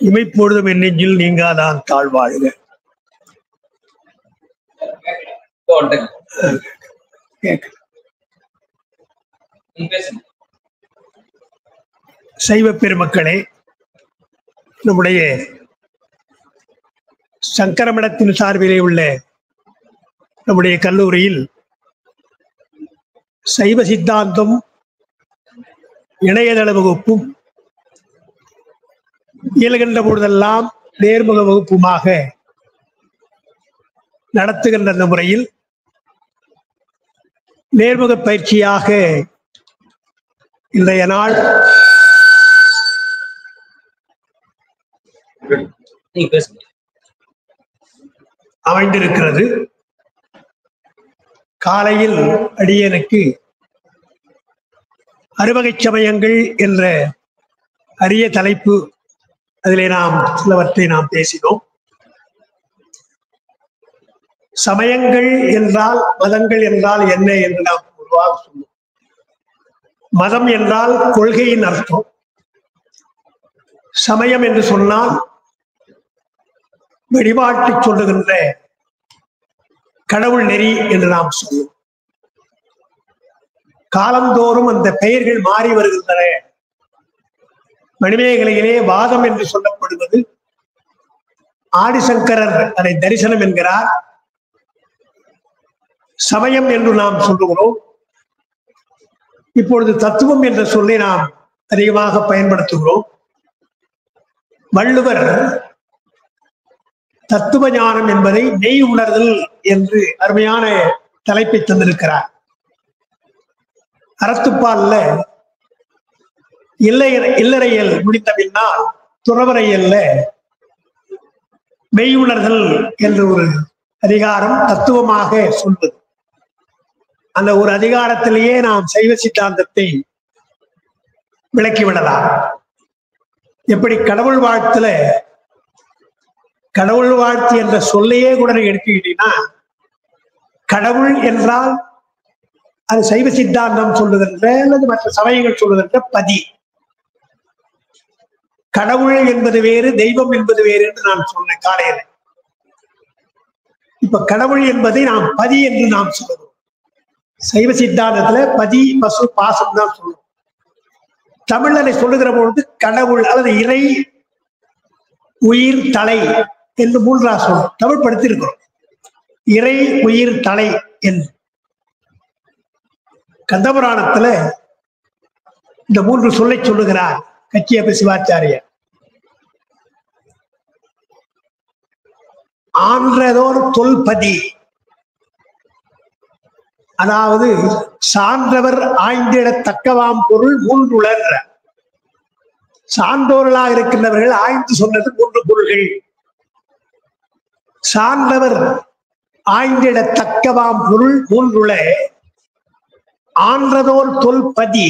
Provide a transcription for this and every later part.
இமைப்பொழுதும் என் நெஞ்சில் நீங்காதான் தாழ்வாழ்க. சைவ பெருமக்களே, நம்முடைய சங்கரமடத்தின் சார்பிலே உள்ள நம்முடைய கல்லூரியில் சைவ சித்தாந்தம் இணையதள வகுப்பும் இயல்கின்ற பொழுதெல்லாம் நேர்முக வகுப்புமாக நடத்துகின்ற அந்த முறையில் நேர்முக பயிற்சியாக இன்றைய நாள் அமைந்திருக்கிறது. காலையில் அடியனுக்கு அறுவகை சமயங்கள் என்ற அரிய தலைப்பு, அதிலே நாம் சிலவற்றை நாம் பேசினோம். சமயங்கள் என்றால், மதங்கள் என்றால் என்ன என்று நாம் பொதுவாக சொன்னோம். மதம் என்றால் கொள்கையின் அர்த்தம். சமயம் என்று சொன்னால் வழிபாட்டை சொல்லுகின்ற கடவுள் நெறி என்று நாம் சொல்லுவோம். காலந்தோறும் அந்த பெயர்கள் மாறி வருகின்றன. மணிமேகலையிலே வாதம் என்று சொல்லப்படுவது, ஆதிசங்கரர் அதை தரிசனம் என்கிறார். சமயம் என்று நாம் சொல்லுகிறோம். இப்பொழுது தத்துவம் என்ற சொல்லை நாம் அதிகமாக பயன்படுத்துகிறோம். வள்ளுவர் தத்துவ ஞானம் என்பதை மெய் உணர்தல் என்று அருமையான தலைப்பை தந்திருக்கிறார். அறத்துப்பால்ல இல்லறையல் முடிந்த பின்னால் துறவரையல்ல மெய் உணர்தல் என்ற ஒரு அதிகாரம் தத்துவமாக சொல்வது. அந்த ஒரு அதிகாரத்திலேயே நாம் சைவ சித்தாந்தத்தை விளக்கிவிடலாம். எப்படி கடவுள் வாழ்த்துல கடவுள் வாழ்த்து என்ற சொல்லையே கூட எடுத்துக்கிட்டீங்கன்னா, கடவுள் என்றால் அது சைவ சித்தாந்தம் சொல்லுகின்ற அல்லது மற்ற சமயங்கள் சொல்லுகின்ற பதி. கடவுள் என்பது வேறு, தெய்வம் என்பது வேறு என்று நான் சொன்னேன் காலையில. இப்ப கடவுள் என்பதை நாம் பதி என்று நாம் சொல்லுவோம். சைவ சித்தாந்தத்துல பதி, பசு, பாசம் தான் சொல்லுவோம். தமிழனை சொல்லுகிற பொழுது கடவுள் அல்லது இறை, உயிர், தலை என்று மூன்றா சொல்லும். தமிழ் படுத்திருக்கிறோம். இறை, உயிர், தலை என்று. கந்தபுராணத்துல இந்த மூன்று சொல்லை சொல்லுகிறார் கச்சியப்ப சிவாச்சாரியர். ஆன்றதோர் தொல்பதி, அதாவது சான்றவர் ஆய்ந்திடத்தக்கவாம் பொருள் மூன்றுளர். சான்றோர்களாக இருக்கின்றவர்கள் ஆய்ந்து சொன்னது மூன்று பொருள்கள். சான்றவர் ஆய்ந்திடத்தக்கவாம் பொருள் மூன்றுள. ஆன்றதோர் தொல்பதி,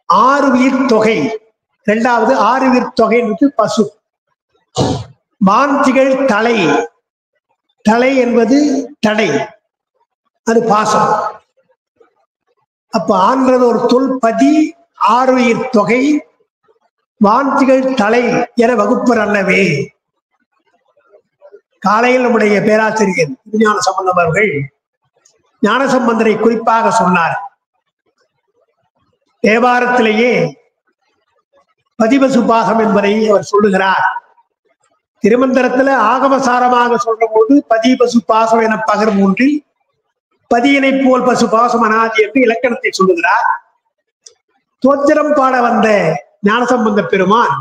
ஆறு உயிர் தொகை. இரண்டாவது ஆறு உயிர் தொகை என்பது பசு. மாந்திகள் தலை, தலை என்பது தடை, அது பாசம். அப்ப ஆன்றதோர் தொல்பதி, ஆறு உயிர் தொகை, வாந்திகள் தலை என வகுப்பர் அல்லவே. காலையில் நம்முடைய பேராசிரியர் ஞான சம்பந்தம் அவர்கள் ஞானசம்பந்தரை குறிப்பாக சொன்னார். தேவாரத்திலேயே பதிபசு பாசம் என்பதை அவர் சொல்லுகிறார். திருமந்திரத்துல ஆகமசாரமாக சொல்ற போது பதிபசு பாசம் என பகர் மூன்றில் பதியினை போல் பசு பாசம் அனாதி என்று இலக்கணத்தை சொல்லுகிறார். தோத்திரம் பாட வந்த ஞானசம்பந்த பெருமான்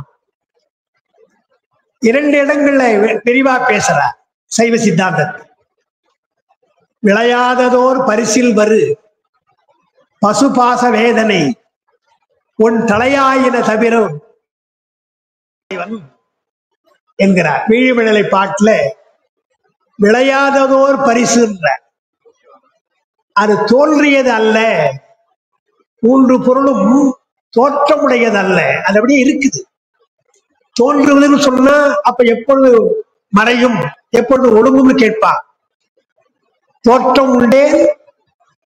இரண்டு இடங்கள்ல விரிவா பேசுறார் சைவ சித்தாந்தத்தை. விளையாததோர் பரிசில் வரு பசுபாச வேதனை உன் தலையாயின தவிர என்கிறார். வீழ்விழலை பாட்டுல விளையாததோர் பரிசுன்ற, அது தோன்றியது அல்ல. மூன்று பொருளும் தோற்றமுடையது அல்ல, அது அப்படியே இருக்குது. தோன்றுவதுன்னு சொன்னா அப்ப எப்பொழுது மறையும், எப்பொழுது ஒடுங்கும்னு கேட்பான். தோற்றம் உண்டே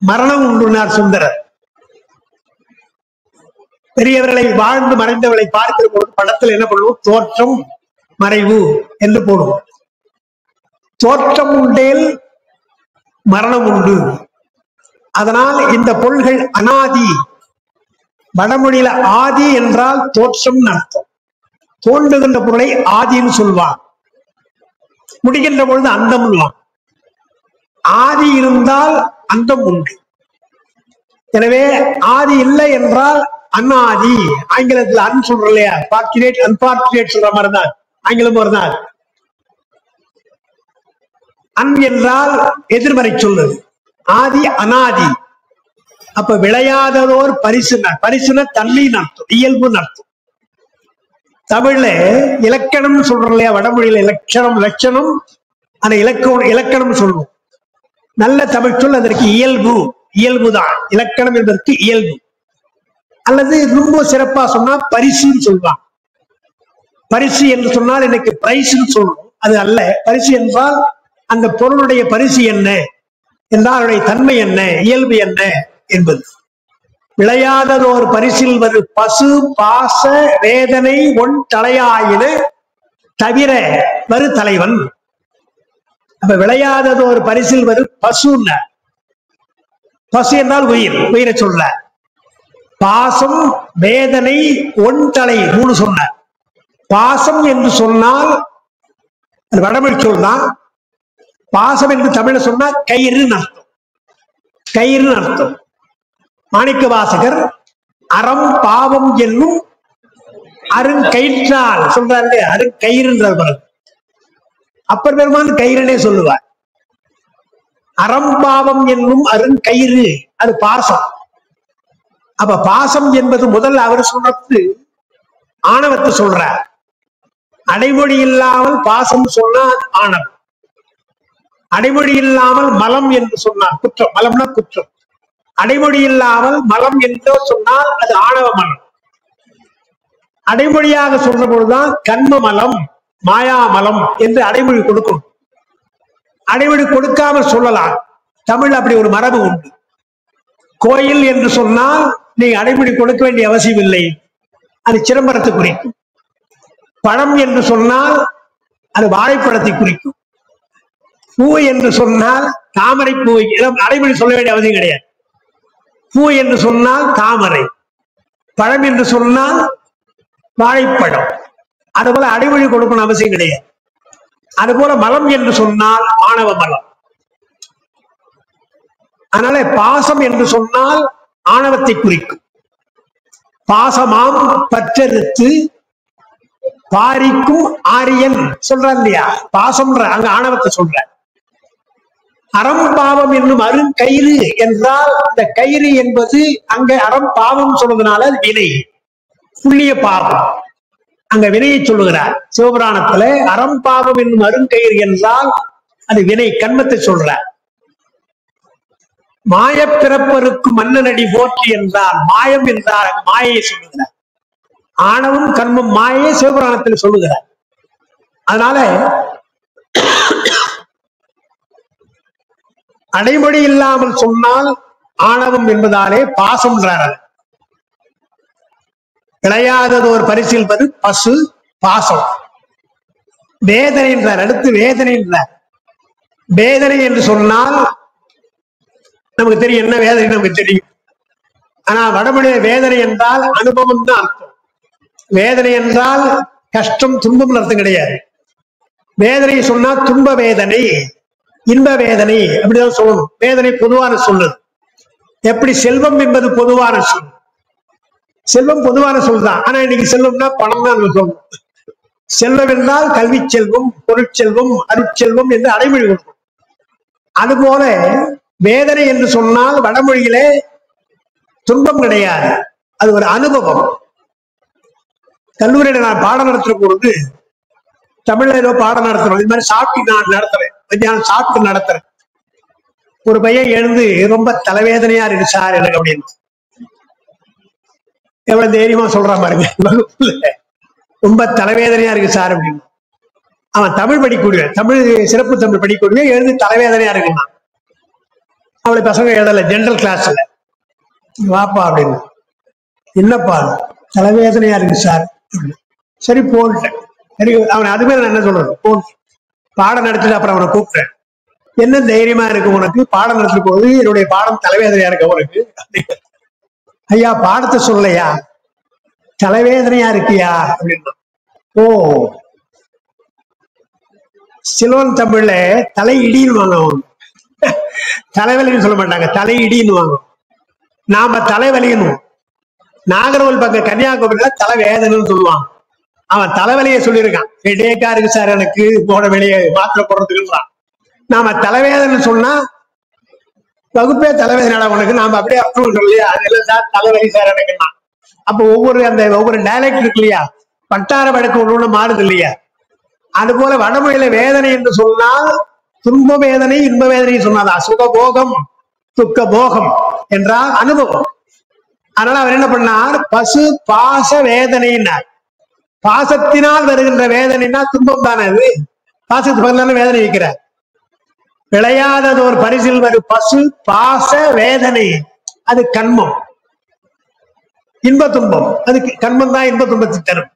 மரணம் உண்டுனார் சுந்தரர். பெரியவர்களை வாழ்ந்து மறைந்தவர்களை பார்க்கிற போது படத்தில் என்ன பண்ணுவோம்? தோற்றம் மறைவு என்று போடுவோம். தோற்றம் உண்டேல் மரணம் உண்டு. அதனால் இந்த பொருள்கள் அனாதி. வடமொழியில ஆதி என்றால் தோற்றம் அர்த்தம். தோன்றுகின்ற பொருளை ஆதின்னு சொல்வான். முடிகின்ற பொழுது அந்தம். ஆதி இருந்தால் அந்தம் உண்டு. எனவே ஆதி இல்லை என்றால் அன்னாதி. ஆங்கிலத்தில் அன் சொல்ற இல்லையா? ஃபார்ச்சுனேட் அன்பார்ச்சுனேட் சொல்ற மாதிரிதான் ஆங்கிலம் வருதான். அன் என்றால் எதிர்மறை சொல்லுது. ஆதி அனாதி. அப்ப விளையாததோர் பரிசுன. பரிசுன தன்மையின் அர்த்தம், இயல்புன்னு அர்த்தம். தமிழ்ல இலக்கணம் சொல்றோம் இல்லையா? வடமொழியில இலட்சணம் லட்சணம், ஆனா இலக்கணம் சொல்லுவோம். நல்ல தமிழ் சொல் அதற்கு இயல்பு. இயல்புதான் இலக்கணம் என்பதற்கு இயல்பு. அல்லது ரொம்ப சிறப்பா சொன்னா பரிசுன்னு சொல்லுவாங்க. பரிசு என்று சொன்னால் இன்னைக்கு பிரைஸ்ன்னு சொல்றோம். அது அல்ல. பரிசு என்றால் அந்த பொருளுடைய பரிசு என்ன என்றால் அதனுடைய தன்மை என்ன, இயல்பு என்ன என்பது. விளையாததோர் பரிசில் வரு பசு பாச வேதனை ஒன் தலையாயின தவிர வரு தலைவன். அப்ப விளையாததோர் பரிசில் வரு பசுன்ன. பசு என்றால் உயிர், உயிரை சொல்ல. பாசம் வேதனை ஒன் தலை மூணு சொன்ன. பாசம் என்று சொன்னால் அது வடமொழி சொல்தான். பாசம் என்று தமிழ சொன்னா கயிறுன்னு அர்த்தம். கயிறுன்னு அர்த்தம். மாணிக்க வாசகர் அறம் பாவம் என்னும் அருங்கயிற்றால் சொல்றாரு. அருங்கயிறுன்றது பிறகு அப்பர் பெருமான் கயிறுனே சொல்லுவார். அறம் பாவம் என்னும் அருங்கயிறு அது பாசம். அப்ப பாசம் என்பது முதல் அவர் சொல்றது ஆணவத்தை சொல்றார். அடைமொழி இல்லாமல் பாசம் சொன்னால் ஆணவம். அடைமொழி இல்லாமல் மலம் என்று சொன்னார் குற்றம். மலம்னா குற்றம். அடைமொழி இல்லாமல் மலம் என்றோ சொன்னால் அது ஆணவ மலம். அடைமொழியாக சொல்ற பொழுதுதான் கண்ம மலம் மாயா மலம் என்று அடைமொழி கொடுக்கும். அடைமொழி கொடுக்காமல் சொல்லலாம். தமிழ் அப்படி ஒரு மரபு உண்டு. கோயில் என்று சொன்னால் நீ அடைமொழி கொடுக்க வேண்டிய அவசியம் இல்லை. அது சிதம்பரத்தை குறிக்கும். பழம் என்று சொன்னால் அது வாழைப்பழத்தை குறிக்கும். பூ என்று சொன்னால் தாமரை பூவை அடைமொழி சொல்ல வேண்டிய அவசியம் கிடையாது. பூ என்று சொன்னால் தாமரை, பழம் என்று சொன்னால் வாழைப்பழம். அதுபோல அடைமொழி கொடுக்கணும் அவசியம் கிடையாது. அதுபோல மலம் என்று சொன்னால் ஆணவ மலம். அதனால பாசம் என்று சொன்னால் ஆணவத்தை குறிக்கும். பாசமாம் பற்றறுத்து பாரிக்கும் ஆரியன் சொல்றான் இல்லையா? பாசம்ன்ற அங்க ஆணவத்தை சொல்ற. அறம் பாவம் என்னும் அருங்கயிறு என்றால் இந்த கயிறு என்பது அங்க அறம் பாவம் சொல்றதுனால வினை, புண்ணிய பாவம். அங்க வினையை சொல்லுகிறார் சிவபுராணத்துல. அறம் பாவம் என்னும் அருங்கயிறு என்றால் அது வினை, கண்மத்தை சொல்றார். மாய பிறப்பருக்கு மன்னனடி போற்றி என்றால் மாயம் என்றால் மாயை சொல்லுகிறார். ஆணவம் கண்மம் மாயை சிவபுராணத்தில் சொல்லுகிறார். அதனால அடைமொழி இல்லாமல் சொன்னால் ஆணவம் என்பதாலே பாசம். விளையாதது ஒரு பரிசில் பது பசு பாசம். வேதனை என்றார். அடுத்து வேதனை என்றார். வேதனை என்று சொன்னால் நமக்கு தெரியும் என்ன வேதனை, நமக்கு தெரியும். ஆனா வடமொழிய வேதனை என்றால் அனுபவம் தான் அர்த்தம். வேதனை என்றால் கஷ்டம் துன்பம் அர்த்தம் கிடையாது. வேதனை சொன்னா துன்ப வேதனை இன்ப வேதனை அப்படிதான் சொல்லணும். வேதனை பொதுவான சொல்லுது. எப்படி செல்வம் என்பது பொதுவான சொல். செல்வம் பொதுவான சொல்தான். ஆனா இன்னைக்கு செல்வம்னா பணம் தான் சொல்லணும். செல்வம் என்றால் கல்வி செல்வம், பொருட்செல்வம், அருட்செல்வம் என்று அடைமொழி கொடுக்கும். அதுபோல வேதனை என்று சொன்னால் வடமொழியிலே துன்பம் கிடையாது, அது ஒரு அனுபவம். கல்லூரியில நான் பாடம் நடத்துற பொழுது தமிழ்ல ஏதோ பாடம் நடத்துறோம். இது மாதிரி சாப்பிட்டு நான் நடத்துறேன். மத்தியானம் சாப்பிட்டு நடத்துறேன். ஒரு பையன் எழுந்து ரொம்ப தலைவேதனையா இருக்கு சார் எனக்கு அப்படின்னு. எவ்வளவு தைரியமா சொல்றான் பாருங்க. ரொம்ப தலைவேதனையா இருக்கு சார் அப்படின்னு. அவன் தமிழ் படிக்கக்கூடிய, தமிழ் சிறப்பு தமிழ் படிக்கக்கூடிய எழுந்து தலைவேதனையா இருக்குன்னா அவளை பசங்க எழுதல ஜெனரல் கிளாஸ்ல வாப்பா அப்படின்னு. என்னப்பா தலைவேதனையா இருக்கு சார். சரி போன்ட்டேன். சரி அவன் அதுமே நான் என்ன சொல்றது, போன் பாடம் நடத்திட்டு அப்புறம் அவனை கூப்பிட்டேன். என்ன தைரியமா இருக்கு உனக்கு பாடம் நடத்தி போது, என்னுடைய பாடம் தலைவேதனையா இருக்கு உனக்கு. ஐயா பாடத்தை சொல்லலையா, தலைவேதனையா இருக்கியா அப்படின்னா. ஓ சிலோன் தமிழ்ல தலை இடின்னு வாங்க, தலைவலின்னு சொல்ல மாட்டாங்க, தலை இடின்னு வாங்க. நாம தலைவலியணும். நாகர்கோவில் பக்கம் கன்னியாகுமரியில தலைவேதனைன்னு சொல்லுவாங்க. அவன் தலைவலியை சொல்லியிருக்கான், ஹெடேக்கா இருக்கு சார் எனக்கு போன வெளியே மாத்திரை போடுறதுக்குன்றான். நாம தலைவேதனை சொன்னா வகுப்பே தலைவேதனை உனக்கு, நாம அப்படியே அப்புறம் இல்லையா, அதெல்லாம் சார் தலைவலி சார் எனக்குன்னா. அப்போ ஒவ்வொரு டைலக்ட் இருக்கு இல்லையா, வட்டார வழக்கு ஒண்ணு மாறுது இல்லையா. அது போல வடமொழியில வேதனை என்று சொன்னால் துன்ப வேதனை இன்ப வேதனை சொன்னாதான். சுக போகம் துக்க போகம் என்றால் அனுபவம். அதனால அவர் என்ன பண்ணார், பசு பாச வேதனைன்னார். பாசத்தினால் வருகின்ற வேதனைனா துன்பம் தானே, அது பாசத்துக்கு பதிலான வேதனை வைக்கிறார். விளையாதது ஒரு பரிசில் வரும் பசு பாச வேதனை, அது கண்மம். இன்ப துன்பம் அதுக்கு கண்மம் தான் இன்ப துன்பத்தை தரும்.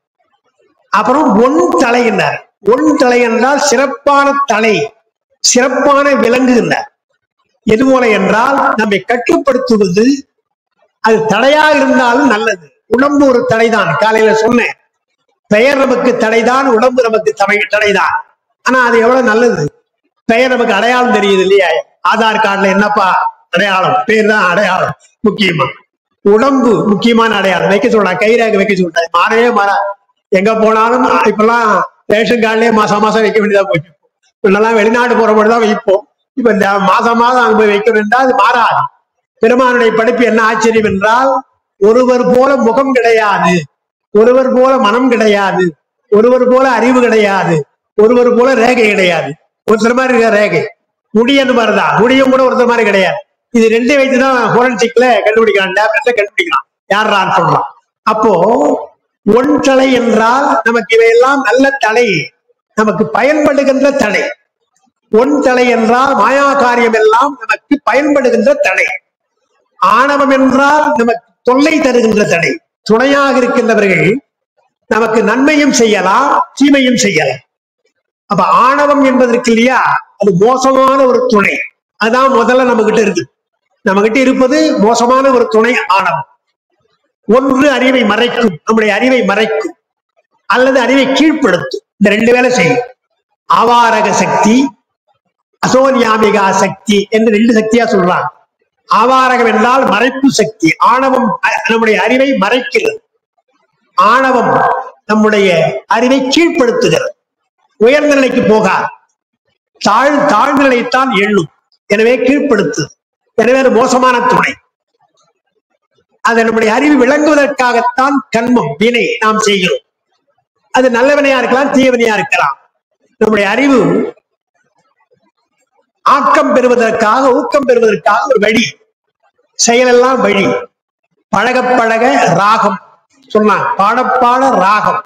அப்புறம் ஒன் தலையினார். ஒன் தலை என்றால் சிறப்பான தலை, சிறப்பான விலங்குகின்றார். எது போல என்றால் நம்மை கட்டுப்படுத்துவது, அது தடையாக இருந்தாலும் நல்லது. உடம்பு ஒரு தடைதான், காலையில சொன்னேன். பெயர் நமக்கு தடைதான், உடம்பு நமக்கு தடைதான். ஆனா அது எவ்வளவு நல்லது. பெயர் நமக்கு அடையாளம் தெரியுது இல்லையா, ஆதார் கார்டுல என்னப்பா அடையாளம், பேர் தான் அடையாளம் முக்கியமா. உடம்பு முக்கியமான அடையாளம். வைக்க சொல்றான், கைரேகை வைக்க சொல்றாரு, மாறவே மாறா. எங்க போனாலும் இப்பெல்லாம் ரேஷன் கார்டுலயே மாசம் மாசம் வைக்க வேண்டியதா போச்சு. முன்னெல்லாம் வெளிநாடு போற மட்டும்தான் வைப்போம். இப்ப இந்த மாசம் மாதம் அங்க போய் வைக்கணும் என்றால் அது மாறாது. பெருமானுடைய படைப்பு என்ன ஆச்சரியம் என்றால், ஒருவர் போல முகம் கிடையாது, ஒருவர் போல மனம் கிடையாது, ஒருவர் போல அறிவு கிடையாது, ஒருவர் போல ரேகை கிடையாது. ஒருத்தர் மாதிரி இருக்க ரேகை, முடியன்னு மாதிரிதான், முடியும் கூட ஒருத்தர் மாதிரி கிடையாது. இது ரெண்டே வைத்துதான் ஃபோரன்சிக்ல கண்டுபிடிக்கலாம், டேப்லெட்ல கண்டுபிடிக்கலாம் யாரான்னு சொல்றான். அப்போ ஒன் தலை என்றால் நமக்கு இவையெல்லாம் நல்ல தலை, நமக்கு பயன்படுகின்ற தடை. ஒன் தலை என்றால் மாயா காரியம் எல்லாம் நமக்கு பயன்படுகின்ற தடை. ஆணவம் என்றால் நமக்கு தொல்லை தருகின்ற தடை. துணையாக இருக்கின்றவர்கள் நமக்கு நன்மையும் செய்யலாம் தீமையும் செய்யலாம். அப்ப ஆணவம் என்பதற்கு இல்லையா, அது மோசமான ஒரு துணை. அதான் முதல்ல நம்ம கிட்ட இருக்கு. நம்ம கிட்ட இருப்பது மோசமான ஒரு துணை ஆணவம். ஒன்று அறிவை மறைக்கும், நம்முடைய அறிவை மறைக்கும், அல்லது அறிவை கீழ்ப்படுத்தும். இந்த ரெண்டு வேலை செய்யும். ஆவாரக சக்தி, அசோனியாமிகா சக்தி என்று ரெண்டு சக்தியா சொல்றாங்க. ஆவாரகம் என்றால் மறைப்பு சக்தி. ஆணவம் நம்முடைய அறிவை மறைக்கிறது, ஆணவம் நம்முடைய அறிவை கீழ்ப்படுத்துகிறது. உயர்ந்த நிலைக்கு போகாது, தாழ்ந்த நிலைத்தான் எண்ணும். எனவே கீழ்ப்படுத்து. எனவே மோசமான துணை. அது நம்முடைய அறிவு விளங்குவதற்காகத்தான் கர்மம் வினை நாம் செய்கிறோம். அது நல்லவனையா இருக்கலாம், தீயவனையா இருக்கலாம். நம்முடைய அறிவு ஆக்கம் பெறுவதற்காக, ஊக்கம் பெறுவதற்காக ஒரு வழி, செயலெல்லாம் வழி. பழக பழக ராகம் சொன்னாங்க, பாடப்பாட ராகம்.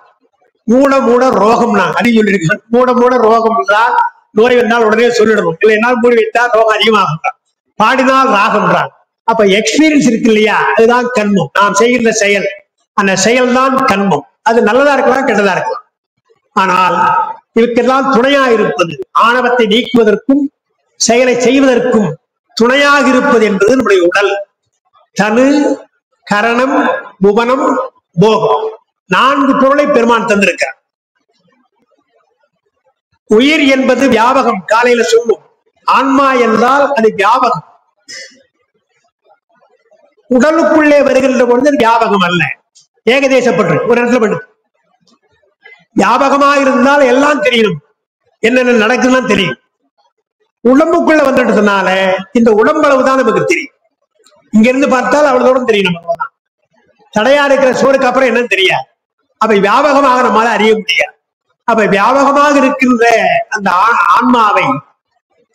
மூட மூட ரோகம் நான் அறிவு சொல்லியிருக்கேன். மூட மூட ரோகம் என்றால் நோய் வந்தால் உடனே சொல்லிடணும், இல்லை என்னால் மூடி வைத்தால் ரோகம் அதிகமாகின்றான். பாடினால் ராகம்ன்றான். அப்ப எக்ஸ்பீரியன்ஸ் இருக்கு இல்லையா, அதுதான் கண்மம். நாம் செய்கின்ற செயல், அந்த செயல் தான் கண்மம். அது நல்லதா இருக்கலாம், கெட்டதா இருக்கலாம். ஆனால் இதுக்கெல்லாம் துணையா இருப்பது, ஆணவத்தை நீக்குவதற்கும் செயலை செய்வதற்கும் துணையாக இருப்பது என்பது நம்முடைய உடல். தனு, கரணம், புவனம், போகம், 4 பொருளை பெருமான் தந்திருக்கிறார். உயிர் என்பது வியாபகம், காலையில சொல்லும். ஆன்மா என்றால் அது வியாபகம். உடலுக்குள்ளே வருகின்ற பொழுது வியாபகம் அல்ல, ஏகதேசப்பட்டு ஒரு இடத்துல பண்ணு. வியாபகமாக இருந்தால் எல்லாம் தெரியணும், என்னென்ன நடக்குதுன்னு தெரியும். உடம்புக்குள்ள வந்துட்டதுனால இந்த உடம்பளவுதான் நமக்கு தெரியும். இங்க இருந்து பார்த்தால் அவ்வளவுதோட தெரியும். நமக்கு தடையா இருக்கிற சோறுக்கு அப்புறம் என்னன்னு தெரியாது. அப்ப வியாபகமாக நம்மளால அறிய முடியாது. அப்ப வியாபகமாக இருக்கின்ற அந்த ஆன்மாவை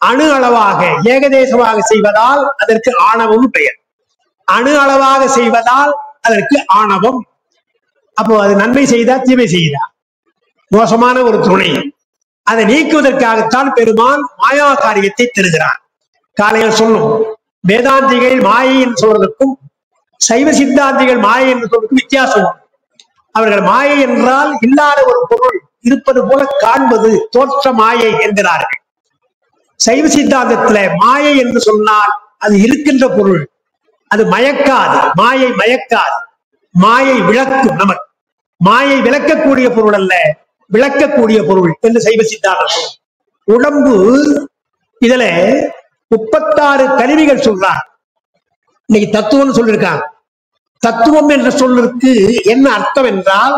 அணு அளவாக ஏகதேசமாக செய்வதால் அதற்கு ஆணவம் பெயர். அணு அளவாக செய்வதால் அதற்கு ஆணவம். அப்போ அது நன்மை செய்தா தீமை செய்தா, மோசமான ஒரு துணை. அதை நீக்குவதற்காகத்தான் பெருமான் மாயா காரியத்தை தருகிறார். காலையில் சொல்லும் வேதாந்திகள் மாயையின் சொல்றதுக்கும் சைவ சித்தாந்திகள் மாயை என்று சொல்வது வித்தியாசம். அவர்கள் மாயை என்றால் இல்லாத ஒரு பொருள் இருப்பது போல காண்பது தோற்ற மாயை என்கிறார்கள். சைவ சித்தாந்தத்துல மாயை என்று சொன்னால் அது இருக்கின்ற பொருள், அது மயக்காது, மாயை மயக்காது, மாயை விளக்கும். நமக்கு மாயை விளக்கக்கூடிய பொருள் அல்ல, விளக்கக்கூடிய பொருள் என்று சைவ சித்தாந்தம். உடம்பு இதுல 36 கருவிகள் சொல்றாங்க. இன்னைக்கு தத்துவம் சொல்லியிருக்காங்க. தத்துவம் என்ற சொல்லுக்கு என்ன அர்த்தம் என்றால்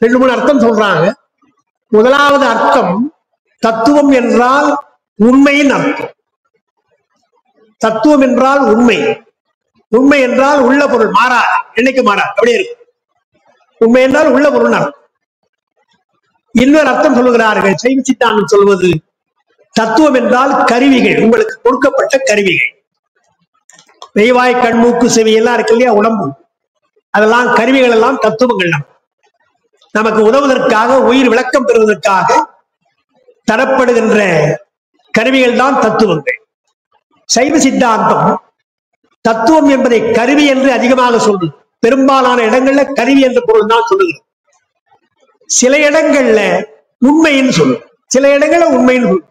2-3 அர்த்தம் சொல்றாங்க. முதலாவது அர்த்தம், தத்துவம் என்றால் உண்மையின் அர்த்தம். தத்துவம் என்றால் உண்மை. உண்மை என்றால் உள்ள பொருள், மாறாது, என்னைக்கு மாறாது, அப்படியே இருக்கு. உண்மை என்றால் உள்ள பொருள் அர்த்தம். இன்னொரு அர்த்தம் சொல்லுகிறார்கள் சைவ சித்தாந்தம் சொல்வது, தத்துவம் என்றால் கருவிகள், உங்களுக்கு கொடுக்கப்பட்ட கருவிகள். மெய்வாய் கண் மூக்கு செவி எல்லாம் இருக்கு இல்லையா, உடம்பு, அதெல்லாம் கருவிகள் எல்லாம் தத்துவங்கள். நமக்கு உதவுவதற்காக, உயிர் விளக்கம் பெறுவதற்காக தரப்படுகின்ற கருவிகள் தான் தத்துவங்கள். சைவ சித்தாந்தம் தத்துவம் என்பதை கருவி என்று அதிகமாக சொல்லுது. பெரும்பாலான இடங்கள்ல கருவி என்ற பொருள் தான் சொல்லுகிறது. சில இடங்கள்ல உண்மைன்னு சொல்லு, சில இடங்கள்ல உண்மைன்னு சொல்லு.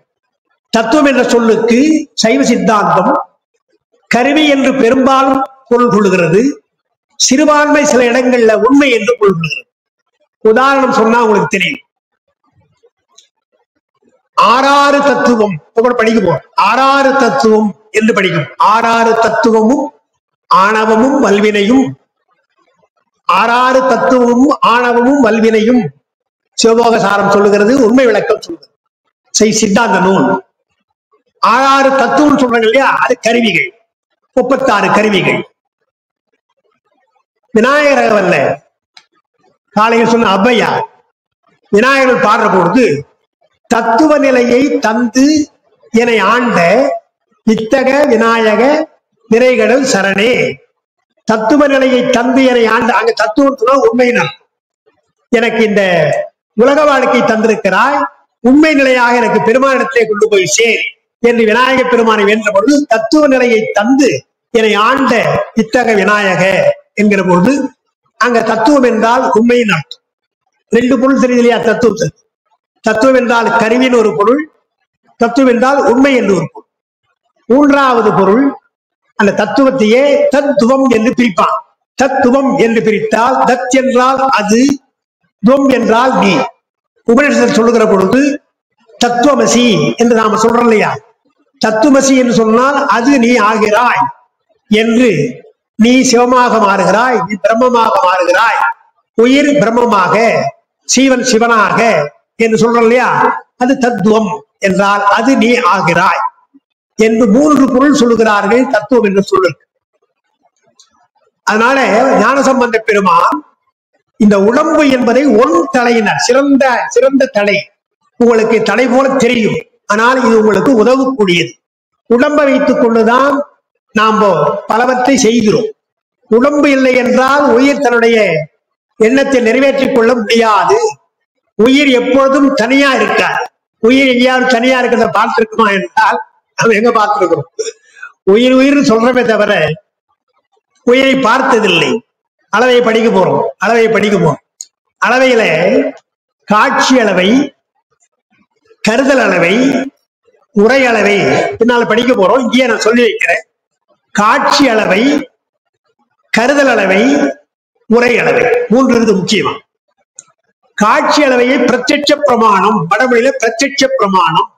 தத்துவம் என்ற சொல்லுக்கு சைவ சித்தாந்தம் கருவி என்று பெரும்பாலும் பொருள் கொள்ளுகிறது. சிறுபான்மை சில இடங்கள்ல உண்மை என்று பொருள் கொள்கிறது. உதாரணம் சொன்னா உங்களுக்கு தெரியும். 6 தத்துவம் படிக்க போறோம். 6 தத்துவம் என்று படிக்கும். 6 தத்துவமும் ஆணவமும் வல்வினையும், 6 தத்துவமும் ஆணவமும் வல்வினையும் சிவபோக சாரம் சொல்லுகிறது, உண்மை விளக்கம் சொல்லுகிறது. சித்தாந்த நூல் 6 தத்துவம் சொல்றாங்க இல்லையா, அது கருவிகள். 36 கருவிகள். விநாயகர் அல்ல, காலையில் சொன்ன அவ்வையா விநாயகர் பாடுற பொழுது, தத்துவ நிலையை தந்து என்னை ஆண்ட இத்தக விநாயக நிறைகடல் சரணே. தத்துவ நிலையை தந்து என்னை ஆண்ட, அங்க தத்துவம் சொன்னா உண்மையினால் எனக்கு இந்த உலக வாழ்க்கை தந்திருக்கிறாய், உண்மை நிலையாக எனக்கு பெருமானிடத்திலே கொண்டு போய் சேர் என்று விநாயக பெருமானை வேண்ட பொழுது, தத்துவ நிலையை தந்து என்னை ஆண்ட இத்தக விநாயக என்கிற பொழுது அங்க தத்துவம் என்றால் உண்மையின் அர்த்தம். 2 பொருள் தெரியுது இல்லையா தத்துவத்துக்கு. தத்துவம் என்றால் கருவின் ஒரு பொருள், தத்துவம் என்றால் உண்மை என்று ஒரு பொருள். 3வது பொருள், அந்த தத்துவத்தையே தத்துவம் என்று பிரிப்பான். தத்துவம் என்று பிரித்தால் தத் என்றால் அது, துவம் என்றால் நீ. உபநிஷத்தில் சொல்லுகிற பொழுது தத்துவமசி என்று நாம சொல்றோம் இல்லையா, தத்துவமசி என்று சொன்னால் அது நீ ஆகிறாய் என்று. நீ சிவமாக மாறுகிறாய், நீ பிரம்மமாக மாறுகிறாய், உயிர் பிரம்மமாக, சீவன் சிவனாக என்று சொல்றோம் இல்லையா, அது தத்துவம் என்றால் அது நீ ஆகிறாய் என்று 3 பொருள் சொல்லுகிறார்கள் தத்துவம் என்று சொல்லுங்க. அதனால ஞானசம்பந்த பெருமான் இந்த உடம்பு என்பதை ஒன் தலையினர், சிறந்த தலை, உங்களுக்கு தலை போல தெரியும், ஆனால் இது உங்களுக்கு உதவக்கூடியது. உடம்பை வைத்துக் கொண்டுதான் நாம் பலவற்றை செய்கிறோம். உடம்பு இல்லை என்றால் உயிர் தன்னுடைய எண்ணத்தை நிறைவேற்றிக் கொள்ள முடியாது. உயிர் எப்பொழுதும் தனியா இருக்காது. உயிர் எங்கேயாவது தனியா இருக்கிறத பார்த்திருக்குமா என்றால் நம்ம எங்க பார்த்திருக்கிறோம்? உயிர் சொல்றமே தவிர உயிரை பார்த்ததில்லை. அளவை படிக்க போறோம். அளவையில காட்சி அளவை, கருதல் அளவை, உரை அளவை பின்னால படிக்க போறோம். இங்கேயே நான் சொல்லி வைக்கிறேன். காட்சி அளவை, கருதல் அளவை, உரை அளவை 3 இருக்கு முக்கியமா. காட்சி அளவையை பிரத்யட்ச பிரமாணம், வடமொழியில பிரத்யட்ச பிரமாணம்.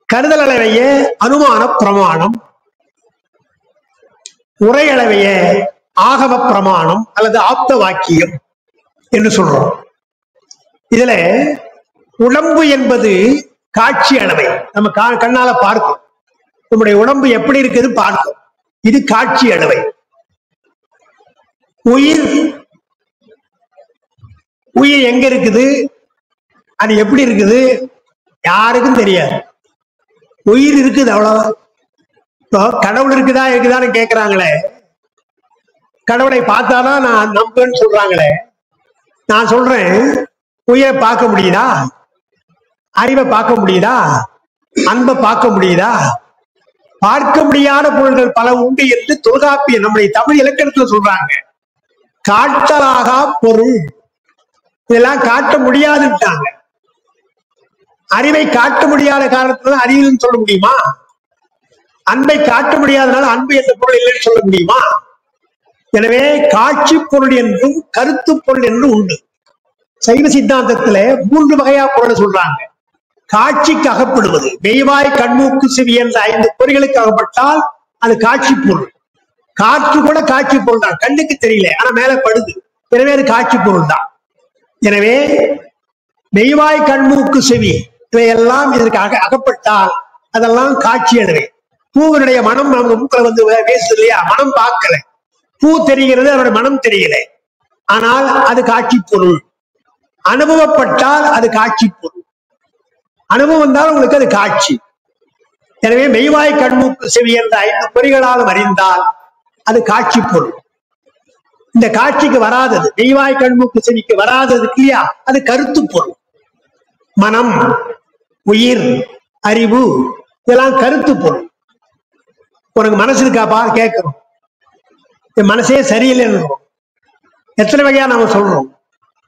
கருதல் அளவைய அனுமான பிரமாணம். உரை அளவைய ஆகம பிரமாணம் அல்லது ஆப்த வாக்கியம் என்று சொல்றோம். இதுல உடம்பு என்பது காட்சி அளவை, நம்ம கண்ணால பார்க்கும். நம்முடைய உடம்பு எப்படி இருக்குது பார்க்கும், இது காட்சி அளவை. உயிர் எங்க இருக்குது, அது எப்படி இருக்குது, யாருக்கும் தெரியாது. உயிர் இருக்குது அவ்வளவு. இப்போ கடவுள் இருக்குதான்னு கேட்கிறாங்களே, கடவுளை பார்த்தாதான் நான் நம்புன்னு சொல்றாங்களே. நான் சொல்றேன், உயிரை பார்க்க முடியுதா, அறிவை பார்க்க முடியுதா, அன்பை பார்க்க முடியுதா, பார்க்க முடியாத பொருள்கள் பல உண்டு என்று தொல்காப்பியம் நம்முடைய தமிழ் இலக்கணத்துல சொல்றாங்க. காட்டலாகா பொருள் இதெல்லாம் காட்ட முடியாதுட்டாங்க. அறிவை காட்ட முடியாத காரணத்துல அறிவுன்னு சொல்ல முடியுமா? அன்பை காட்ட முடியாதனால அன்பு என்ற பொருள் இல்லைன்னு சொல்ல முடியுமா? எனவே காட்சி பொருள் என்றும் கருத்து பொருள் என்றும் உண்டு. சைவ சித்தாந்தத்துல 3 வகையா பொருள் சொல்றாங்க. காட்சிக்கு அகப்படுவது, மெய்வாய் கண்மூக்கு செவி என்ற 5 பொறிகளுக்கு அகப்பட்டால் அது காட்சி பொருள். காற்று கூட காட்சி பொருள் தான், கண்ணுக்கு தெரியல ஆனா மேல படுது, எனவே அது காட்சி பொருள் தான். எனவே மெய்வாய் கண்மூக்கு செவி இவையெல்லாம் இதற்கு அகப்பட்டால் அதெல்லாம் காட்சி. எனவே பூவினுடைய மனம் நம்ம மூக்கில வந்து பேசுது இல்லையா, மனம் பார்க்கல, பூ தெரிகிறது, அவருடைய மனம் தெரியல, ஆனால் அது காட்சி பொருள். அனுபவப்பட்டால் அது காட்சி பொருள். அனுபவம் வந்தால் உங்களுக்கு அது காட்சி. எனவே மெய்வாய் கண்மூக்கு செவி என்ற 5 பொறிகளாலும் அறிந்தால் அது காட்சி பொருள். இந்த காட்சிக்கு வராதது, மெய்வாய் கண்மூக்கு செவிக்கு வராதது இல்லையா, அது கருத்து பொருள். மனம், உயிர், அறிவு இதெல்லாம் கருத்து பொருள். உனக்கு மனசு இருக்காப்பா கேட்கிறோம், என் மனசே சரியில்லைன்னு. எத்தனை வகையா நாம சொல்றோம்,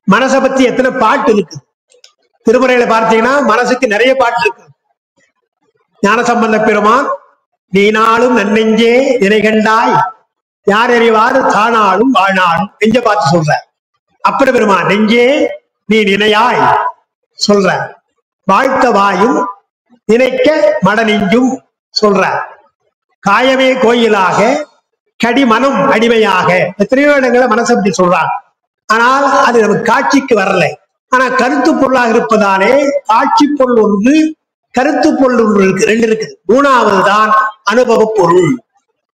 மனசை பத்தி எத்தனை பாட்டு இருக்கு. திருமுறையில பார்த்தீங்கன்னா மனசுக்கு நிறைய பாட்டு இருக்கு. ஞானசம்பந்த பெருமான் நீனாலும் நன்னெஞ்சே நினை கண்டாய் யார் அறிவாறு தானாலும் வாழ்நாளும் நெஞ்ச பார்த்து சொல்ற. அப்பர் பெருமான் நெஞ்சே நீ நினையாய் சொல்ற, வாழ்த்த வாயும் நினைக்க மட நெஞ்சும் சொல்ற. காயமே கோயிலாக கடி மனம் அடிமையாக எத்தனையோ இடங்களை மனசை பற்றி சொல்றாங்க. ஆனால் அது நமக்கு காட்சிக்கு வரல. ஆனா கருத்து பொருளாக இருப்பதாலே காட்சி பொருள் ஒன்று, கருத்து பொருள் ஒன்று இருக்கு, 2 இருக்குது. 3வது தான் அனுபவ பொருள்.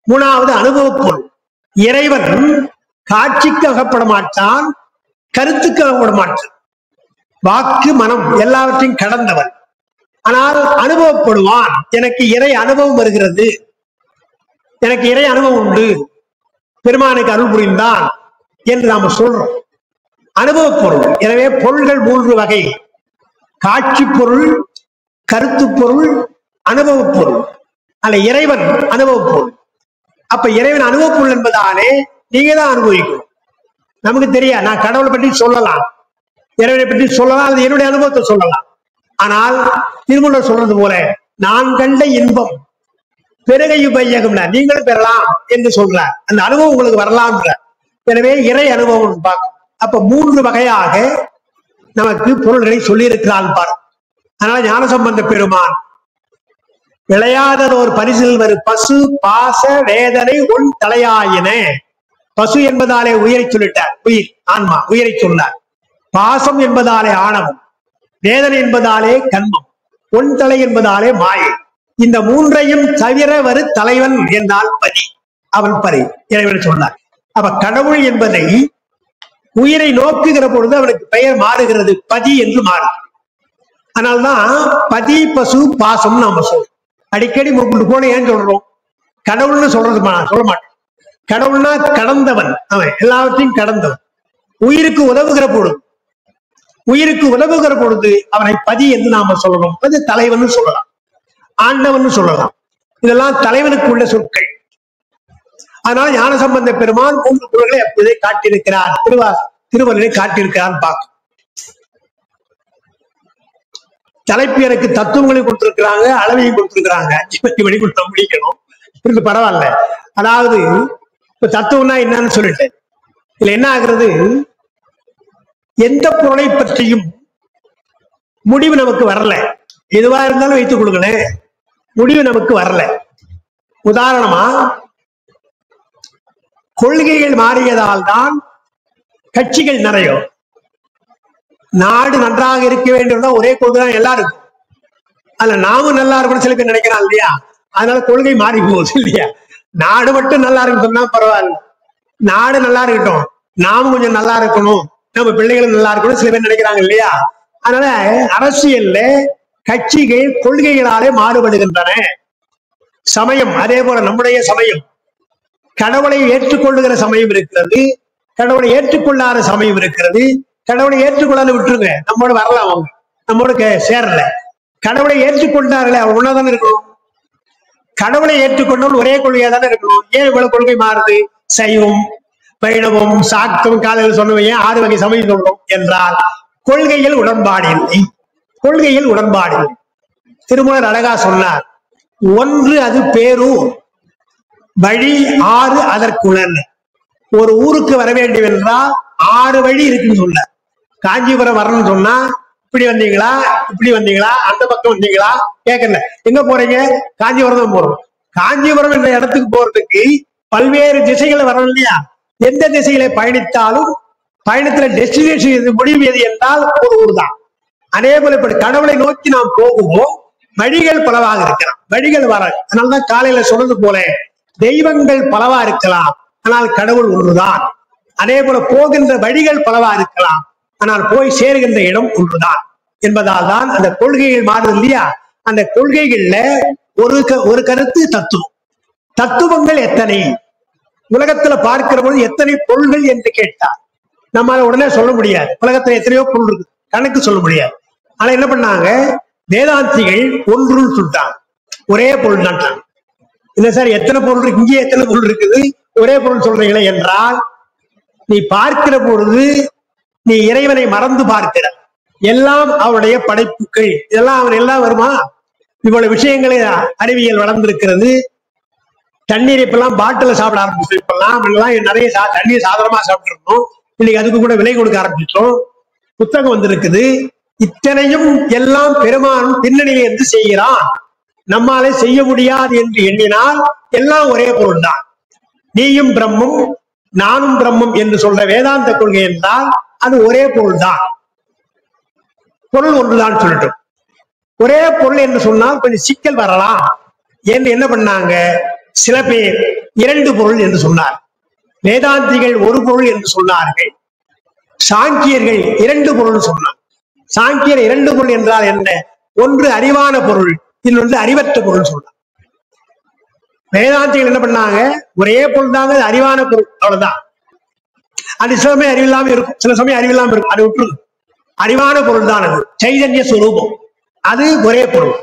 3வது அனுபவ பொருள். இறைவன் காட்சிக்கு அகப்பட மாட்டான், கருத்துக்கு அகப்பட மாட்டான். வாக்கு மனம் எல்லாவற்றையும் கடந்தவன். ஆனால் அனுபவப்படுவான். எனக்கு இறை அனுபவம் வருகிறது, எனக்கு இறை அனுபவம் உண்டு, பெருமானுக்கு அருள் புரிந்தான் என்று நாம சொல்றோம். அனுபவ பொருள். எனவே பொருள்கள் 3 வகை: காட்சி பொருள், கருத்து பொருள், அனுபவ பொருள். அல்ல இறைவன் அனுபவ பொருள். அப்ப இறைவன் அனுபவ பொருள் என்பதாலே நீங்க தான் அனுபவிக்கணும். நமக்கு தெரியாது, நான் கடவுளை பற்றி சொல்லலாம், இறைவனை பற்றி சொல்லலாம், அது என்னுடைய அனுபவத்தை சொல்லலாம். ஆனால் திருமூலர் சொல்றது போல நான் கண்ட இன்பம் பெருகையும் பையகம் நீங்களும் பெறலாம் என்று சொல்றார். அந்த அனுபவம் உங்களுக்கு வரலாம். எனவே இறை அனுபவம் பார்க்க. அப்ப 3 வகையாக நமக்கு பொருள்களை சொல்லி இருக்கிறான் பாரு. அதனால ஞானசம்பந்த பெருமான் விளையாததோர் பரிசில் வரும் பசு பாச வேதனை உன் தலையாயின. பசு என்பதாலே உயிரை சொல்லிட்டார், உயிர் ஆன்மா உயிரை சொன்னார். பாசம் என்பதாலே ஆணவம், வேதனை என்பதாலே கண்மம், ஒன் தலை என்பதாலே மாயை. இந்த 3ஐயும் தவிர வரு தலைவன் என்றால் பதி, அவன் பரி இறைவன் சொன்னார். அப்ப கடவுள் என்பதை உயிரை நோக்குகிற பொழுது அவனுக்கு பெயர் மாறுகிறது, பதி என்று மாறும். அதனால்தான் பதி பசு பாசம் நாம சொல்றோம். அடிக்கடி போன ஏன் சொல்றோம், கடவுள்னு சொல்றது சொல்ல மாட்டோம். கடவுள்னா கடந்தவன், அவன் எல்லாவற்றையும் கடந்தவன். உயிருக்கு உதவுகிற பொழுது அவனை பதி என்று நாம சொல்லணும். அது தலைவன் சொல்லலாம், ஆண்டவன் சொல்லலாம். இதெல்லாம் தலைவனுக்கு உள்ள சொற்கள். அதனால ஞானசம்பந்த பெருமான் 3 பொருள்களை அப்போதே காட்டியிருக்கிறார், திருவள்ளுவரை காட்டியிருக்கிறார். பார்க்க தலைப்பு எனக்கு தத்துவங்களையும் கொடுத்திருக்கிறாங்க, அளவையும் கொடுத்திருக்கிறாங்க. 5 மணி கொடுத்த முடிக்கணும், இருக்கு பரவாயில்ல. அதாவது இப்ப தத்துவம்னா என்னன்னு சொல்லிட்டு இதுல என்ன ஆகுறது, எந்த பொருளை பற்றியும் முடிவு நமக்கு வரல. எதுவா இருந்தாலும் வைத்துக் கொடுங்களேன், முடிவு நமக்கு வரல. உதாரணமா கொள்கைகள் மாறியதால் தான் கட்சிகள் நிறைய. நாடு நன்றாக இருக்க வேண்டும் ஒரே கொள்கை தான் எல்லாருக்கும். அதுல நாமும் நல்லா இருக்கணும் சில பேர் நினைக்கிறான் இல்லையா, அதனால கொள்கை மாறி போகுது இல்லையா. நாடு மட்டும் நல்லா இருக்குன்னு சொன்னா பரவாயில்ல, நாடு நல்லா இருக்கட்டும், நாமும் கொஞ்சம் நல்லா இருக்கணும், நம்ம பிள்ளைகளும் நல்லா இருக்கணும் சில பேர் நினைக்கிறாங்க இல்லையா. அதனால அரசியல்ல கட்சிகள் கொள்கைகளாலே மாறுபடுகின்றன. சமயம் அதே போல நம்முடைய சமயம் கடவுளை ஏற்றுக்கொள்ளுகிற சமயம் இருக்கிறது, கடவுளை ஏற்றுக்கொள்ளாத சமயம் இருக்கிறது. கடவுளை ஏற்றுக்கொள்ளாத விட்டுருங்க, நம்மோட வரலாம், அவங்க நம்மோட சேரல. கடவுளை ஏற்றுக்கொண்டார்களே அவர் ஒன்னாதானே இருக்கணும். கடவுளை ஏற்றுக்கொண்டவர்கள் ஒரே கொள்கையா தானே இருக்கணும். ஏன் இவ்வளவு கொள்கை மாறுது? சைவம், வைணவம், சாக்தம், காலையில் சொன்னவன் ஏன் 6 வகை சமயம் சொல்லணும் என்றால் கொள்கையில் உடன்பாடு இல்லை. கொள்கையில் உடன்பாடு இல்லை. திருமூலர் அழகா சொன்னார், ஒன்று அது பேரூர், வழி 6 அதற்குள்ளன். ஒரு ஊருக்கு வர வேண்டும் என்றால் 6 வழி இருக்குன்னு சொன்னார். காஞ்சிபுரம் வரணும்னு சொன்னா இப்படி வந்தீங்களா, இப்படி வந்தீங்களா, அந்த பக்கம் வந்தீங்களா கேட்கல. எங்க போறீங்க? காஞ்சிபுரம் தான் போறோம். காஞ்சிபுரம் என்ற இடத்துக்கு போறதுக்கு பல்வேறு திசைகளை வரணும் இல்லையா? எந்த திசைகளை பயணித்தாலும் பயணத்துல டெஸ்டினேஷன் முடிவு எது என்றால் ஒரு ஊர் தான். அதே போல இப்படி கடவுளை நோக்கி நாம் போகுவோம், வழிகள் பலவாக இருக்கலாம், வழிகள் வர. அதனால்தான் காலையில சொன்னது போல தெய்வங்கள் பலவா இருக்கலாம், ஆனால் கடவுள் ஒன்றுதான். அதே போல போகின்ற வழிகள் பலவா இருக்கலாம், ஆனால் போய் சேருகின்ற இடம் ஒன்றுதான் என்பதால் தான் அந்த கொள்கைகள் மாறுது இல்லையா? அந்த கொள்கைகள்ல ஒரு கருத்து தத்துவம். தத்துவங்கள் எத்தனை உலகத்துல பார்க்கிற பொழுது எத்தனை பொருள்கள் என்று கேட்டார் நம்மால உடனே சொல்ல முடியாது. உலகத்துல எத்தனையோ பொருள் இருக்கு, கணக்கு சொல்ல முடியாது. ஆனா என்ன பண்ணாங்க, வேதாந்திகள் ஒன்றுன்னு சொல்லிட்டாங்க, ஒரே பொருள் தான். இல்ல சார் எத்தனை பொருள் இருக்கு, இங்கே எத்தனை பொருள் இருக்குது, ஒரே பொருள் சொல்றீங்களே என்றால், நீ பார்க்கிற பொழுது நீ இறைவனை மறந்து பார்க்கிற. எல்லாம் அவனுடைய படைப்புகள், இதெல்லாம் அவன் எல்லாம் வருமா? இவ்வளவு விஷயங்களே அறிவியல் வளர்ந்திருக்கிறது. தண்ணீர் இப்பெல்லாம் பாட்டில சாப்பிட ஆரம்பிச்சு, இப்பெல்லாம் நிறைய தண்ணீர் சாதாரணமா சாப்பிட்டுருக்கோம். இன்னைக்கு அதுக்கு கூட விலை கொடுக்க ஆரம்பிச்சிட்டோம். புத்தகம் வந்திருக்குது. இத்தனையும் எல்லாம் பெருமானும் பின்னணியில இருந்து செய்கிறான். நம்மாலே செய்ய முடியாது என்று எண்ணினால் எல்லாம் ஒரே பொருள் தான். நீயும் பிரம்மம் நானும் பிரம்மம் என்று சொல்ற வேதாந்த கொள்கை என்றால் அது ஒரே பொருள் தான். பொருள் ஒன்றுதான் சொல்லட்டும். ஒரே பொருள் என்று சொன்னால் கொஞ்சம் சிக்கல் வரலாம் என்று என்ன பண்ணாங்க, சில பேர் 2 பொருள் என்று சொன்னார். வேதாந்திகள் ஒரு பொருள் என்று சொன்னார்கள். சாங்கியர்கள் 2 பொருள் சொன்னார். சாங்கியர் 2 பொருள் என்றால் என்ன? ஒன்று அறிவான பொருள், இன்னொன்று அறிவற்ற பொருள் சொன்னார். வேதாந்திகள் என்ன பண்ணாங்க, ஒரே பொருள் தாங்க, அறிவான பொருள், அவ்வளவுதான். அது சில சமயம் அறிவில்லாம இருக்கும், சில சமயம் அறிவில்லாம இருக்கும், அது விட்டுரு. அறிவான பொருள் தான் அது, சைதன்ய சுரூபம், அது ஒரே பொருள்.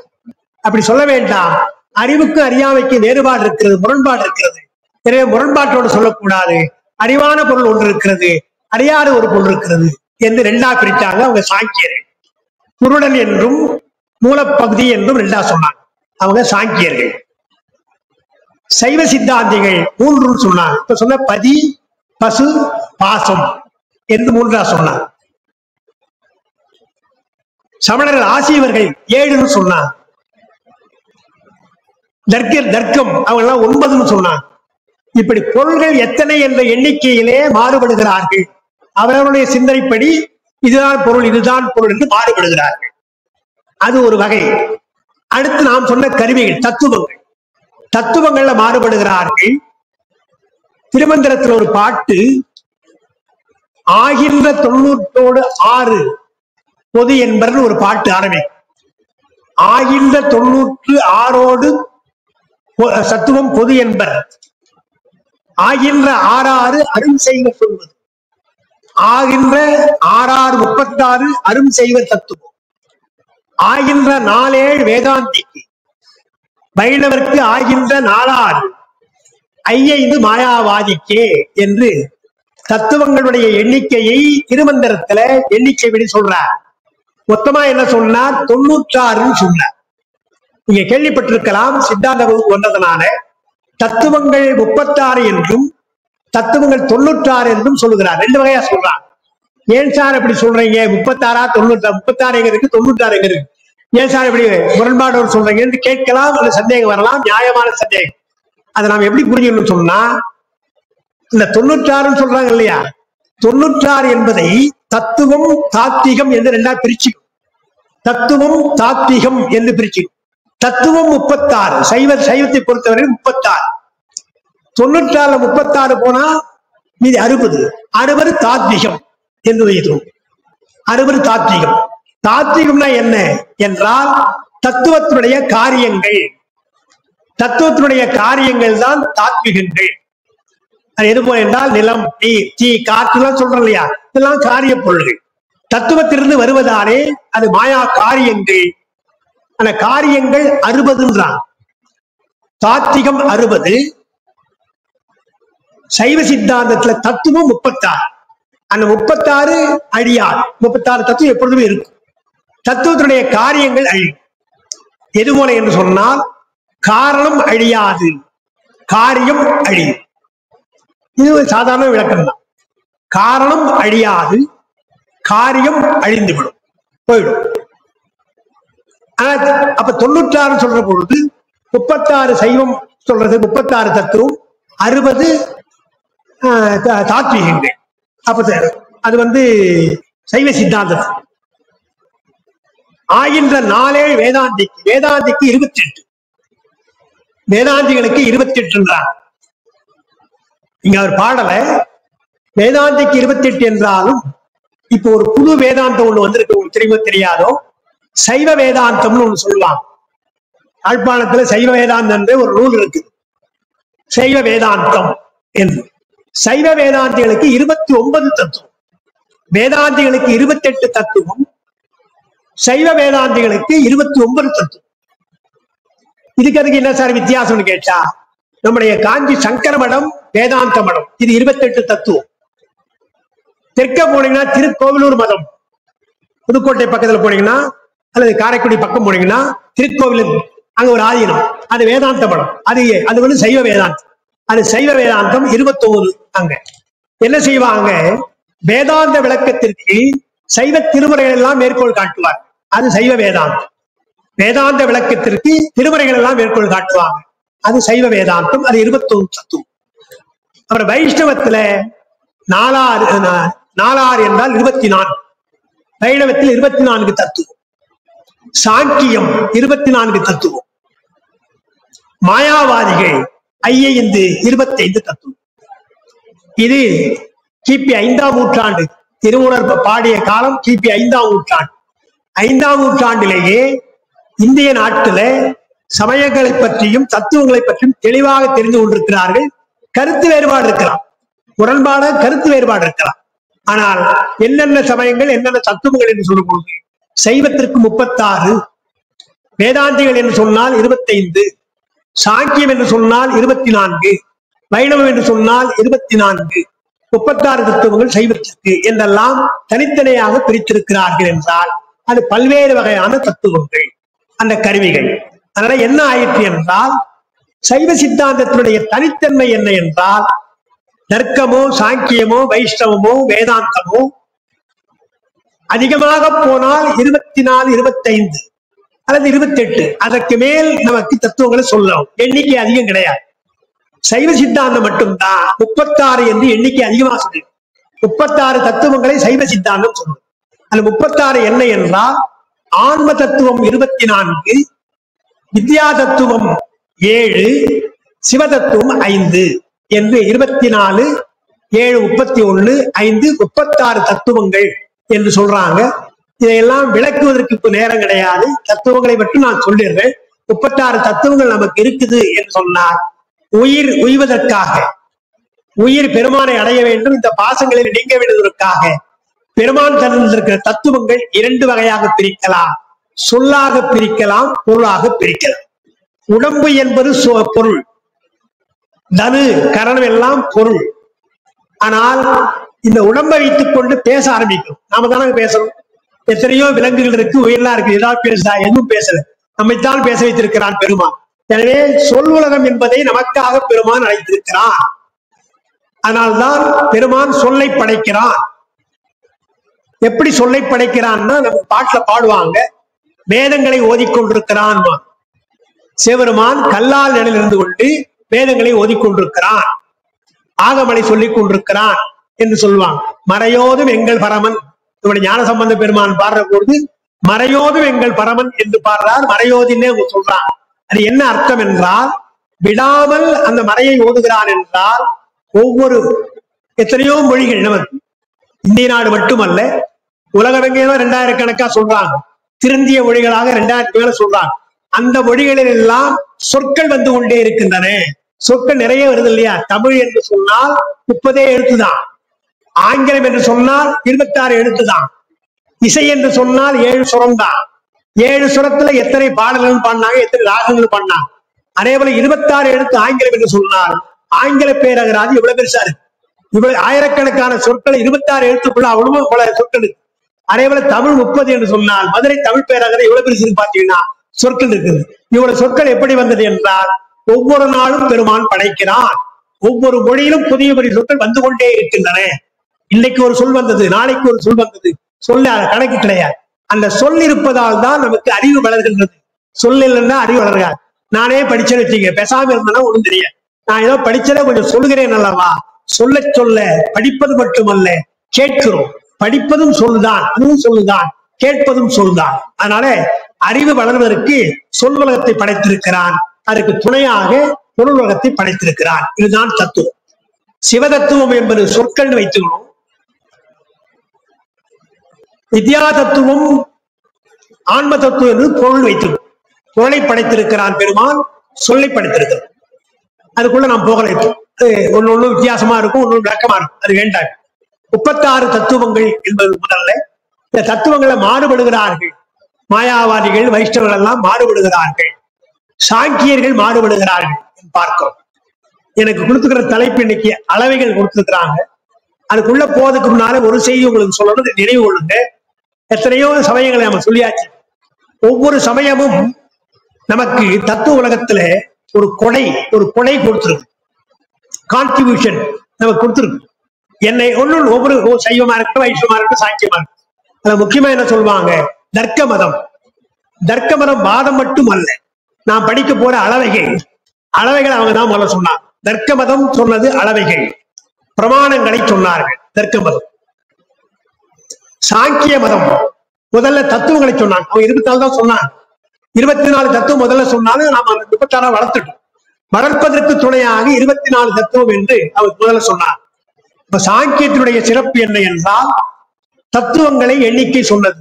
அப்படி சொல்ல வேண்டாம். அறிவுக்கு அறியாமைக்கு வேறுபாடு இருக்கிறது, முரண்பாடு இருக்கிறது. எனவே முரண்பாட்டோடு சொல்லக்கூடாது. அறிவான பொருள் ஒன்று இருக்கிறது, அறியாத ஒரு பொருள் இருக்கிறது என்று 2ஆ பிரித்தாங்க அவங்க சாங்கியர்கள். குருடன் என்றும் மூலப்பகுதி என்றும் 2ஆ சொன்னாங்க அவங்க சாங்கியர்கள். சைவ சித்தாந்திகள் 3 சொன்னாங்க. இப்ப சொன்ன பதி, பசு, பாசம் என்று 3ஆ சொன்னாங்க. சமணர்கள் ஆசியவர்கள் 7 சொன்னாங்க. தர்க்கம் அவங்க எல்லாம் 9 சொன்னாங்க. இப்படி பொருள்கள் எத்தனை என்ற எண்ணிக்கையிலே மாறுபடுகிறார்கள். அவர்களுடைய சிந்தனைப்படி இதுதான் பொருள், இதுதான் பொருள் என்று மாறுபடுகிறார்கள். அது ஒரு வகை. அடுத்து நாம் சொன்ன கருவிகள், தத்துவங்கள்ல மாறுபடுகிறார்கள். திருமந்திரத்தில் ஒரு பாட்டு, ஆகின்ற 96 பொது என்பர்னு ஒரு பாட்டு ஆரம்பிக்கும். ஆகின்ற 96 சத்துவம் பொது என்பர், ஆகின்ற 6 அரும் செய்வர் சொல்வது, ஆகின்ற 6 36 அரும் செய்வர் தத்துவம், ஆகின்ற 4 வேதாந்திக்கு, வைணவர்க்கு ஆகின்ற 4 5 மாயாவாதிக்கே என்று தத்துவங்களுடைய எண்ணிக்கையை திருமந்திரத்துல எண்ணிக்கைப்படி சொல்றார். மொத்தமா என்ன சொன்னார், 96 சொன்னார். நீங்க கேள்விப்பட்டிருக்கலாம், சித்தாந்த வகுப்பு வந்ததுனால தத்துவங்கள் 36 என்றும் தத்துவங்கள் 96 என்றும் சொல்லுகிறார். 2 வகையா சொல்றார். ஏன் சார் அப்படி சொல்றீங்க, 36 36 எங்க இருக்கு, 96 எங்க இருக்கு, ஏன் சார் இப்படி முரண்பாடோடு சொல்றீங்க என்று கேட்கலாம், அல்லது சந்தேகம் வரலாம், நியாயமான சந்தேகம். அதை நாம் எப்படி புரிஞ்சுக்கணும்னு சொன்னா, இந்த 96 சொல்றாங்க இல்லையா, 96 என்பதை தத்துவம் தாத்விகம் என்று 2ஆ பிரிச்சு, தத்துவம் தாத்விகம் என்று பிரிச்சு. தத்துவம் 36, சைவத்தை பொறுத்தவரை 36. 96 36 போனா மீதி 60 தாத்விகம் என்று வைத்தோம். 60 தாத்விகம். தாத்விகம்னா என்ன என்றால் தத்துவத்தினுடைய காரியங்கள், தத்துவத்தினுடைய காரியங்கள் தான் தாத்விகங்கள். அது எது போல என்றால் நிலம், நீர், தீ, காற்றுலாம் சொல்றோம் இல்லையா, இதெல்லாம் காரிய பொருள்கள். தத்துவத்திலிருந்து வருவதாலே அது மாயா காரியங்கள். அந்த காரியங்கள் 60. தாத்திகம் 60, சைவ சித்தாந்தத்துல தத்துவம் 36. அந்த 36 அழியாது. 36 தத்துவம் எப்பொழுதுமே இருக்கும். தத்துவத்தினுடைய காரியங்கள் அழியும். எது போல என்று சொன்னால் காரணம் அழியாது, காரியம் அழியும். இது ஒரு சாதாரண விளக்கம் தான். காரணம் அழியாது, காரியம் அழிந்துவிடும், போயிடும். அப்ப 96 சொல்ற பொழுது 36 சைவம் சொல்றது, 36 தத்துவம், 60 தாத்வீகங்கள். அப்ப அது சைவ சித்தாந்தம். ஆகின்ற 4 வேதாந்திக்கு, வேதாந்திக்கு 28, வேதாந்திகளுக்கு 28. இங்க அவர் பாடல வேதாந்திக்கு 28 என்றாலும் இப்போ ஒரு புது வேதாந்தம் ஒண்ணு வந்திருக்கு. உங்களுக்கு தெரியுமோ தெரியாதோ, சைவ வேதாந்தம்னு ஒண்ணு சொல்லுவாங்க. யாழ்ப்பாணத்துல சைவ வேதாந்தம் என்று ஒரு நூல் இருக்கு, சைவ வேதாந்தம் என்று. சைவ வேதாந்திகளுக்கு 29 தத்துவம், வேதாந்திகளுக்கு 28 தத்துவம், சைவ வேதாந்திகளுக்கு 29 தத்துவம். இதுக்கு அதுக்கு என்ன சார் வித்தியாசம்னு கேட்டா, நம்முடைய காஞ்சி சங்கர மடம், வேதாந்த மடம், இது 28 தத்துவம். தெற்க போனீங்கன்னா திருக்கோவிலூர் மதம், புதுக்கோட்டை பக்கத்துல போனீங்கன்னா அல்லது காரைக்குடி பக்கம் போனீங்கன்னா திருக்கோவிலூர், அங்க ஒரு ஆதீனம், அது வேதாந்த மடம். அது சைவ வேதாந்தம். அது சைவ வேதாந்தம் 29. அங்க என்ன செய்வாங்க, வேதாந்த விளக்கத்திற்கு சைவ திருமுறைகள் எல்லாம் மேற்கோள் காட்டுவார். அது சைவ வேதாந்தம். வேதாந்த விளக்கத்திற்கு திருமுறைகள் எல்லாம் மேற்கோள் காட்டுவாங்க. அது சைவ வேதாந்தம். அது 29 தத்துவம். அப்புறம் வைஷ்ணவத்துல 4 என்றால் 24. வைணவத்தில் 24 தத்துவம். சாங்கியம் 24 தத்துவம். மாயாவாதிகள் 25 தத்துவம். இது கிபி 5ஆம் நூற்றாண்டு, திருமூலர் பாடிய காலம் கிபி 5ஆம் நூற்றாண்டு. 5ஆம் நூற்றாண்டிலேயே இந்திய நாட்டில சமயங்களை பற்றியும் தத்துவங்களை பற்றியும் தெளிவாக தெரிந்து கொண்டிருக்கிறார்கள். கருத்து வேறுபாடு இருக்கலாம், முரண்பாட கருத்து வேறுபாடு இருக்கலாம். ஆனால் என்னென்ன சமயங்கள் என்னென்ன தத்துவங்கள் என்று சொல்லும்போது சைவத்திற்கு 36, வேதாந்திகள் என்று சொன்னால் 25, சாங்கியம் என்று சொன்னால் 24, வைணவம் என்று சொன்னால் 24, 36 தத்துவங்கள் சைவத்திற்கு என்றெல்லாம் தனித்தனியாக பிரித்திருக்கிறார்கள் என்றால் அது பல்வேறு வகையான தத்துவங்கள், அந்த கருவிகள். அதனால என்ன ஆயிற்று என்றால், சைவ சித்தாந்தத்தினுடைய தனித்தன்மை என்ன என்றால், தர்க்கமோ சாங்கியமோ வைஷ்ணவமோ வேதாந்தமோ அதிகமாக போனால் 24, 25 அல்லது 28, அதற்கு மேல் நமக்கு தத்துவங்களை சொல்லலாம். எண்ணிக்கை அதிகம் கிடையாது. சைவ சித்தாந்தம் மட்டும்தான் 36 என்று எண்ணிக்கை அதிகமாக சொல்லு. 36 தத்துவங்களை சைவ சித்தாந்தம் சொல்லும். அந்த 36 என்ன என்றால், ஆன்ம தத்துவம் 24, வித்யா தத்துவம் 7, சிவ தத்துவம் 5 என்று 24, 7, 31, 5, 36 தத்துவங்கள் என்று சொல்றாங்க. இதையெல்லாம் விளக்குவதற்கு இப்ப நேரம் கிடையாது. தத்துவங்களை மட்டும் நான் சொல்லிடுறேன். 36 தத்துவங்கள் நமக்கு இருக்குது என்று சொன்னார். உயிர் உய்வதற்காக, உயிர் பெருமானை அடைய வேண்டும், இந்த பாசங்களில் நீங்க வேண்டுவதற்காக பெருமான் தந்திருக்கிற தத்துவங்கள் 2 வகையாக பிரிக்கலாம். சொல்லாக பிரிக்கலாம், பொருளாக பிரிக்கலாம். உடம்பு என்பது பொருள், தனு கரணம் எல்லாம் பொருள். ஆனால் இந்த உடம்பை வைத்துக் கொண்டு பேச ஆரம்பிக்கும். நாம தானே பேசணும். எத்தனையோ விலங்குகள் இருக்கு, உயிரெல்லாம் இருக்கு. ஏதாவது பேசுதா? எதுவும் பேசல. நம்மைத்தான் பேச வைத்திருக்கிறான் பெருமான். எனவே சொல் உலகம் என்பதை நமக்காக பெருமான் அழைத்திருக்கிறான். அதனால்தான் பெருமான் சொல்லை படைக்கிறான். எப்படி சொல்லை படைக்கிறான்னா, நம்ம பாட்டுல பாடுவாங்க, வேதங்களை ஓதிக்கொண்டிருக்கிறான். சிவபெருமான் கல்லால் நிலையில் இருந்து கொண்டு வேதங்களை ஓதிக்கொண்டிருக்கிறான், ஆகமலை சொல்லிக் கொண்டிருக்கிறான் என்று சொல்லுவாங்க. மறையோதும் எங்கள் பரமன், நம்முடைய ஞான சம்பந்த பெருமான் பாடுற பொழுது மறையோதும் எங்கள் பரமன் என்று பாடுறார். மறையோதின்னே சொல்றான். அது என்ன அர்த்தம் என்றால், விடாமல் அந்த மறையை ஓதுகிறான் என்றால், ஒவ்வொரு எத்தனையோ மொழிகள் நமக்கு இந்திய நாடு மட்டுமல்ல, உலகமெங்கேயோ 2000 கணக்கா சொல்றாங்க. திருந்திய மொழிகளாக 2000 மேல சொல்றாங்க. அந்த மொழிகளில் எல்லாம் சொற்கள் வந்து கொண்டே இருக்கின்றன. சொற்கள் நிறைய வருது இல்லையா? தமிழ் என்று சொன்னால் 30 எழுத்துதான். ஆங்கிலம் என்று சொன்னால் 26 எழுத்துதான். இசை என்று சொன்னால் 7 சுரம் தான். 7 சுரத்துல எத்தனை பாடல்கள் பாடினாங்க, எத்தனை ராகங்கள் பாடினாங்க. அதே போல 26 எழுத்து ஆங்கிலம் என்று சொன்னால் ஆங்கில பேரகராதி எவ்வளவு பெருசா இருக்கு. இவ்வளவு ஆயிரக்கணக்கான சொற்கள் 26 எழுத்துக்குள்ள அவ்வளவு பல சொற்கள் இருக்கு. அதே போல தமிழ் 30 என்று சொன்னால் மதுரை தமிழ் பேரகரை எவ்வளவு பெருசு பாத்தீங்கன்னா சொற்கள் இருக்குது. இவ்வளவு சொற்கள் எப்படி வந்தது என்றால் ஒவ்வொரு நாளும் பெருமான் படைக்கிறான். ஒவ்வொரு மொழியிலும் புதிய புதிய சொற்கள் வந்து கொண்டே இருக்கின்றன. இன்னைக்கு ஒரு சொல் வந்தது, நாளைக்கு ஒரு சொல் வந்தது, சொல்ல கணக்கு கிடையாது. அந்த சொல் இருப்பதால் தான் நமக்கு அறிவு வளர்கின்றது. சொல் இல்லைன்னா அறிவு வளர்காது. நானே படிச்சேன்னு வச்சுங்க, பேசாம இருந்தேன்னா ஒண்ணும் தெரியாது. நான் ஏதோ படிச்சதை கொஞ்சம் சொல்லுகிறேன் அல்லவா. சொல்ல சொல்ல படிப்பது மட்டுமல்ல கேட்கிறோம். படிப்பதும் சொல்லுதான், அதுவும் சொல்லுதான், கேட்பதும் சொல்லுதான். அதனால அறிவு வளர்வதற்கு சொல் உலகத்தை படைத்திருக்கிறான். அதற்கு துணையாக பொருள் உலகத்தை படைத்திருக்கிறான். இதுதான் தத்துவம். சிவதத்துவம் என்பது சொற்கள் வைத்துக்கணும். வித்யா தத்துவம் ஆன்ம தத்துவம் என்று பொருள் வைத்துக்கணும். பொருளை படைத்திருக்கிறான் பெருமான், சொல்லை படைத்திருக்கிறான். அதுக்குள்ள நாம் போகலை. ஒன்னு வித்தியாசமா இருக்கும், ஒன்னு விளக்கமா இருக்கும். அது வேண்டாம். 36 தத்துவங்கள் என்பது முதல்ல. இந்த தத்துவங்களை மாறுபடுகிறார்கள். மாயாவாதிகள் வைஷ்ணவர்கள் எல்லாம் மாறுபடுகிறார்கள். சாங்கியர்கள் மாறுபடுகிறார்கள் பார்க்கிறோம். எனக்கு கொடுத்துக்கிற தலைப்பு இன்னைக்கு அளவைகள் கொடுத்துருக்கிறாங்க. அதுக்குள்ள போறதுக்கு முன்னால ஒரு செய்தி உங்களுக்கு சொல்லணும், நினைவு கொள்ளுங்க. எத்தனையோ சமயங்களை நம்ம சொல்லியாச்சு. ஒவ்வொரு சமயமும் நமக்கு தத்துவ உலகத்துல ஒரு கொடை கொடுத்துருக்கு. கான்ட்ரிபியூஷன் நமக்கு கொடுத்துருக்கு. என்னை ஒவ்வொரு சைவமா இருக்கட்டும், வைஷ்ணவமா இருக்கட்டும், சாங்கியமா இருக்கட்டும். அதுல முக்கியமா என்ன சொல்லுவாங்க, தர்க்க மதம். தர்க்க மதம் வாதம் மட்டும் அல்ல, நான் படிக்க போற அளவைகள் அவங்க தான் முதல்ல சொன்னாங்க. தர்க்க மதம் சொன்னது அளவைகள், பிரமாணங்களை சொன்னார்கள். தர்க்க மதம். சாங்கிய மதம் முதல்ல தத்துவங்களை சொன்னாங்க. அவங்க 24 தான் சொன்னாங்க. 24 தத்துவம் முதல்ல சொன்னாலும் நாம 36 வளர்த்துட்டோம். வளர்ப்பதற்கு துணையாக 24 தத்துவம் என்று அவர் முதல்ல சொன்னார். இப்ப சாங்கியத்தினுடைய சிறப்பு என்ன என்றால் தத்துவங்களை எண்ணிக்கை சொன்னது.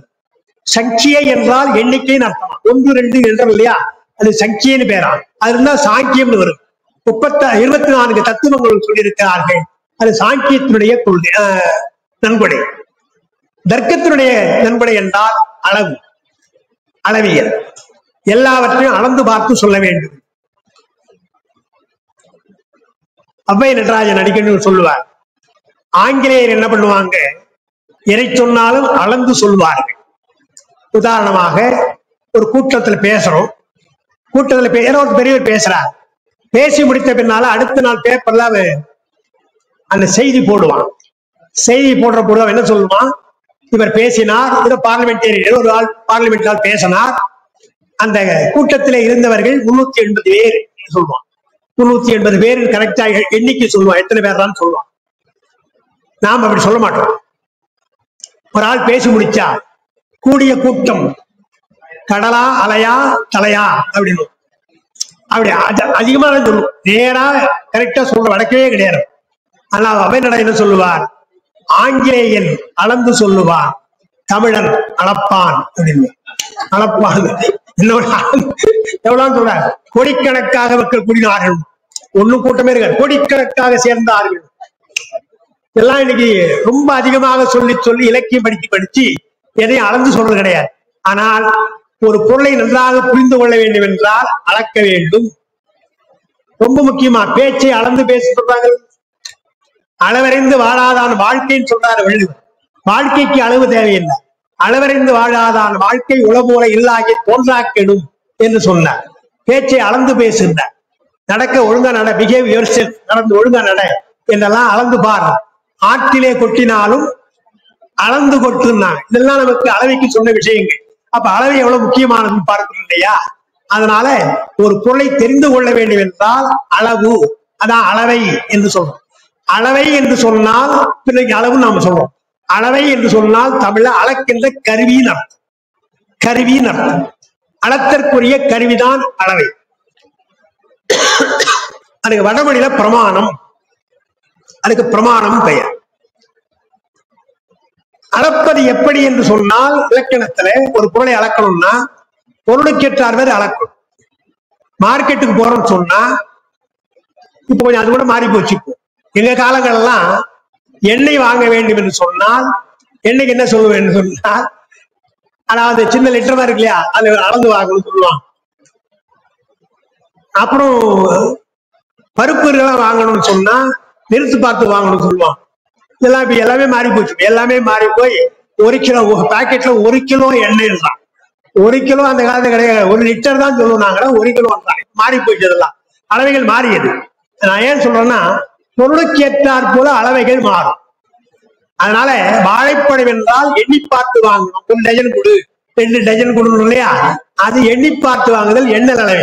சங்கியை என்றால் எண்ணிக்கைன்னு அர்த்தம். 1 2 என்றால் இல்லையா, அது சங்கியன்னு பேரா. அது இருந்தா சாங்கியம்னு வரும். 24 தத்துவங்கள் சொல்லியிருக்கிறார்கள். அது சாங்கியத்தினுடைய கொள்கை, நன்கொடை. தர்க்கத்தினுடைய நன்கொடை என்றால் அளவியல். எல்லாவற்றையும் அளந்து பார்த்து சொல்ல வேண்டும். அவ்வை நடராஜன் அடிக்கடி சொல்லுவார், ஆங்கிலேயர் என்ன பண்ணுவாங்க, எதை சொன்னாலும் அளந்து சொல்வார்கள். உதாரணமாக ஒரு கூட்டத்துல பேசுறோம். கூட்டத்துல ஏதோ ஒரு பெரியவர் பேசுறார். பேசி முடித்த பின்னால அடுத்த நாள் பேப்பர்ல அந்த செய்தி போடுவான். செய்தி போடுற பொழுது என்ன சொல்லுவான், இவர் பேசினார், ஏதோ பார்லிமெண்டேரியன் ஒரு ஆள் பார்லிமெண்டால் பேசினார். அந்த கூட்டத்தில் இருந்தவர்கள் 380 பேர் சொல்லுவான். 380 பேர் கரெக்டா எண்ணிக்கை சொல்லுவான், எத்தனை பேர் தான் சொல்லுவான். நாம் அப்படி சொல்ல மாட்டோம். ஒரு ஆள் பேசி முடிச்சா கூடிய கூட்டம் கடலா அலையா தலையா அப்படின்னு அப்படி அதிகமா சொல்லுவோம். நேரா கரெக்டா சொல்ற வழக்கவே கிடையாது. ஆனா அவை நட என்ன சொல்லுவார், ஆங்கிலேயன் அளந்து சொல்லுவார், தமிழன் அளப்பான் அப்படின்னு. அளப்பான் எவ்வளவு சொல்ற, கோடிக்கணக்காக மக்கள் கூடினார்கள். ஒன்னும் கூட்டமே இருக்காது, கோடிக்கணக்காக சேர்ந்தார்கள். இதெல்லாம் இன்னைக்கு ரொம்ப அதிகமாக சொல்லி இலக்கியம் படிச்சு எதையும் அளந்து சொல்றது கிடையாது. ஆனால் ஒரு பொருளை நன்றாக புரிந்து கொள்ள வேண்டும் என்றால் அளக்க வேண்டும். ரொம்ப முக்கியமா பேச்சை அளந்து பேச சொல்றாங்க. அளவறிந்து வாழாதான் வாழ்க்கைன்னு சொல்றாரு வள்ளுவர். வாழ்க்கைக்கு அளவு தேவையில்லை. அளவறிந்து வாழாதான் வாழ்க்கை உளமூல இல்லாகி தோன்றாக்கெடும் என்று சொன்னார். பேச்சை அளந்து பேசுகிறார். நடக்க ஒழுங்கா நட, பிஹேவ் யுவர் செல்ஃப், நடந்து ஒழுங்கா நட என்றெல்லாம் அளந்து பாரு. ஆற்றிலே கொட்டினாலும் அளந்து கொட்டுனாங்க. இதெல்லாம் நமக்கு அளவைக்கு சொன்ன விஷயங்கள். அப்ப அளவை எவ்வளவு முக்கியமானதுன்னு பார்க்கணும் இல்லையா? அதனால ஒரு பொருளை தெரிந்து கொள்ள வேண்டும் என்றால் அளவு, அதான் அளவை என்று சொல்றோம். அளவை என்று சொன்னால் பின்னைக்கு அளவு நாம சொல்றோம். அளவை என்று சொன்னால் தமிழ அளக்கின்ற கருவியின் அர்த்தம். கருவியின் அர்த்தம். அளத்திற்குரிய கருவிதான் அளவை. அதுக்கு வடமொழியில பிரமாணம், அதுக்கு பிரமாணம் பெயர். அளப்பது எப்படி என்று சொன்னால் இலக்கணத்துல ஒரு பொருளை அளக்கணும்னா பொருளுக்கேற்றார் மாதிரி அளக்கணும். மார்க்கெட்டுக்கு போறோம்னு சொன்னா இப்ப கொஞ்சம் அது கூட மாறி போச்சு. எங்க காலங்கள் எல்லாம் எண்ணெய் வாங்க வேண்டும் என்று சொன்னால் எண்ணெய்க்கு என்ன சொல்லுவேன் சொன்னால், அதாவது சின்ன லிட்டர் மாதிரி இருக்கு இல்லையா, அதுல அளந்து வாங்கணும்னு சொல்லுவாங்க. அப்புறம் பருப்புலாம் வாங்கணும்னு சொன்னா நிறுத்து பார்த்து வாங்கணும்னு சொல்லுவான். இதெல்லாம் இப்ப எல்லாமே மாறி போச்சு. எல்லாமே மாறி போய் 1 கிலோ பாக்கெட்ல 1 கிலோ எண்ணெய் தான். 1 கிலோ அந்த காலத்துல கிடையாது, 1 லிட்டர் தான் சொல்லுவாங்க, 1 கிலோ தான். மாறி போச்சு, இதெல்லாம் அளவைகள் மாறியது. நான் ஏன் சொல்றேன்னா பொருளுக்கு ஏற்றாற் போல அளவைகள் மாறும். அதனால வாழைப்பழம் என்றால் எண்ணி பார்த்து வாங்கணும். 1 டஜன் கொடு 2 டஜன் கொடுக்கணும் இல்லையா, அது எண்ணி பார்த்து வாங்குதல் எண்ணெய் அளவை.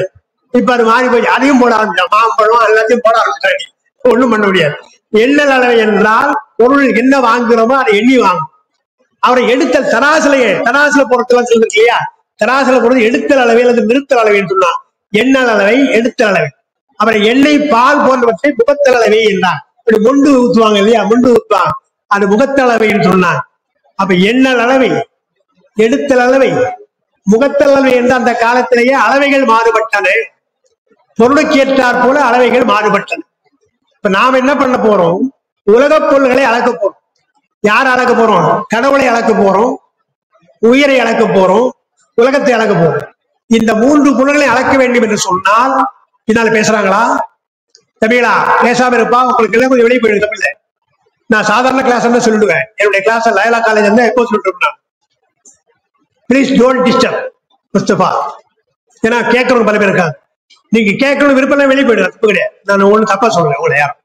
இப்ப அது மாறி போய் அதையும் போட ஆரம்பிச்சோம். மாம்பழம் எல்லாத்தையும் போட ஆரம்பிச்சாங்க. ஒண்ணும் பண்ண முடியாது. எண்ணெய் அளவை என்றால் பொருள் என்ன வாங்குறோமோ அதை எண்ணி வாங்கும். அவரை எடுத்தல் தராசுல பொருட்கள் சொல்லுது இல்லையா, தராசுல பொருள் எடுத்தல் அளவை அல்லது நிறுத்தல் அளவைன்னு சொன்னா எண்ணெய் அளவை எடுத்தல் அளவை. அவரை எண்ணெய் பால் போன்றவற்றை முகத்தல் அளவை என்றார். இப்படி முண்டு ஊத்துவாங்க இல்லையா, முண்டு ஊத்துவாங்க, அது முகத்தல் அளவைன்னு சொன்னார். அப்ப எண்ணெய் அளவை எடுத்தல் அளவை முகத்தல் அளவை என்ற அந்த காலத்திலேயே அளவைகள் மாறுபட்டன. பொருளுக்கு ஏற்றாற் போல அளவைகள் மாறுபட்டன. இப்ப நாம என்ன பண்ண போறோம், உலக பொருள்களை அளக்க போறோம். யார் அளக்க போறோம்? கடவுளை அளக்க போறோம், உயிரை அளக்க போறோம், உலகத்தை அளக்க போறோம். இந்த 3 பொருள்களை அளக்க வேண்டும் என்று சொன்னால் இதனால பேசுறாங்களா? தமிழா பேசாம இருப்பா, உங்களுக்கு எல்லாம் கொஞ்சம் வெளியே போயிடு. தமிழ்ல நான் சாதாரண கிளாஸ் சொல்லிடுவேன். என்னுடைய கிளாஸ் லயலா காலேஜ் இருந்தா எப்போ சொல்லிட்டு ப்ளீஸ் டோன்ட் டிஸ்டர்ப் முஸ்தபா. ஏன்னா கேட்கறவங்க பல பேர் இருக்காங்க. நீங்க கேட்கணும் விருப்பம் வெளியே போயிடுங்க, தப்பு கிடையாது. நான் ஒண்ணு தப்பா சொல்றேன் உங்களை யாரும்.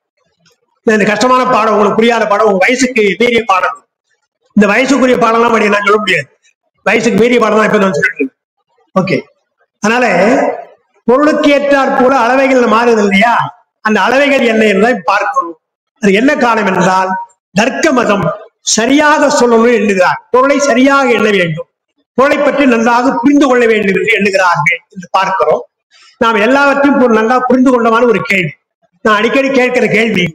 இந்த கஷ்டமான பாடம், உங்களுக்கு புரியாத பாடம், உங்க வயசுக்கு மீறிய பாடம். இந்த வயசுக்குரிய பாடம்லாம் படி நான் சொல்ல முடியாது. வயசுக்கு மீறிய பாடம் தான் இப்ப நான் சொல்லிட்டு இருக்கேன். ஓகே, அதனால பொருளுக்கு ஏற்றாற் போல அளவைகள் மாறுது இல்லையா, அந்த அளவைகள் என்ன என்பதை பார்க்கணும். அது என்ன காரணம் என்றால் தர்க்க மதம் சரியாக சொல்லணும்னு எண்ணுகிறார். பொருளை சரியாக எண்ண வேண்டும், பொருளை பற்றி நன்றாக புரிந்து கொள்ள வேண்டும் என்று எண்ணுகிறார்கள் என்று பார்க்கிறோம். நாம் எல்லாவற்றையும் நல்லா புரிந்து கொண்டமான ஒரு கேள்வி. நான் அடிக்கடி கேட்கிற கேள்வி,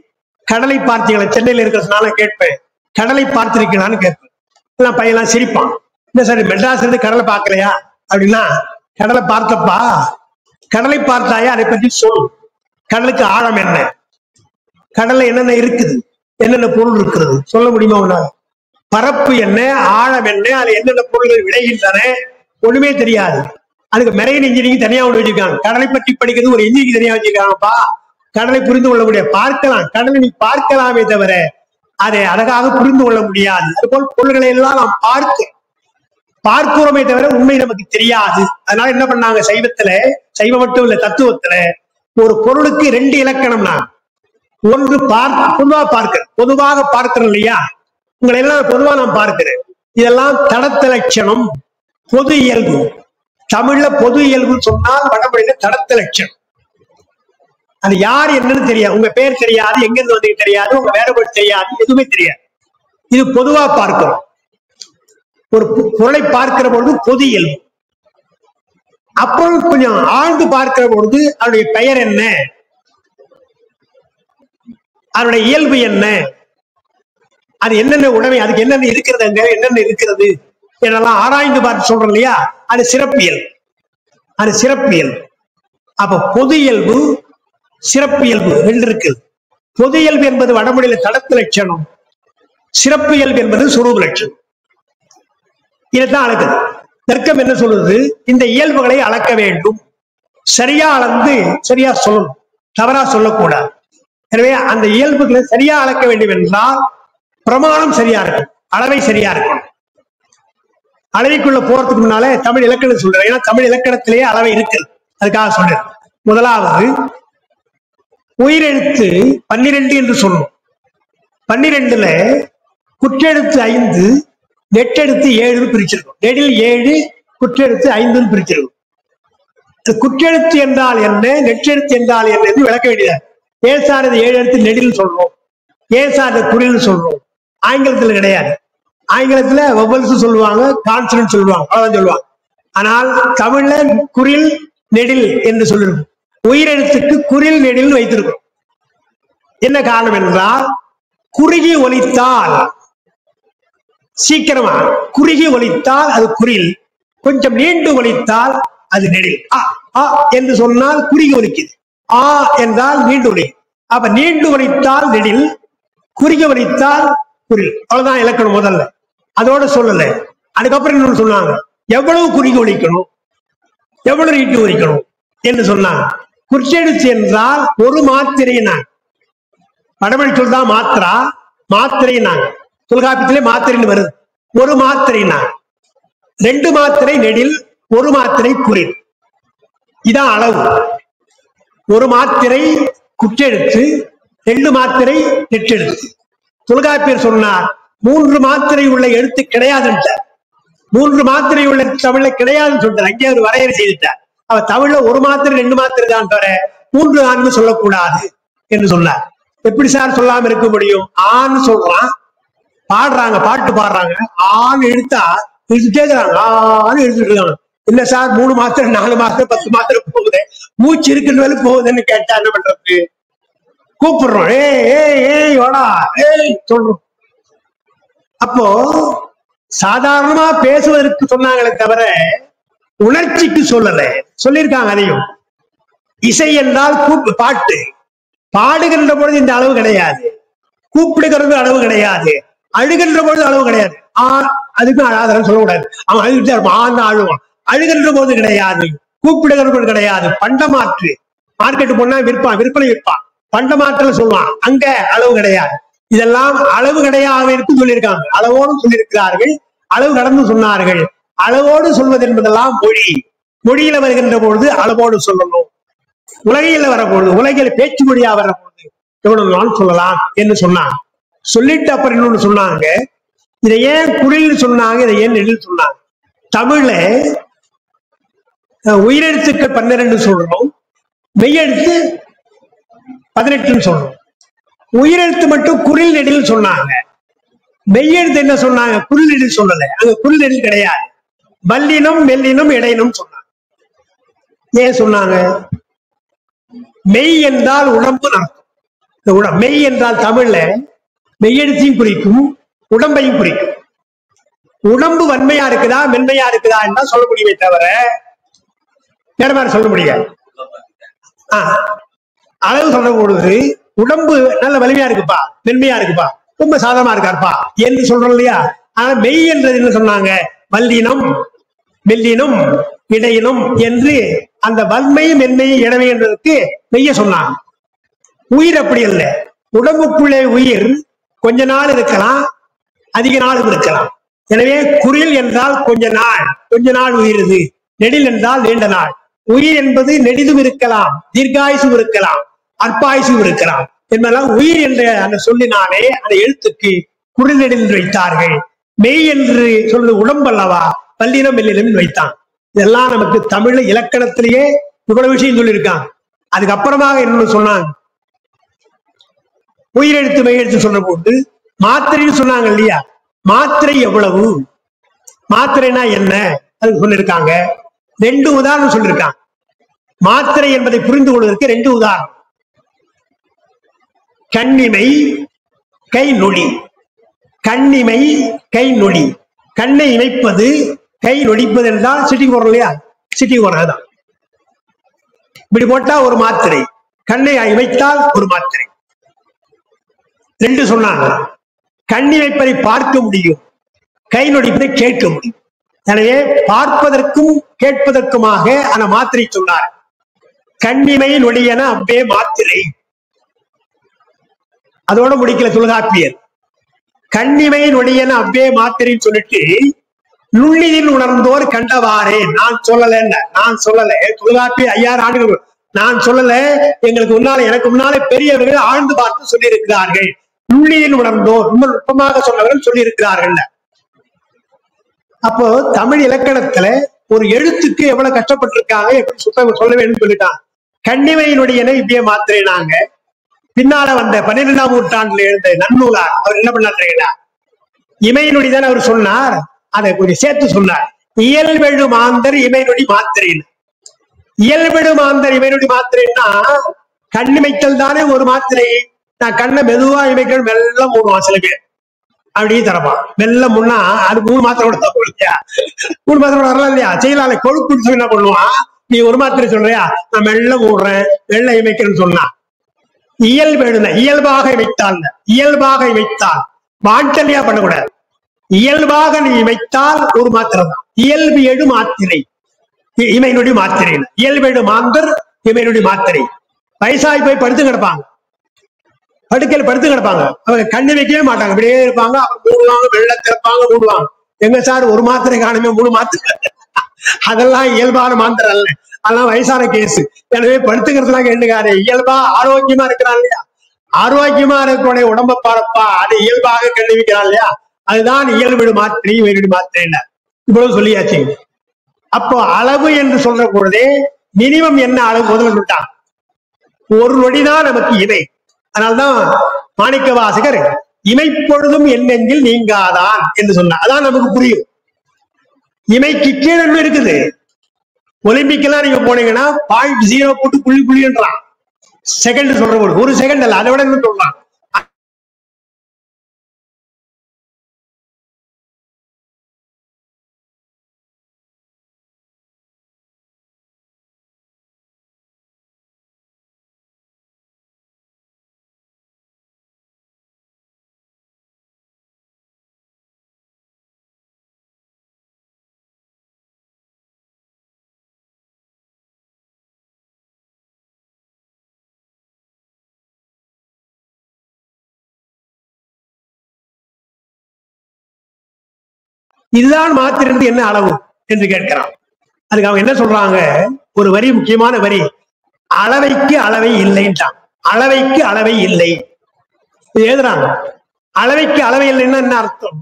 கடலை பார்த்தீங்களா? சென்னையில இருக்கிறதுனால கேட்பேன், கடலை பார்த்திருக்கீங்களான்னு கேட்பேன். எல்லாம் பையெல்லாம் சிரிப்பான், என்ன சார் மெட்ராஸ் இருந்து கடலை பார்க்கலையா அப்படின்னா, கடலை பார்த்தப்பா, கடலை பார்த்தாயா, அதை பற்றி சொல். கடலுக்கு ஆழம் என்ன, கடல்ல என்னென்ன இருக்குது, என்னென்ன பொருள் இருக்கிறது சொல்ல முடியுமா உன்னால? பரப்பு என்ன, ஆழம் என்ன, அது என்னென்ன பொருள்கள் விளைகின்றன, ஒண்ணுமே தெரியாது. அதுக்கு மெரைன் இன்ஜினியரிங் தனியா ஒன்று வச்சிருக்காங்க. கடலை பற்றி படிக்கிறது ஒரு இன்ஜினியரிங் தனியா வச்சிருக்காங்கப்பா. கடலை புரிந்து கொள்ள முடியாது, பார்க்கலாம், கடலை நீ பார்க்கலாமே தவிர அதை அழகாக புரிந்து கொள்ள முடியாது. அதுபோல் பொருள்களை எல்லாம் நாம் பார்க்கிறோமே தவிர உண்மை நமக்கு தெரியாது. அதனால என்ன பண்ணாங்க சைவத்துல, சைவம் மட்டும் இல்ல தத்துவத்துல, ஒரு பொருளுக்கு 2 இலக்கணம்னா, ஒன்று பொதுவாக பார்க்கிறோம் இல்லையா, உங்களை எல்லாம் பொதுவா நான் பார்க்கிறேன். இதெல்லாம் தடத்த லட்சணம், பொது இயல்பு. தமிழ்ல பொது இயல்புன்னு சொன்னால் வடமொழியில தடத்த லட்சணம். அது யார் என்னன்னு தெரியாது, உங்க பேர் தெரியாது, எங்க இருந்து வந்து தெரியாது, உங்க வேறுபாடு தெரியாது, எதுவுமே தெரியாது. இது பொதுவா பார்க்கிறோம். ஒரு பொருளை பார்க்கிற பொழுது பொது இயல்பு. அப்புறம் கொஞ்சம் ஆழ்ந்து பார்க்கிற பொழுது அவருடைய பெயர் என்ன, அவருடைய இயல்பு என்ன, அது என்னென்ன உடைமை, அதுக்கு என்னென்ன இருக்கிறது, அங்க என்னென்ன இருக்கிறது என்னெல்லாம் ஆராய்ந்து பார்த்து சொல்றோம் இல்லையா, அது சிறப்பியல். அது சிறப்பியல். அப்ப பொது இயல்பு சிறப்பு இயல்பு 2 இருக்கு. பொது இயல்பு என்பது வடமொழியில தடத்து லட்சணம், சிறப்பு இயல்பு என்பது சுரூப லட்சணம். இதைத்தான் அளக்குது. தர்க்கம் என்ன சொல்றது, இந்த இயல்புகளை அளக்க வேண்டும், சரியா அளந்து சரியா சொல்லணும், தவறா சொல்லக்கூடாது. எனவே அந்த இயல்புகளை சரியா அளக்க வேண்டும் என்றால் பிரமாணம் சரியா இருக்கும், அளவை சரியா இருக்கும். அளவைக்குள்ள போறதுக்கு முன்னாலே தமிழ் இலக்கணம் சொல்றேன், ஏன்னா தமிழ் இலக்கணத்திலேயே அளவை இருக்கு, அதுக்காக சொல்றேன். முதலாவது உயிரெழுத்து 12 என்று சொல்லணும். 12ல குற்றெழுத்து 5, நெட்டெழுத்து 7 பிரிச்சிருக்கும். நெடில் 7, குற்றெழுத்து 5 பிரிச்சிருக்கும். குற்றெழுத்து என்றால் என்ன, நெட்டெழுத்து என்றால் என்ன என்று விளக்க வேண்டியது. ஏன் சார் இது 7 எழுத்து நெடில் சொல்றோம், ஏன் சார் குறில் சொல்றோம்? ஆங்கிலத்துல கிடையாது. ஆங்கிலத்துல வவல்ஸ் சொல்லுவாங்க, கான்சனன்ட் சொல்லுவாங்க, அவ்வளவுதான் சொல்லுவாங்க. ஆனால் தமிழ்ல குறில் நெடில் என்று சொல்லிருக்கும். உயிரெழுத்துக்கு குறில் நெடில் வைத்திருக்கிறோம். என்ன காரணம் என்றால், குறுகி ஒலித்தால் சீக்கிரமா, குறுகி ஒலித்தால் அது குறில், கொஞ்சம் நீண்டு ஒலித்தால் அது நெடில். அ என்று சொன்னால் குறுகி ஒலிக்குது, ஆ என்றால் நீண்டு ஒலி. அப்ப நீண்டு ஒலித்தால் நெடில், குறுகி ஒலித்தால் குறில். அவ்வளவுதான் இலக்கணம் முதல்ல. அதோட சொல்லல. அதுக்கப்புறம் இன்னொன்னு சொன்னாங்க, எவ்வளவு குறுகி ஒலிக்கணும், எவ்வளவு நீட்டு ஒலிக்கணும் என்று சொன்னாங்க. குற்றெழுத்து என்றால் ஒரு மாத்திரை நாங்க வடமொழி சொல் தான் மாத்திரா, மாத்திரை நாங்க தொல்காப்பியத்திலே மாத்திரைன்னு வருது. ஒரு மாத்திரை நாங்க 2 மாத்திரை நெடில், ஒரு மாத்திரை குறில், இதான் அளவு. ஒரு மாத்திரை குற்றெழுத்து, 2 மாத்திரை நெற்றெழுத்து. தொல்காப்பியர் சொன்னார் 3 மாத்திரை உள்ள எழுத்து கிடையாதுன்ற, 3 மாத்திரை உள்ள தமிழ்ல கிடையாதுன்னு சொல்றார். அங்கே அவர் வரையறை செய்துட்டார். அவர் தமிழ்ல ஒரு மாத்திரை 2 மாத்திரை தான் தவிர 3 ஆண்னு சொல்லக்கூடாது என்று சொன்னார். எப்படி சார் சொல்லாம இருக்க முடியும்? ஆன்னு சொல்றான், பாடுறாங்க, பாட்டு பாடுறாங்க, ஆண் எழுத்தா எழுத்துட்டே இருக்கிறாங்க, ஆன்னு எழுத்துட்டு இருக்காங்க. இல்ல சார் 3 மாத்திரை 4 மாத்திரை 10 மாத்திரை போகுது, மூச்சு இருக்குன்னு போகுதுன்னு கேட்டா என்ன பண்றது? கூப்பிடுறோம், ஏய் ஏய் ஏய் வாடா ஏய் சொல்றோம். அப்போ சாதாரணமா பேசுவதற்கு சொன்னாங்களே தவிர உணர்ச்சிக்கு சொல்லல. சொல்லியிருக்காங்க அதையும். இசை என்றால் பாட்டு, பாடுகின்ற பொழுது இந்த அளவு கிடையாது, கூப்பிடுகிறது அளவு கிடையாது, அழுகின்ற பொழுது அளவு கிடையாது. அதுக்கும் அழாதன்னு சொல்லக்கூடாது, அவன் அழுகிட்டு ஆழ்ந்த அழுவான். அழுகின்ற போது கிடையாது, கூப்பிடுகிற போது கிடையாது. பண்டமாற்று மார்க்கெட்டு போனா விற்பனை விற்பான், பண்டமாற்றல் சொல்லுவான், அங்க அளவு கிடையாது. இதெல்லாம் அளவு கிடையாது சொல்லியிருக்காங்க. அளவோடு சொல்லியிருக்கிறார்கள், அளவு கடந்து சொன்னார்கள். அளவோடு சொல்வது என்பதெல்லாம் மொழி, மொழியில வருகின்ற பொழுது அளவோடு சொல்லணும். உலகையில வரப்பொழுது, உலகில பேச்சு மொழியா வரப்பொழுது எவ்வளவு சொல்லலாம் என்று சொன்னாங்க. சொல்லிட்டு அப்புறம் இன்னொன்னு சொன்னாங்க, இதை ஏன் குறில் சொன்னாங்க, இதை ஏன் நெடில் சொன்னாங்க. தமிழ்ல உயிரெழுத்துக்கள் 12 சொல்றோம், மெய்யெழுத்து 18 சொல்றோம். உயிரெழுத்து மட்டும் குறில் நெடில் சொன்னாங்க. மெய்யெழுத்து என்ன சொன்னாங்க? குறில் நெடில் சொல்லல. அங்க குறில் நெடில் கிடையாது. வல்லினம் மெல்லினம் இடையினம் சொன்னாங்க. ஏன் சொன்னாங்க? மெய் என்றால் உடம்பு அர்த்தம். மெய் என்றால் தமிழ்ல மெய்யெழுத்தையும் குறிக்கும், உடம்பையும் குறிக்கும். உடம்பு வன்மையா இருக்குதா மென்மையா இருக்குதா என்றால் சொல்ல முடியுமே தவிர வேற மாதிரி சொல்ல முடியாது. அளவு சொல்ற பொழுது உடம்பு நல்ல வலிமையா இருக்குப்பா, மென்மையா இருக்குப்பா, ரொம்ப சாதமா இருக்காருப்பா என்று சொல்றோம் இல்லையா? ஆனா மெய் என்றது என்ன சொன்னாங்க? வல்லினம் மெல்லினம் இடையினம் என்று அந்த வன்மையும் மென்மையும் இடைமை என்பதற்கு மெய்ய சொன்னாங்க. உயிர் அப்படி அல்ல. உடம்புக்குள்ளே உயிர் கொஞ்ச நாள் இருக்கலாம், அதிக நாள் இருக்கலாம். எனவே குறில் என்றால் கொஞ்ச நாள் உயிர், நெடில் என்றால் நீண்ட நாள். உயிர் என்பது நெடிதும் இருக்கலாம், தீர்காயுசும் இருக்கலாம், அற்பாயுசும் இருக்கலாம் என்பதெல்லாம் உயிர் என்ற அந்த சொல்லினாலே அந்த எழுத்துக்கு குறில் நெடில் வைத்தார்கள். மெய் என்று சொல்றது உடம்பு அல்லவா, பல்லினம் மெல்லினம் வைத்தான். இதெல்லாம் நமக்கு தமிழ் இலக்கணத்திலேயே இவ்வளவு விஷயம் சொல்லியிருக்காங்க. அதுக்கப்புறமாக என்ன சொன்னாங்க? உயிரெழுத்து மெய்யெழுத்து சொன்ன போது மாத்திரைன்னு சொன்னாங்க இல்லையா? மாத்திரை எவ்வளவு, மாத்திரைனா என்ன அது சொல்லியிருக்காங்க. 2 உதாரணம் சொல்லியிருக்காங்க. மாத்திரை என்பதை புரிந்து கொள்வதற்கு 2 உதாரணம். கண்ணிமை கை நொடி. கண்ணிமை கை நொடி. கண்ணை இமைப்பது, கை நொடிப்பது என்றால் சிட்டிக்கு போறோம் இல்லையா? சிட்டிக்கு போறதுதான். இப்படி போட்டா ஒரு மாத்திரை, கண்ணை இமைத்தால் ஒரு மாத்திரை. 2 சொன்னாங்க. கண்ணிமைப்பதை பார்க்க முடியும், கை நொடிப்பதை கேட்க முடியும். எனவே பார்ப்பதற்கும் கேட்பதற்குமாக அந்த மாத்திரை சொன்னார். கண்ணிமை நொடியன அவ்வே மாத்திரை. அதோட முடிக்கல தொல்காப்பியர். கண்ணிமை நொடியன அவ்வே மாத்திரைன்னு சொல்லிட்டு நுண்ணிதில் உணர்ந்தோர் கண்டவாறே. நான் சொல்லல தொல்காப்பியர் 5000 ஆண்டுகள் நான் சொல்லல. எங்களுக்கு முன்னால, எனக்கு முன்னாலே பெரியவர்கள் ஆழ்ந்து பார்த்து சொல்லி இருக்கிறார்கள். நுண்ணிதில் உணர்ந்தோர், ரொம்ப நுட்பமாக சொன்னவர்கள் சொல்லி இருக்கிறார்கள். அப்போ தமிழ் இலக்கணத்துல ஒரு எழுத்துக்கு எவ்வளவு கஷ்டப்பட்டிருக்காங்க, எப்படி சொல்ல வேண்டும் சொல்லிட்டாங்க. கண்ணிமையினுடைய இப்படியே மாத்திரைனாங்க. பின்னால வந்த 12ஆம் நூற்றாண்டுல எழுந்த நன்னூலார் அவர் என்ன பண்ணாருங்களா, இமையினுடைய தானே அவர் சொன்னார், அதை கொஞ்சம் சேர்த்து சொன்னார். இயல்பெழு மாந்தர் இமைநொடி மாத்திரைன்னு. இயல்பெழு மாந்தர் இமைநொடி மாத்திரைன்னா கண்ணிமைத்தல் தானே ஒரு மாத்திரை. நான் கண்ணை மெதுவா இமைக்கணும், வெள்ளம் மூடுவான் சில பேர், அப்படியே தரப்பான். வெள்ளம் முன்னா அது 3 மாத்திரை கூட இல்லையா, 3 மாத்திரை கூட வரலாம் இல்லையா? செயலாளர் கொழுப்பு என்ன பண்ணுவான், நீ ஒரு மாத்திரை சொல்றியா, நான் மெல்ல மூடுறேன் வெள்ள இமைக்கிறேன்னு சொன்னா. இயல்பெழுன இயல்பாக இமைத்தால், இயல்பாக இமைத்தால் மாற்றலையா பண்ணக்கூடாது. இயல்பாக நீ இமைத்தால் ஒரு மாத்திரை தான். இயல்பு எழு மாத்திரை, இமைநொடி மாத்திரை. இயல்பெழு மாந்தர் இமைநொடி மாத்திரை. வயசாகி போய் படுத்து கிடப்பாங்க, படுக்கையில் படுத்து கிடப்பாங்க, அவங்க கண்ணு வைக்கவே மாட்டாங்க, அப்படியே இருப்பாங்க. மூடுவாங்க, வெள்ள திறப்பாங்க, மூடுவாங்க. எங்க சார் ஒரு மாத்திரை காணுமே, 3 மாத்திரை. அதெல்லாம் இயல்பான மாத்திரை அல்ல, அதெல்லாம் வயசான கேஸ். எனவே படுத்துக்கிறதுலாம் கேட்டுக்காரு, இயல்பா ஆரோக்கியமா இருக்கிறான் இல்லையா, ஆரோக்கியமா இருக்கக்கூடிய உடம்ப பாரப்பா, அது இயல்பாக கண்ணு வைக்கிறான் இல்லையா, அதுதான் இயல்பு மாத்திரை இமைநொடி மாத்திரை. இல்ல இவ்வளவு சொல்லியாச்சு. அப்போ அளவு என்று சொல்ற பொழுதே மினிமம் என்ன அளவு முதல்ல சொல்லிட்டான், 1 நொடிதான் நமக்கு இமை. அதனால்தான் மாணிக்க வாசகர் இமைப்பொழுதும் எண்ணெஞ்சில் நீங்காதான் என்று சொன்னார். அதான் நமக்கு புரியும். இமைக்கு கீழே இருக்குது. ஒலிம்பிக் எல்லாம் நீங்க போனீங்கன்னா 0.0 போட்டு புள்ளி புள்ளின்றான். செகண்ட் சொல்ற போது 1 செகண்ட் அல்ல, அதை விட என்ன சொல்றான். இதுதான் மாத்திரை என்ன அளவு என்று கேட்கிறான். அதுக்கு அவங்க என்ன சொல்றாங்க, ஒரு வரி, முக்கியமான வரி, அளவைக்கு அளவை இல்லைன்றான். அளவைக்கு அளவை இல்லை எழுதுறாங்க. அளவைக்கு அளவை இல்லைன்னா என்ன அர்த்தம்?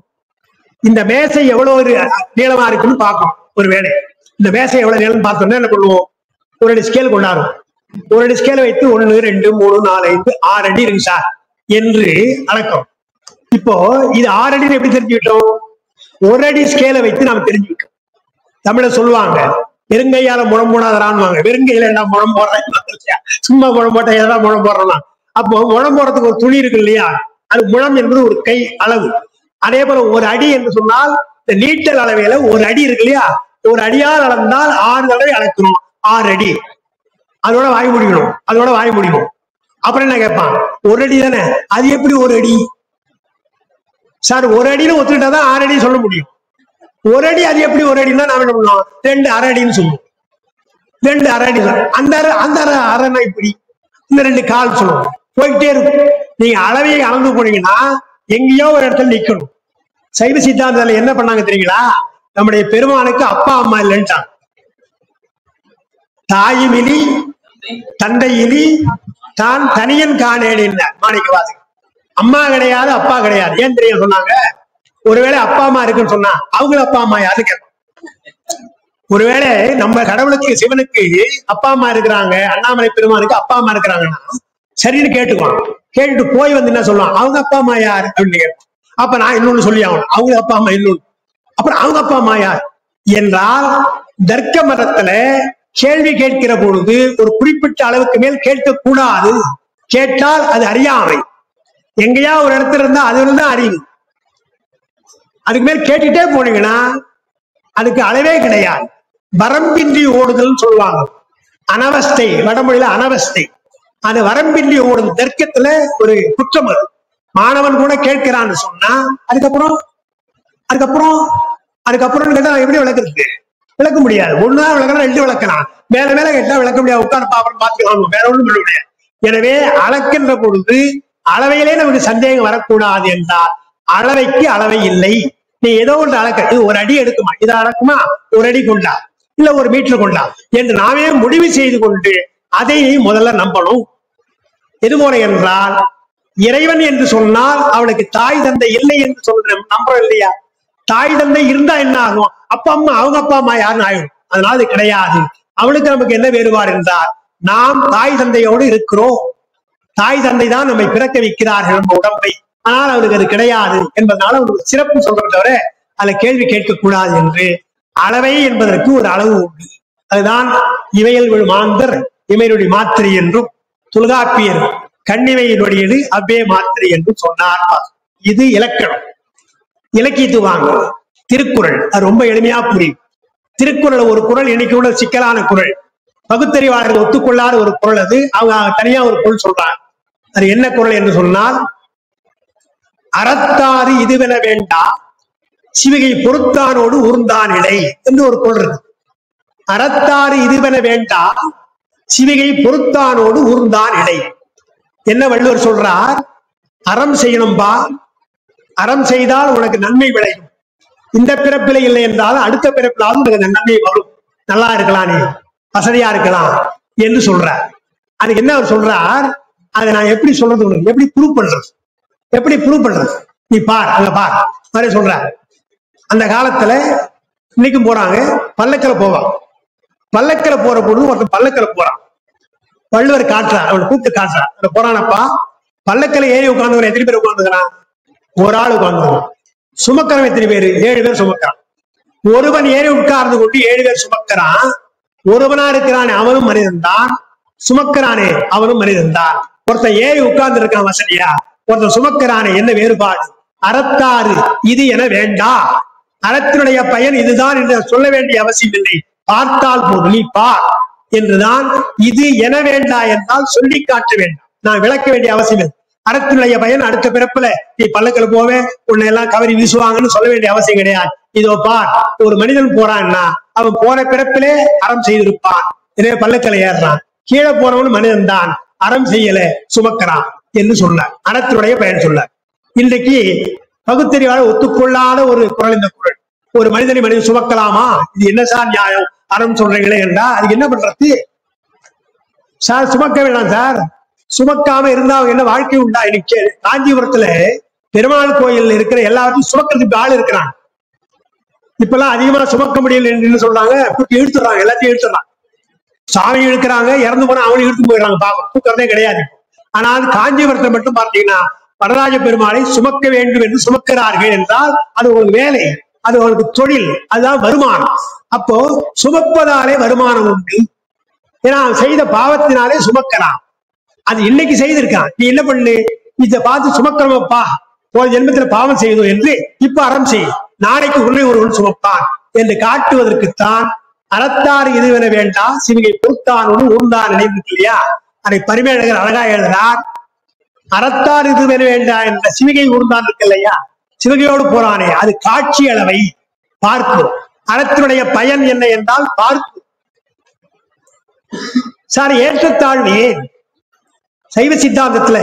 இந்த மேசை எவ்வளவு ஒரு நீளமா இருக்குன்னு பார்க்கணும். ஒரு வேலை இந்த மேசை எவ்வளவு நீளம் பார்த்தோம்னா என்ன பண்ணுவோம், ஒரு அடி ஸ்கேல் கொண்டாடும். ஒரு அடி ஸ்கேலை வைத்து 1, 2, 3, 4, 5, 6 அடி இருக்கு சார் என்று அளக்கும். இப்போ இது 6 அடி எப்படி தெரிஞ்சுக்கிட்டோம்? 1 அடி ஸ்கேலை வைத்து நாம தெரிஞ்சுக்கிட்டோம். தமிழ சொல்லுவாங்க, வெறுங்கையால முழம் போடாதான்னு. வெறுங்கையில என்ன முழம் போடுறேன், சும்மா முழம் போட்ட ஏதாவது முழம் போடுறோம்னா, அப்போ முழம் போடுறதுக்கு ஒரு துணி இருக்கு இல்லையா, அது முழம் என்பது ஒரு கை அளவு. அதே போல 1 அடி என்று சொன்னால் இந்த நீட்டல் அளவையில 1 அடி இருக்கு இல்லையா, 1 அடியால் அளந்தால் 6 தடவை அளக்கணும். 6 அடி, அதோட வாய் முடிக்கணும், அதோட வாய் முடிக்கணும். அப்புறம் என்ன கேட்பான், 1 அடி தானே, அது எப்படி 1 அடி சார்? 1 அடின்னு ஒத்துக்கிட்டாதான் 6 அடி சொல்ல முடியும். 1 அடி அது எப்படி 1 அடின்னா நாம என்ன பண்ணுவோம், 2 அரை அடின்னு சொல்லுவோம். 2 அரை அடி தான். அந்த அரைனா இப்படி, இந்த 2 கால் சொல்லுவோம். போயிட்டே இருக்கும். நீங்க அளவையை அளந்து போனீங்கன்னா எங்கேயோ ஒரு இடத்துல நிக்கணும். சைவ சித்தாந்தத்துல என்ன பண்ணாங்க தெரியுங்களா, நம்முடைய பெருமானுக்கு அப்பா அம்மா இல்லைன்ட்டாங்க. தாயும் இலி தந்தை இலி தான் தனியன் காணேன் மாணிக்க வாசகர். அம்மா கிடையாது, அப்பா கிடையாது. ஏன் தெரிய சொன்னாங்க, ஒருவேளை அப்பா அம்மா இருக்குன்னு சொன்னா அவங்கள அப்பா அம்மா யாரு கேட்பாங்க. ஒருவேளை நம்ம கடவுளுக்கு சிவனுக்கு அப்பா அம்மா இருக்கிறாங்க, அண்ணாமலை பெருமானுக்கு அப்பா அம்மா இருக்கிறாங்கன்னா சரின்னு கேட்டுக்குவான். கேட்டுட்டு போய் வந்து என்ன சொல்லுவான், அவங்க அப்பா அம்மா யார் அப்படின்னு கேட்பான். அப்ப நான் இன்னொன்னு சொல்லி ஆகணும், அவங்க அப்பா அம்மா இன்னொன்னு. அப்புறம் அவங்க அப்பா அம்மா யார் என்றால், தர்க்க மதத்துல கேள்வி கேட்கிற பொழுது ஒரு குறிப்பிட்ட அளவுக்கு மேல் கேட்க கூடாது. கேட்டால் அது அறியாமை. எங்கேயா ஒரு இடத்துல இருந்தா அது இருந்தா அறிவு. அதுக்கு மேல் கேட்டுட்டே போனீங்கன்னா அதுக்கு அளவே கிடையாது. வரம்பின்றி ஓடுதல் சொல்லுவாங்க. அனவஸ்தை, வடமொழியில அனவஸ்தை. அது வரம்பின்றி ஓடுதல் தர்க்கத்துல ஒரு குற்றம். அது மாணவன் கூட கேட்கிறான்னு சொன்னா அதுக்கப்புறம் கேட்டா எப்படி விளக்குறது? விளக்க முடியாது. ஒண்ணுதான் விளக்கலாம், 2 விளக்கலாம். மேல மேல கேட்டா விளக்க முடியாது. உட்கார்ந்து பாப்போம், பார்த்துக்கலாம், வேற ஒண்ணும் பண்ண முடியாது. எனவே அளக்கின்ற பொழுது அளவையிலே நமக்கு சந்தேகம் வரக்கூடாது என்றால் அளவைக்கு அளவை இல்லை. நீ ஏதோ ஒன்று அளக்க, இது 1 அடி எடுக்குமா, இதை அளக்குமா, 1 அடி கொண்டா, இல்ல 1 மீட்டர் கொண்டா என்று நாமே முடிவு செய்து கொண்டு அதை முதல்ல நம்பணும். எது போல என்றால், இறைவன் என்று சொன்னால் அவனுக்கு தாய் தந்தை இல்லை என்று சொல்ற நம்புறோம் இல்லையா? தாய் தந்தை இருந்தா என்ன ஆகும், அப்பா அம்மா அவங்க அப்பா அம்மா யாருன்னு ஆயிடும். அதனால அது கிடையாது. அவனுக்கு நமக்கு என்ன வேறுபாடு என்றால், நாம் தாய் தந்தையோடு இருக்கிறோம். தாய் தந்தை தான் நம்மை பிறக்க வைக்கிறார்கள் நம்ம உடம்பை. ஆனால் அவருக்கு அது கிடையாது என்பதனால அவருக்கு சிறப்பு சொல்றத தவிர அதுல கேள்வி கேட்கக்கூடாது என்று அளவை என்பதற்கு ஒரு அளவு உண்டு. அதுதான் இவையல் விழு மாந்தர் இமைநொடி மாத்திரை என்றும், தொல்காப்பியர் கண்ணிமையினுடையது அவ்வே மாத்திரை என்றும் சொன்னார். இது இலக்கணம். இலக்கியத்து வாங்க திருக்குறள், அது ரொம்ப எளிமையா புரியும். திருக்குறள் ஒரு குறள், இன்னைக்கு உள்ள சிக்கலான குறள், பகுத்தறிவாளர்கள் ஒத்துக்கொள்ளாத ஒரு குறள். அது அவங்க தனியா ஒரு குறள் சொல்றாங்க. அது என்ன குறள் என்று சொன்னால், அறத்தாறு இதுவென வேண்டா சிவிகை பொறுத்தானோடு ஊர்ந்தான் இலை என்று ஒரு குறள் இருக்கு. அறத்தாறு இதுவென வேண்டா சிவிகை பொறுத்தானோடு ஊர்ந்தான் இடை. என்ன வள்ளுவர் சொல்றார்? அறம் செய்யணும்பா, அறம் செய்தால் உனக்கு நன்மை விளையும். இந்த பிறப்பில இல்லை என்றாலும் அடுத்த பிறப்பிலாவது உனக்கு நன்மை வரும், நல்லா இருக்கலாம், நீ வசதியா இருக்கலாம் என்று சொல்றார். அதுக்கு என்ன அவர் சொல்றார்? அதை நான் எப்படி சொல்றது, உனக்கு எப்படி ப்ரூவ் பண்றது, எப்படி ப்ரூவ் பண்றது? நீ பார், அங்க பார் மாதிரி சொல்றாரு. அந்த காலத்துல இன்னைக்கும் போறாங்க, பல்லக்கில போவான். பல்லக்கில போற பொழுது ஒருத்தன் பல்லக்கில போறான். வள்ளுவர் காட்டுறார், அவனை கூப்பிட்டு காட்டுறார். அந்த போறானப்பா, பல்லக்கில ஏறி உட்கார்ந்து எத்தனை பேர் உட்கார்ந்துக்கிறான்? ஒரு ஆள் உட்கார்ந்து. சுமக்கிறவன் எத்தனை பேரு? 7 பேர் சுமக்கிறான். ஒருவன் ஏறி உட்கார்ந்து கொண்டு 7 பேர் சுமக்கிறான். ஒருவனா இருக்கிறானே அவனும் மனிதன் தான், சுமக்கிறானே அவனும் மனிதன் தான். ஒருத்தன் ஏறி உட்கார்ந்து இருக்கான் வசதியா, ஒருத்தன் சுமக்கிறானே, என்ன வேறுபாடு? அறத்தாறு இது என வேண்டா, அறத்தினுடைய பயன் இதுதான் என்று சொல்ல வேண்டிய அவசியம் இல்லை, பார்த்தால் போதும், நீ பார் என்றுதான். இது என வேண்டா என்றால் சொல்லி காட்ட வேண்டாம், நான் விளக்க வேண்டிய அவசியம் இல்லை. அறத்தினுடைய பயன் அடுத்த பிறப்புல நீ பல்லக்கில் போவே, உன்னை எல்லாம் கவரி வீசுவாங்கன்னு சொல்ல வேண்டிய அவசியம் கிடையாது. இதோ பார், ஒரு மனிதன் போறான்னா அவன் போன பிறப்பிலே அறம் செய்திருப்பான், எனவே பல்லக்கில் ஏறுறான். கீழே போறவன் மனிதன் தான், அறம் செய்யல, சுமக்கிறான் என்று சொன்னார். அறத்தினுடைய பயன் சொன்னார். இன்றைக்கு பகுத்தறிவாளர் ஒத்துக்கொள்ளாத ஒரு குரல் இந்த குரல். ஒரு மனிதனை மனிதன் சுமக்கலாமா? இது என்ன சார் நியாயம், அறம் சொல்றீங்களே என்றா அதுக்கு என்ன பண்றது? சார் சுமக்க வேண்டாம் சார், சுமக்காம இருந்தா அவங்க என்ன வாழ்க்கை உண்டா? இன்னைக்கு காஞ்சிபுரத்துல பெருமாள் கோயில் இருக்கிற எல்லாத்தையும் சுமக்கிறதுக்கு ஆள் இருக்கிறாங்க. இப்பெல்லாம் அதிகமா சுமக்க முடியல என்று சொல்றாங்க, இழுத்துறாங்க, எல்லாத்தையும் இழுத்துறாங்க. சாமி இழுக்கிறாங்க, இறந்து போனா அவனை இழுத்து போயிடுறாங்க, பாப்போம், தூக்கிறதே கிடையாது. ஆனால் காஞ்சிபுரத்தை மட்டும் பார்த்தீங்கன்னா வரராஜ பெருமாளை சுமக்க வேண்டும் என்று சுமக்கிறார்கள் என்றால் அது ஒரு வேலை, அது ஒரு தொழில், அதுதான் வருமானம். அப்போ சுமப்பதாலே வருமானம் உண்டு. ஏன்னா செய்த பாவத்தினாலே சுமக்கலாம். அது இன்னைக்கு செய்திருக்கான், நீ என்ன பண்ணு, இதை பார்த்து சுமக்கிறவப்பா, ஒரு ஜென்மத்துல பாவம் செய்தோம் என்று இப்ப அறம் செய், நாளைக்கு உன்னை ஒருவன் சுமப்பான் என்று காட்டுவதற்குத்தான் அறத்தாறு இதுவென வேண்டாம், சிவிகை பொறுத்தானோடு ஊர்ந்தான் நினைவு இல்லையா? அதை பரிமேலழகர் அழகா எழுதினார். அறத்தார் இதுவென வேண்டாம் என்ற சிவிகை ஊர்ந்தான் இருக்கு இல்லையா, சிவிகையோடு போறானே, அது காட்சி அளவை பார்ப்பு. அறத்தினுடைய பயன் என்ன என்றால் பார்ப்பு. சார் ஏற்றத்தாழ்வு ஏன்? சைவ சித்தாந்தத்துல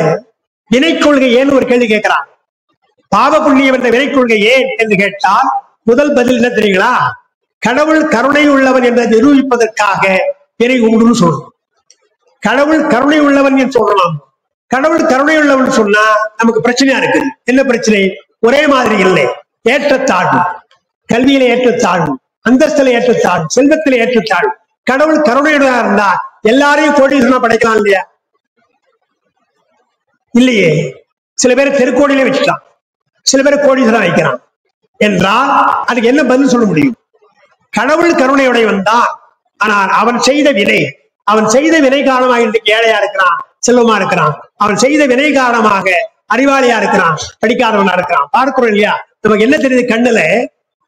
வினை கொள்கை ஏன் ஒரு கேள்வி கேட்கிறான். பாவ புண்ணியம் என்ற வினை கொள்கை ஏன் என்று கேட்டால் முதல் பதில் என்ன தெரியுங்களா? கடவுள் கருணை உள்ளவன் என்று நிரூபிப்பதற்காக வினை உண்டுன்னு சொல்றோம். கடவுள் கருணை உள்ளவன் என்று சொல்லலாம். கடவுள் கருணை உள்ளவன் சொன்னா நமக்கு பிரச்சனையா இருக்கு. என்ன பிரச்சனை? ஒரே மாதிரி இல்லை, ஏற்றத்தாழ்வு, கல்வியில ஏற்றத்தாழ்வு, அந்தஸ்துல ஏற்றத்தாழ்வு, செல்வத்தில ஏற்றத்தாழ்வு. கடவுள் கருணையுடன் இருந்தா எல்லாரையும் கோடீஸ்வரனா படைக்கலாம் இல்லையா? இல்லையே. சில பேர் தெருக்கோடியிலே வச்சுட்டான், சில பேர் கோடீஸ்வரன் வைக்கிறான் என்றால் அதுக்கு என்ன பதில் சொல்ல முடியும்? கடவுள் கருணையுடையவன் தான், ஆனால் அவன் செய்த வினை, அவன் செய்த வினை காரணமாக இன்றைக்கு ஏழையா இருக்கிறான், செல்வமா இருக்கிறான். அவன் செய்த வினை காரணமாக அறிவாளியா இருக்கிறான், படிக்காதவனா இருக்கிறான். பார்க்கிறோம் இல்லையா? நமக்கு என்ன தெரியுது? கண்ணுல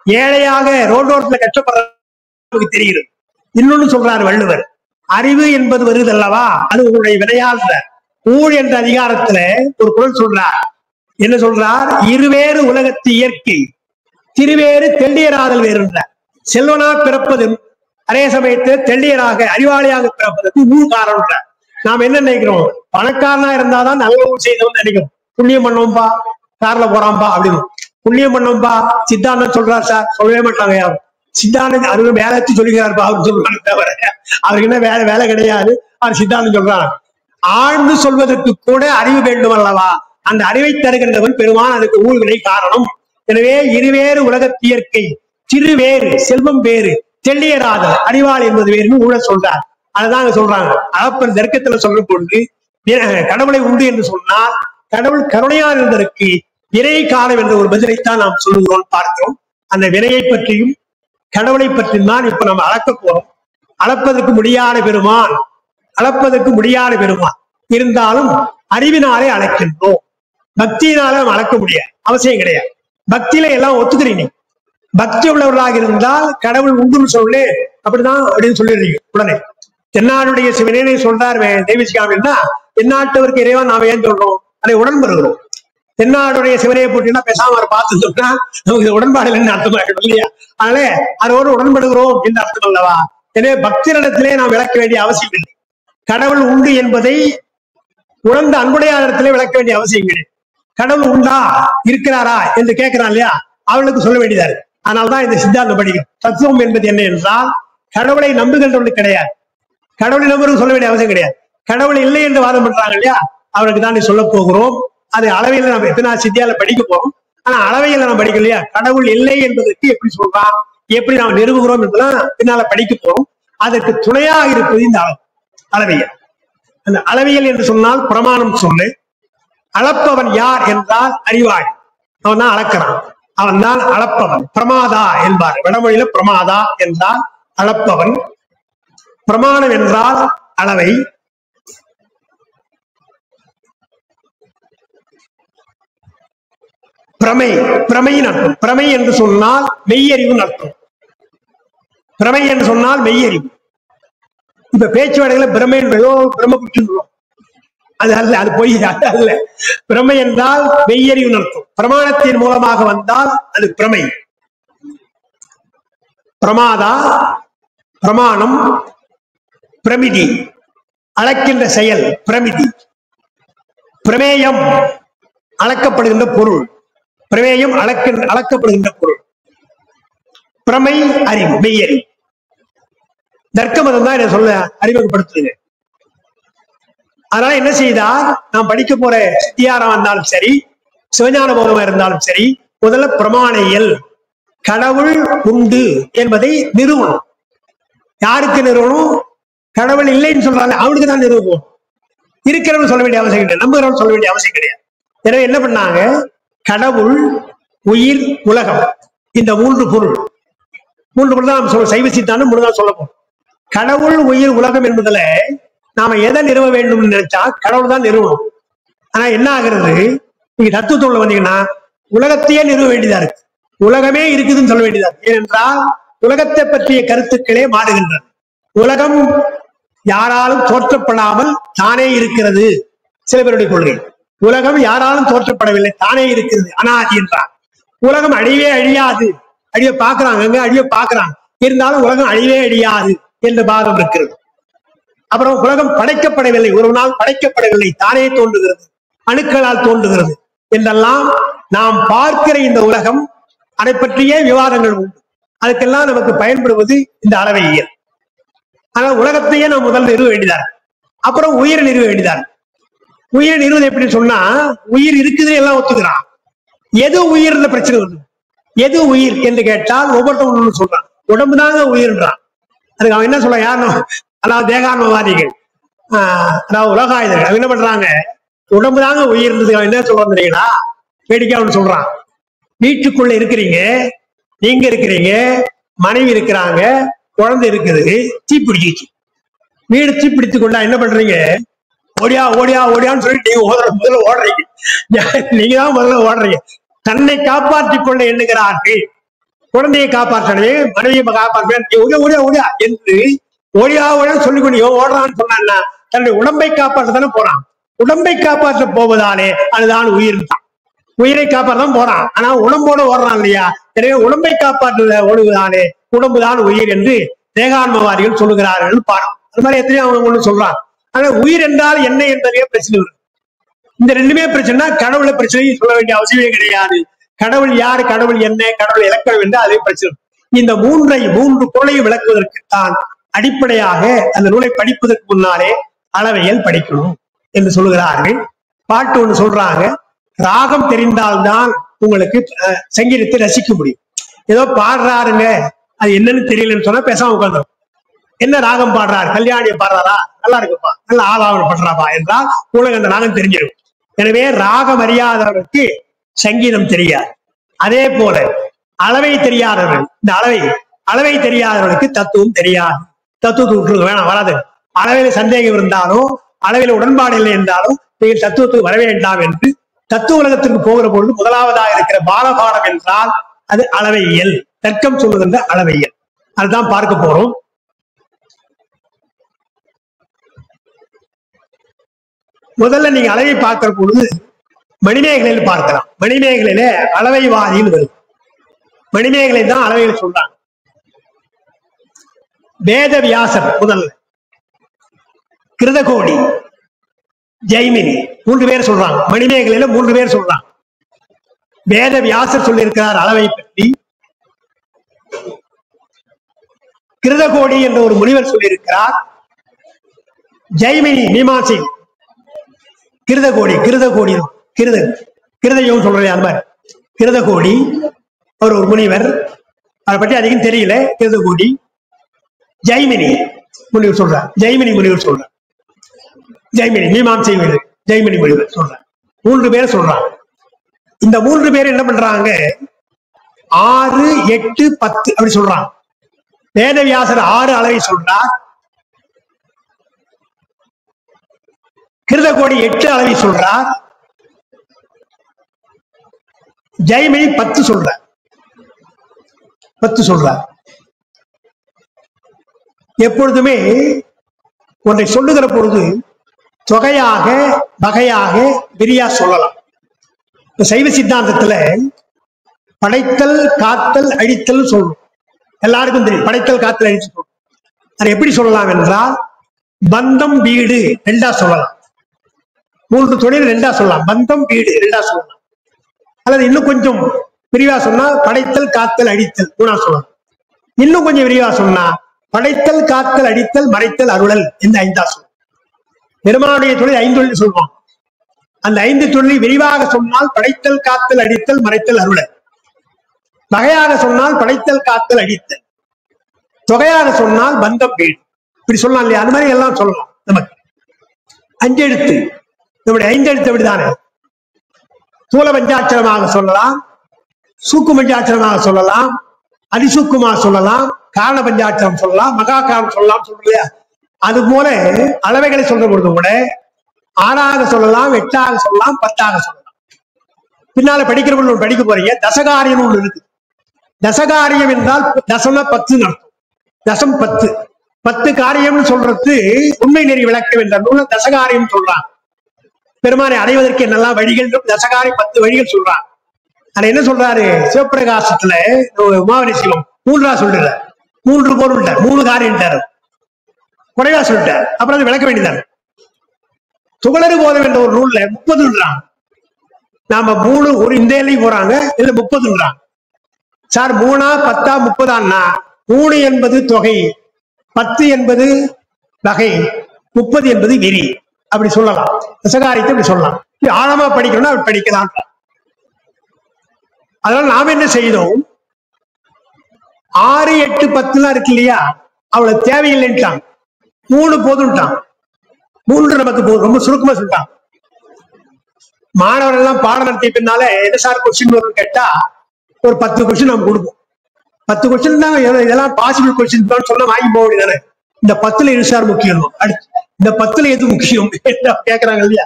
ஏழையாக ரோட்டோரத்துல கஷ்டப்படுற நமக்கு தெரியுது. இன்னொன்னு சொல்றாரு வள்ளுவர், அறிவு என்பது வருது அல்லவா, அது உங்களுடைய வினையால். ஊழ் என்ற அதிகாரத்துல ஒரு குறள் சொல்றார். என்ன சொல்றார்? இருவேறு உலகத்து இயற்கை, திருவேறு தெள்ளியராதல் வேறுன்ற. செல்வனா பிறப்பது அதே சமயத்தில் தெள்ளியராக அறிவாளியாக பிறப்பதற்கு ஊழ் காரணம். நாம் என்ன நினைக்கிறோம்? பணக்காரனா இருந்தாதான் நல்ல ஊழ் செய்தோம்னு நினைக்கிறோம். புண்ணியம் பண்ணோம்பா, கார்ல போறாம்பா அப்படின்னு புண்ணியம் பண்ணோம்பா. சித்தாந்தம் சொல்றார் சார், சொல்லவே மாட்டாங்க யாரும். சித்தாந்தம் அது வேலை சொல்லுகிறாருப்பா அவர் சொல்றாங்க, தவிர அவருக்கு என்ன வேலை கிடையாது. அவர் சித்தாந்தம் சொல்றாங்க. ஆழ்ந்து சொல்வதற்கு கூட அறிவு வேண்டும் அல்லவா? அந்த அறிவை தருகின்றவன் பெருமான், அதுக்கு ஊழ்வினை காரணம். எனவே இருவேறு உலகத்து இயற்கை, திருவேறு செல்வம் வேறு, தெள்ளியராத அறிவாள் என்பது வேறுன்னு ஊழ சொல்றார். அதுதான் சொல்றாங்க. அழப்பன் தர்க்கத்துல சொல்ற பொழுது கடவுளை உண்டு என்று சொன்னால் கடவுள் கருணையா இருந்ததற்கு வினை காலம் என்ற ஒரு பதிலைத்தான் நாம் சொல்லுகிறோம், பார்க்கிறோம். அந்த வினையை பற்றியும் கடவுளை பற்றியும் தான் இப்ப நம்ம அளக்க போறோம். அளப்பதற்கு முடியாத பெருமான், அளப்பதற்கு முடியாத பெருமான் இருந்தாலும் அறிவினாலே அளக்கின்றோம். பக்தியினாலே நம்ம அளக்க முடியாது, அவசியம் கிடையாது. பக்தியில எல்லாம் ஒத்துக்கிறீங்க. பக்தி உள்ளவர்களாக இருந்தால் கடவுள் உண்டுன்னு சொல்லு அப்படிதான் அப்படின்னு சொல்லிடுறீங்க உடனே. தென்னாடுடைய சிவனே சொல்றார் தெய்வசிகாமின்னா, தென்னாட்டவருக்கு இறைவன் நாம ஏன் சொல்றோம்? அதை உடன்படுகிறோம். தென்னாடுடைய சிவனையை போட்டீங்கன்னா பேசாம பார்த்துட்டோம்னா நமக்கு உடன்பாடு இல்லைன்னு அர்த்தமாகிடும் இல்லையா? அதனால அதோடு உடன்படுகிறோம் என்று அர்த்தம் அல்லவா? எனவே பக்தியிடத்திலே நாம் விளக்க வேண்டிய அவசியம் இல்லை. கடவுள் உண்டு என்பதை உணர்ந்த அன்புடையாளத்திலே விளக்க வேண்டிய அவசியம் கிடையாது. கடவுள் உண்டா இருக்கிறாரா என்று கேட்கிறான் இல்லையா, அவளுக்கு சொல்ல வேண்டியதாரு. அதனால்தான் இந்த சித்தாந்தம் படிக்கும். தத்துவம் என்பது என்ன என்றால் கடவுளை நம்புகின்றவர்களுக்கு கிடையாது, கடவுளை நம்புறது சொல்ல வேண்டிய அவசியம் கிடையாது. கடவுள் இல்லை என்று வாதம் பண்றாங்க இல்லையா, அவருக்கு தான் சொல்ல போகிறோம். அது அளவையில நம்ம எத்தனை சித்தியால படிக்க போறோம். ஆனா அளவையில நம்ம படிக்க இல்லையா, கடவுள் இல்லை என்பதற்கு எப்படி சொல்றான், எப்படி நாம் நிறுவுகிறோம் என்பதெல்லாம் பின்னால படிக்க போறோம். அதற்கு துணையாக இருப்பது இந்த அளவியல். அந்த அளவியல் என்று சொன்னால் பிரமாணம் சொல்லு. அளப்பவன் யார் என்றால் அறிவாளி, அவன் தான் அளக்கிறான், அவன் தான் அளப்பவன். பிரமாதா என்பார் வடமொழியில. பிரமாதா என்றால் அளப்பவன். பிரமாணம் என்றால் அளவை. பிரமை, பிரமையின் அர்த்தம். பிரமை என்று சொன்னால் மெய்யறிவு அர்த்தம். பிரமை என்று சொன்னால் மெய்யறிவு. இப்ப பேச்சுவாடைகளை பிரமை என்பதோ பிரம்மபுற்று, அது அல்ல, அது பொய் அல்ல. பிரமை என்றால் மெய்யறிவு அர்த்தம். பிரமாணத்தின் மூலமாக வந்தால் அது பிரமை. பிரமாதா, பிரமாணம், பிரமிதி, அளக்கின்ற செயல் பிரமிதி. பிரமேயம் அளக்கப்படுகின்ற பொருள், பிரமேயம் அளக்கப்படுகின்ற பொருள். பிரமை அறிவு, மெய்யறிவு. தர்க்க மதம் தான் என்ன சொல்ல அறிமுகப்படுத்துது. அதனால என்ன செய்தால் நாம் படிக்க போற சித்தியாரம் இருந்தாலும் சரி, சிவஞான போதமா இருந்தாலும் சரி, முதல்ல பிரமாணியல் கடவுள் உண்டு என்பதை நிறுவனம். யாருக்கு நிறுவனம்? கடவுள் இல்லைன்னு சொல்றாங்க அவனுக்கு தான் நிறுவனம். இருக்கிறவன் சொல்ல வேண்டிய அவசியம் கிடையாது, நம்புகிறவன் சொல்ல வேண்டிய அவசியம் கிடையாது. எனவே என்ன பண்ணாங்க, கடவுள், உயிர், உலகம், இந்த மூன்று பொருள் தான் நம்ம சொல்ல சைவ சித்தாந்தம் முழுதான் சொல்ல போறோம். கடவுள், உயிர், உலகம் என்பதுல நாம எதை நிறுவ வேண்டும் நினைச்சா கடவுள் தான் நிறுவனம். ஆனா என்ன ஆகுறது, நீங்க தத்துவத்தோட வந்தீங்கன்னா உலகத்தையே நிறுவ வேண்டியதா இருக்கு. உலகமே இருக்குதுன்னு சொல்ல வேண்டியதா இருக்கு. ஏனென்றால் உலகத்தை பற்றிய கருத்துக்களே மாறுகின்றன. உலகம் யாராலும் தோற்றப்படாமல் தானே இருக்கிறது சில பேருடைய கொள்கை. உலகம் யாராலும் தோற்றப்படவில்லை, தானே இருக்கிறது, அனாதி என்றார். உலகம் அழிவே அழியாது, அழிய பாக்குறாங்க, அழிய பாக்குறாங்க, இருந்தாலும் உலகம் அழிவே அழியாது என்ற பாகம் இருக்கிறது. அப்புறம் உலகம் படைக்கப்படவில்லை, ஒரு நாள் படைக்கப்படவில்லை, தானே தோன்றுகிறது, அணுக்களால் தோன்றுகிறது என்றெல்லாம் நாம் பார்க்கிற இந்த உலகம், அதை பற்றிய விவாதங்கள் உண்டு. அதுக்கெல்லாம் நமக்கு பயன்படுவது இந்த அளவையியல். ஆனால் உலகத்தையே நாம் முதல் நிறுவ வேண்டியதார். அப்புறம் உயிரை நிறுவ வேண்டியதார். உயிரை நிறுவது எப்படி சொன்னா, உயிர் இருக்குதுன்னு எல்லாம் ஒத்துக்கிறான். எது உயிர்ன்ற பிரச்சனை வருது. எது உயிர் என்று கேட்டால் ஒவ்வொருத்தவங்க சொல்றான், உடம்பு தாங்க உயிர்ன்றான். அதுக்கு அவன் என்ன சொல்றான், யாரும் அதாவது தேகான்மவாதிகள், அதாவது உலகாயுதர்கள், அவங்க என்ன பண்றாங்க, உடம்பு தாங்க உயிர்ன்றதுக்கு அவன் என்ன சொல்றான் தெரியுங்களா, வேடிக்கை அவன் சொல்றான். வீட்டுக்குள்ள இருக்கிறீங்க, நீங்க இருக்கிறீங்க, மனைவி இருக்கிறாங்க, குழந்தை இருக்குது, தீப்பிடிச்சிச்சு. வீடு தீப்பிடித்து கொண்டா என்ன பண்றீங்க, ஓடியா ஓடியா ஓடியான்னு சொல்லிட்டு நீங்க முதல்ல ஓடுறீங்க. நீங்க தான் முதல்ல ஓடுறீங்க. தன்னை காப்பாற்றிக் கொள்ள எண்ணுகிறார்கள். குழந்தையை காப்பாற்றவே, மனைவியை காப்பாற்ற ஓடியா ஓடியா ஓடியா என்று ஓடியா ஓடியா சொல்லிக்கொண்டு ஓடுறான்னு சொன்னா தன்னுடைய உடம்பை காப்பாற்றத்தானே போறான். உடம்பை காப்பாற்ற போவதாலே அதுதான் உயிர் தான். உயிரை காப்பாற்றான் போறான், ஆனா உடம்போட ஓடுறான் இல்லையா. எனவே உடம்பை காப்பாற்ற ஓடுவதாலே உடம்புதான் உயிர் என்று தேகான்மவாதிகள் சொல்லுகிறார்கள். பாடம் அது மாதிரி எத்தனையோ அவங்க ஒண்ணு சொல்றான். ஆனா உயிர் என்றால் என்ன என்பதே பிரச்சனை வருது. இந்த ரெண்டுமே பிரச்சனை. கடவுளை பிரச்சனையும் சொல்ல வேண்டிய அவசியமே கிடையாது. கடவுள் யாரு, கடவுள் என்ன, கடவுள் இலக்கணம் என்று அதே பிரச்சனை. இந்த மூன்று பொருளையும் விளக்குவதற்குத்தான் அடிப்படையாக அந்த நூலை படிப்பதற்கு முன்னாலே அளவையல் படிக்கணும் என்று சொல்லுகிறார்கள். பாட்டு ஒண்ணு சொல்றாங்க, ராகம் தெரிந்தால்தான் உங்களுக்கு சங்கீதத்தை ரசிக்க முடியும். ஏதோ பாடுறாருங்க, அது என்னன்னு தெரியலன்னு சொன்னா பேசாம உட்கார்ந்தோம். என்ன ராகம் பாடுறாரு, கல்யாணியை பாடுறாரா, நல்லா இருக்குப்பா, நல்ல ஆலாவணம் பண்றாப்பா என்றால் உங்களுக்கு அந்த ராகம் தெரிஞ்சிடும். எனவே ராகம் அறியாதவர்களுக்கு சங்கீதம் தெரியாது. அதே போல அளவை தெரியாதவர்கள், இந்த அளவை தெரியாதவர்களுக்கு தத்துவம் தெரியாது. தத்துவத்தை விட்டுருங்க, வேணாம், வராது. அளவையில சந்தேகம் இருந்தாலும், அளவையில உடன்பாடு இல்லை என்றாலும் நீங்கள் தத்துவத்துக்கு வர வேண்டாம் என்று தத்துவ உலகத்திற்கு போகிற பொழுது முதலாவதாக இருக்கிற பாலபாடம் என்றால் அது அளவையியல், தர்க்கம் சொல்லுகின்ற அளவையியல். அதுதான் பார்க்க போறோம். முதல்ல நீங்க அளவை பார்க்கிற பொழுது மணிமேகலையில் பார்க்கலாம். மணிமேகலையில அளவைவாதின்னு வருது. மணிமேகலை தான் அளவையில் சொல்றாங்க. வேத வியாசர் முதல்ல கிருதகோடி, ஜெய்மினி 3 பேர் சொல்றாங்க. மணிமேகலையில 3 பேர் சொல்றாங்க. வேத வியாசர் சொல்லியிருக்கிறார் அளவை பற்றி. கிருதகோடி என்ற ஒரு முனிவர் சொல்லியிருக்கிறார். ஜெய்மினி மீமாசை கிருதகோடி கிருதயோகம் சொல்றேன். அந்த மாதிரி கிருதகோடி அவர் ஒரு முனிவர், அதை பற்றி அதிகம் தெரியல. கிருதகோடி ஜெய்மினி முனிவர் சொல்றார். ஜெய்மினி மீமாசை ஜெய்மினி முனிவர் சொல்றார். 3 பேர் சொல்றாங்க. இந்த 3 பேர் என்ன பண்றாங்க? 6, 8, 10 அப்படி சொல்றாங்க. வேதவியாசர் 6 அளவை சொல்றார். கிருதகோடி 8 அளவை சொல்றார். ஜெய்மினி 10 சொல்றார். எப்பொழுதுமே ஒன்றை சொல்லுகிற பொழுது தொகையாக வகையாக விரியா சொல்லலாம். சைவ சித்தாந்தத்துல படைத்தல் காத்தல் அழித்தல் சொல்றோம். எல்லாருக்கும் தெரியும். படைத்தல் காத்தல் அழித்தல் சொல்றோம். அதை எப்படி சொல்லலாம் என்றால் பந்தம் வீடு 2 சொல்லலாம். 3 தொழில் 2 சொல்லலாம். பந்தம் வீடு 2 சொல்லலாம். அல்லது இன்னும் கொஞ்சம் விரிவா சொன்னா படைத்தல் காத்தல் அழித்தல் 3 சொல்லலாம். இன்னும் கொஞ்சம் விரிவா சொன்னா படைத்தல் காத்தல் அடித்தல் மறைத்தல் அருளல் என்று 5 சொல்லலாம். பெருமானுடைய தொழில் 5 தொழில் சொல்லுவான். அந்த 5 தொழிலை விரிவாக சொன்னால் படைத்தல் காத்தல் அடித்தல் மறைத்தல் அருளல். வகையாக சொன்னால் படைத்தல் காத்தல் அடித்தல். தொகையாக சொன்னால் பந்தம் வீடு. இப்படி சொல்லலாம் இல்லையா? அது மாதிரி எல்லாம் சொல்லலாம். நமக்கு 5 எழுத்து, நம்முடைய 5 எழுத்து அப்படிதானே. தூல பஞ்சாட்சரமாக சொல்லலாம், சூக்கு பஞ்சாட்சரமாக சொல்லலாம், அதிசூக்குமாக சொல்லலாம், காரண பஞ்சாட்சரம் சொல்லலாம், மகா காரணம் சொல்லலாம். சொல்றலையா? அது போல அளவைகளை சொல்ற பொழுது கூட 6ஆக சொல்லலாம், 8ஆக சொல்லலாம், 10ஆக சொல்லலாம். பின்னால படிக்கிற பொழுது படிக்க போறீங்க. தசகாரியம் ஒன்று இருக்கு. தசகாரியம் என்றால் தசம 10 நடத்தும். தசம் 10 10 காரியம்னு சொல்றது உண்மை நெறி விளக்கம் என்ற நூல தசகாரியம் சொல்றாங்க. பெருமானை அடைவதற்கு என்னெல்லாம் வழிகள், தசகாரி 10 வழிகள் சொல்றாங்க. ஆனா என்ன சொல்றாரு சிவப்பிரகாசத்துல உமாவரி சிவம் 3ஆ சொல்றாரு. 3 பொருள் 3 காரியம் குறைவா சொல்லிட்டார். அப்புறம் அது விளக்க வேண்டியதாரு. துகளறு போதம் என்ற ஒரு நூல்ல 30 நாம 3 ஒரு இந்த எல்லை போறாங்க, இல்ல 30 சார். 3ஆ 10ஆ 30ஆன்னா 3 என்பது தொகை, 10 என்பது வகை, 30 என்பது விரி. அப்படி சொல்லலாம். தசகாரியத்தை அப்படி சொல்லலாம். ஆழமா படிக்கணும்னா அப்படி படிக்கலாம். அதனால நாம என்ன செய்தோம்? 6, 8, 10 இருக்கு இல்லையா? அவ்வளவு தேவையில்லைன்ட்டான். 3 போதும்ட்டான். 3 நமக்கு போதும். ரொம்ப சுருக்கமா சொல்லிட்டான். மாணவர்கள் எல்லாம் பாடம் நடத்திய பின்னால என்ன சார் கொஸ்டின் வரும்னு கேட்டா ஒரு 10 கொஸ்டின் நம்ம கொடுப்போம். 10 கொஸ்டின் தான் இதெல்லாம் பாசிபிள் கொஸ்டின் சொன்னா வாங்கி போக வேண்டியதானே. இந்த 10ல எது சார் முக்கியம்? அடுத்து இந்த 10ல எது முக்கியம் கேட்கிறாங்க இல்லையா?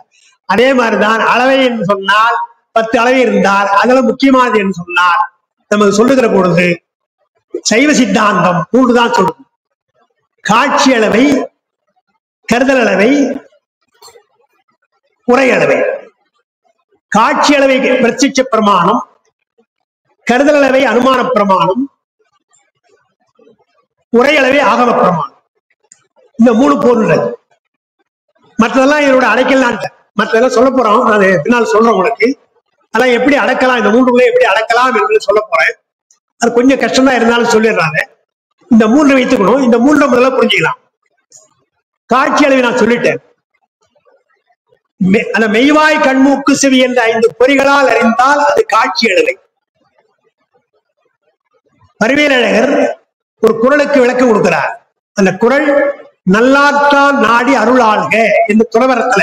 அதே மாதிரிதான் அளவை என்று சொன்னால் 10 அளவை இருந்தால் அதுல முக்கியமானது என்று சொன்னால் நமக்கு சொல்லுகிற பொழுது சைவ சித்தாந்தம் 3 தான் சொல்லுது. காட்சி அளவை, கருதல் அளவை, உரை அளவை. காட்சி அளவை பிரத்யட்ச பிரமாணம், கருதல் அளவை அனுமான பிரமாணம், உரை அளவை ஆகம பிரமாணம். இந்த 3 பொருள். மற்றதெல்லாம் இதோட அடைக்கலாம். மற்றதெல்லாம் சொல்ல போறோம். நான் பின்னால் சொல்றேன் உங்களுக்கு. அதெல்லாம் எப்படி அடக்கலாம், இந்த 3 எப்படி அடக்கலாம் என்று சொல்ல போறேன். அது கொஞ்சம் கஷ்டமா இருந்தாலும் சொல்லிடுறாங்க. இந்த 3 வைத்துக்கணும். இந்த 3 முதல்ல புரிஞ்சுக்கலாம். காட்சி அளவை நான் சொல்லிட்டேன். அந்த மெய்வாய் கண்மூக்கு செவி என்ற 5 பொறிகளால் அறிந்தால் அது காட்சி அளவை. பரிவேலழகர் ஒரு குறளுக்கு விளக்கம் கொடுக்கிறார். அந்த குறள் நல்லாற்றான் நாடி அருள் ஆள்க என்று துறவரத்துல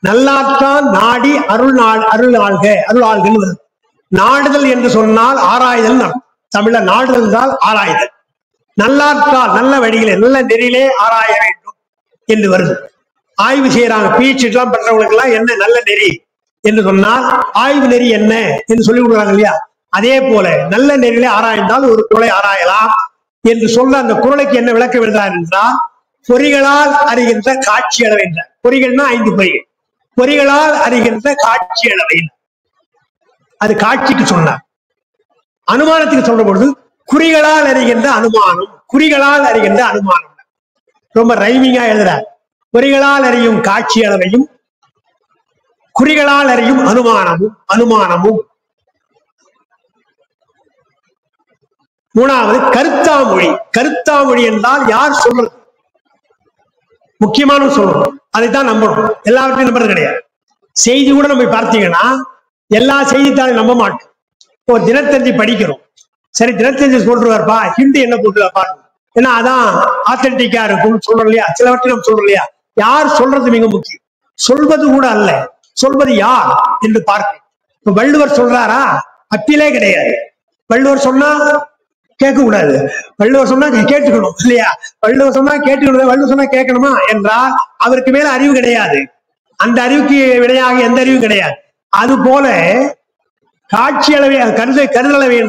நல்லாற்றான் நாடி அருள் ஆள்கன்னு வருது. நாடுதல் என்று சொன்னால் ஆராய்தல். தமிழ்ல நாடுதல் என்றால் ஆராய்தல். நல்லாற்றால் நல்ல வழியிலே நல்ல நெறியிலே ஆராய வேண்டும் என்று வருது. ஆய்வு செய்யறாங்க. PhD எல்லாம் பண்றவங்களுக்கு எல்லாம் என்ன நல்ல நெறி என்று சொன்னால் ஆய்வு நெறி என்ன என்று சொல்லி கொடுக்குறாங்க இல்லையா? அதே போல நல்ல நெறியிலே ஆராய்ந்தால் ஒரு குறளை ஆராயலாம் என்று சொல்ல அந்த குறளுக்கு என்ன விளக்கம் எழுதுறார் என்றால் பொறிகளால் அறிகின்ற காட்சி அளவை என்றார். பொறிகள்னா 5 பொறிகள். பொறிகளால் அறிகின்ற காட்சி அளவை அது காட்சிக்கு சொன்னார். அனுமானத்துக்கு சொல்ற பொழுது குறிகளால் அறிகின்ற அனுமானம், குறிகளால் அறிகின்ற அனுமானம். ரொம்ப ரைமிங்கா எழுதுறார். பொறிகளால் அறியும் காட்சி அளவையும் குறிகளால் அறியும் அனுமானமும். மூணாவது கருத்தாமொழி. கருத்தாமொழி என்றால் யார் சொல்றது, முக்கியமான சொல்லணும், அதைத்தான் நம்பணும். எல்லாவற்றையும் நம்புறது கிடையாது. செய்தி கூட நம்ம பார்த்தீங்கன்னா எல்லா செய்தித்தாளையும் நம்ப மாட்டோம். இப்போ தினத்தந்தி படிக்கிறோம், சரி தினத்தந்தி சொல்றாருப்பா, ஹிந்தி என்ன போட்டுப்பா, ஏன்னா அதான் ஆத்தென்டிக்கா இருக்கும் சொல்றோம் இல்லையா. சிலவற்றை நம்ம சொல்றோம் இல்லையா. யார் சொல்றது மிக முக்கியம். சொல்வது கூட அல்ல, சொல்வது யார் என்று பார்க்க. இப்ப வள்ளுவர் சொல்றாரா, அப்பீலே கிடையாது. வள்ளுவர் சொன்னா கேட்க கூடாது, வள்ளுவர் சொன்னா கேட்டுக்கணும் இல்லையா. வள்ளுவர் சொன்னா கேட்டுக்கணும், வள்ளுவர் சொன்னா கேட்கணுமா என்றால் அவருக்கு மேல அறிவு கிடையாது. அந்த அறிவுக்கு விடையாக எந்த அறிவும் கிடையாது. அது போல காட்சி அளவை, கருதளவை,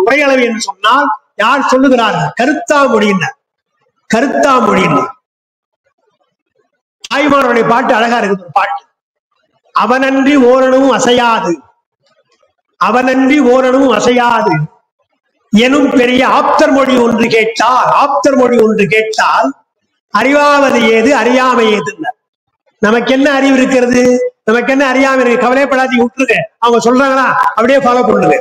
உரையளவை என்று சொன்னால் யார் சொல்லுகிறார்கள், கருத்தாமொழியினர். கருத்தாமொழியினர். தாய்மாரனுடைய பாட்டு அழகா இருக்குது. ஒரு பாட்டு, அவனன்றி ஓரணுவும் அசையாது, அவனன்றி ஓரணுவும் அசையாது எனும் பெரிய ஆப்தர் மொழி ஒன்று கேட்டால், ஆப்தர் மொழி ஒன்று கேட்டால் அறிவாவது ஏது அறியாமை ஏது. நமக்கு என்ன அறிவு இருக்கிறது, நமக்கு என்ன அறியாமை இருக்கு, கவலைப்படாதீங்க, விட்டுருங்க. அவங்க சொல்றாங்களா அப்படியே ஃபாலோ பண்ணுங்க.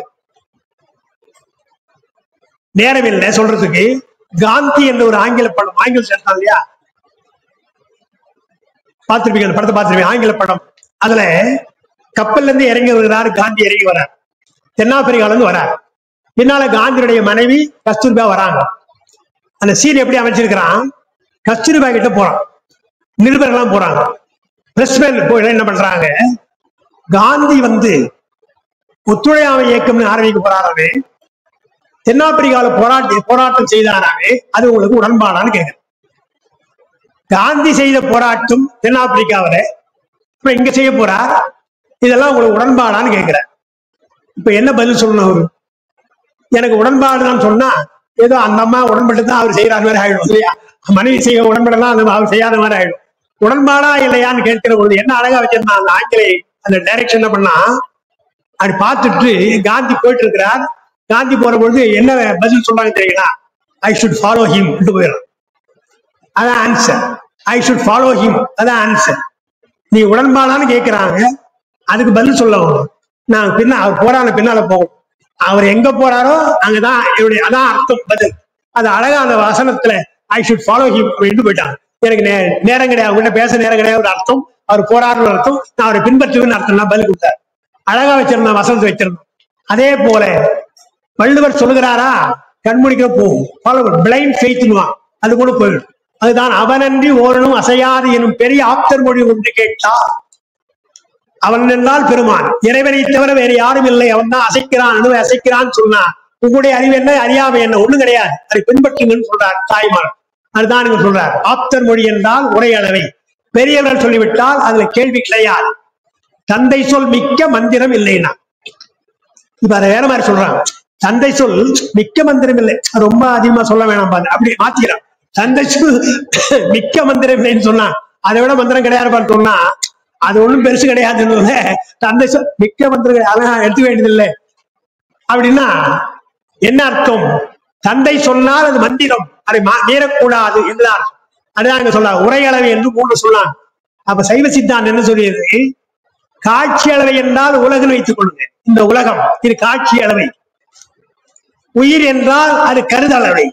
நேரம் இல்லை சொல்றதுக்கு. காந்தி என்ற ஒரு ஆங்கில படம், ஆங்கிலம் சேர்த்தாங்க இல்லையா, பார்த்திருப்பீங்க, அந்த படத்தை பார்த்திருப்பீங்க, ஆங்கில படம். அதுல கப்பல்ல இருந்து இறங்கி வருகிறார் காந்தி, இறங்கி வரார், தென்னாப்பிரிக்கால இருந்து வரார். பின்னால காந்தியுடைய மனைவி கஸ்தூர்பா வராங்க. அந்த சீன் எப்படி அமைச்சிருக்கிறான், கஸ்தூர்பா கிட்ட போறான், நிருபர்கள்லாம் போறாங்க, பிரஸ்மேன் போய் என்ன பண்றாங்க, காந்தி ஒத்துழையாமை இயக்கம் ஆரம்பிக்க போறாராவே, தென்னாப்பிரிக்கால போராட்டம் செய்தாராவே, அது உங்களுக்கு உடன்பாடான்னு கேட்க. காந்தி செய்த போராட்டம் தென்னாப்பிரிக்காவில இப்ப இங்க செய்ய போறார், இதெல்லாம் உங்களுக்கு உடன்பாடான்னு கேட்கிற. இப்ப என்ன பதில் சொல்லணும் அவரு, எனக்கு உடன்பாடுதான் சொன்னா ஏதோ அந்த அம்மா உடன்பட்டு தான் அவர் செய்யற மாதிரி ஆயிடும் இல்லையா. மனைவி செய்ய உடன்படலாம், அந்த அவர் செய்யாத மாதிரி ஆயிடும். உடன்பாடா இல்லையான்னு கேட்கிற பொழுது என்ன அழகா வச்சிருந்தான் அந்த ஆங்கிலே, அந்த டைரக்ஷன் என்ன பண்ணா, அப்படி பார்த்துட்டு காந்தி போயிட்டு இருக்கிறார். காந்தி போற பொழுது என்ன பதில் சொல்றாங்க தெரியுங்களா, ஐ ஷுட் ஃபாலோ ஹிம் போயிடும். அதான் answer, I should follow him, அதான் ஆன்சர். நீ உடன்பாடான்னு கேட்கிறாங்க, அதுக்கு பதில் சொல்லவும் நான் அவர் போறான பின்னால போகும், அவர் எங்க போறாரோ அங்கதான் என்னுடைய, அதான் அர்த்தம் பதில். அது அழகா அந்த வசனத்துல ஐ ஷுட் ஃபாலோ ஹிம் அப்படின்னு போயிட்டாங்க. எனக்கு நேரம் கிடையாது, உங்கள்கிட்ட பேச நேரம் கிடையாது ஒரு அர்த்தம், அவர் போறாருன்னு ஒரு அர்த்தம், நான் அவரை பின்பற்றுவேன்னு அர்த்தம், நான் பதில் கொடுத்தார். அழகா வச்சிருந்தேன், வசனத்தை வச்சிருந்தோம். அதே போல வள்ளுவர் சொல்லுகிறாரா, கண்மூடிக்கிற போகும், ஃபாலோ பிளைண்ட் ஃபெய்த்னுவான், அது கூட போயிடும். அதுதான் அவனன்றி ஓரணும் அசையாது எனும் பெரிய ஆப்தர் மொழி ஒன்று கேட்டால், அவன் என்றால் பெருமான், இறைவனை தவிர வேறு யாரும் இல்லை, அவன் தான் அசைக்கிறான், அணுவை அசைக்கிறான்னு சொன்னான். உங்களுடைய அறிவு என்ன, அறியாமை என்ன, ஒண்ணும் கிடையாது, அதை பின்பற்றுங்கன்னு சொல்றார் தாய்மார். அதுதான் நீங்க சொல்றார். ஆப்தர் மொழி என்றால் உரையளவை, பெரியவர்கள் சொல்லிவிட்டால் அதுல கேள்வி கிடையாது. தந்தை சொல் மிக்க மந்திரம் இல்லைன்னா, இப்ப அதை வேற மாதிரி சொல்றாங்க. தந்தை சொல் மிக்க மந்திரம் இல்லை, ரொம்ப அதிகமா சொல்ல வேணாம், அப்படி மாத்திக்கிறான். தந்தை சொல் மிக்க மந்திரம் இல்லைன்னு சொன்னா, அதை விட மந்திரம் கிடையாது சொன்னா அது ஒண்ணும் பெருசு கிடையாதுன்னு, தந்தை சொல் மிக்க மந்திரம் அதெல்லாம் எடுத்துக்க வேண்டியது இல்லை அப்படின்னா என்ன அர்த்தம், தந்தை சொன்னால் அது மந்திரம், அதை மீறக்கூடாது என்றார். அதுதான் அங்க சொல்ல உரையளவை என்று 3 சொன்னாங்க. அப்ப சைவ சித்தாந்தம் என்ன சொல்லியது, காட்சி அளவை என்றால் உலகில் வைத்துக் கொள்ளுங்க, இந்த உலகம் இது காட்சி அளவை. உயிர் என்றால் அது கருதளவை,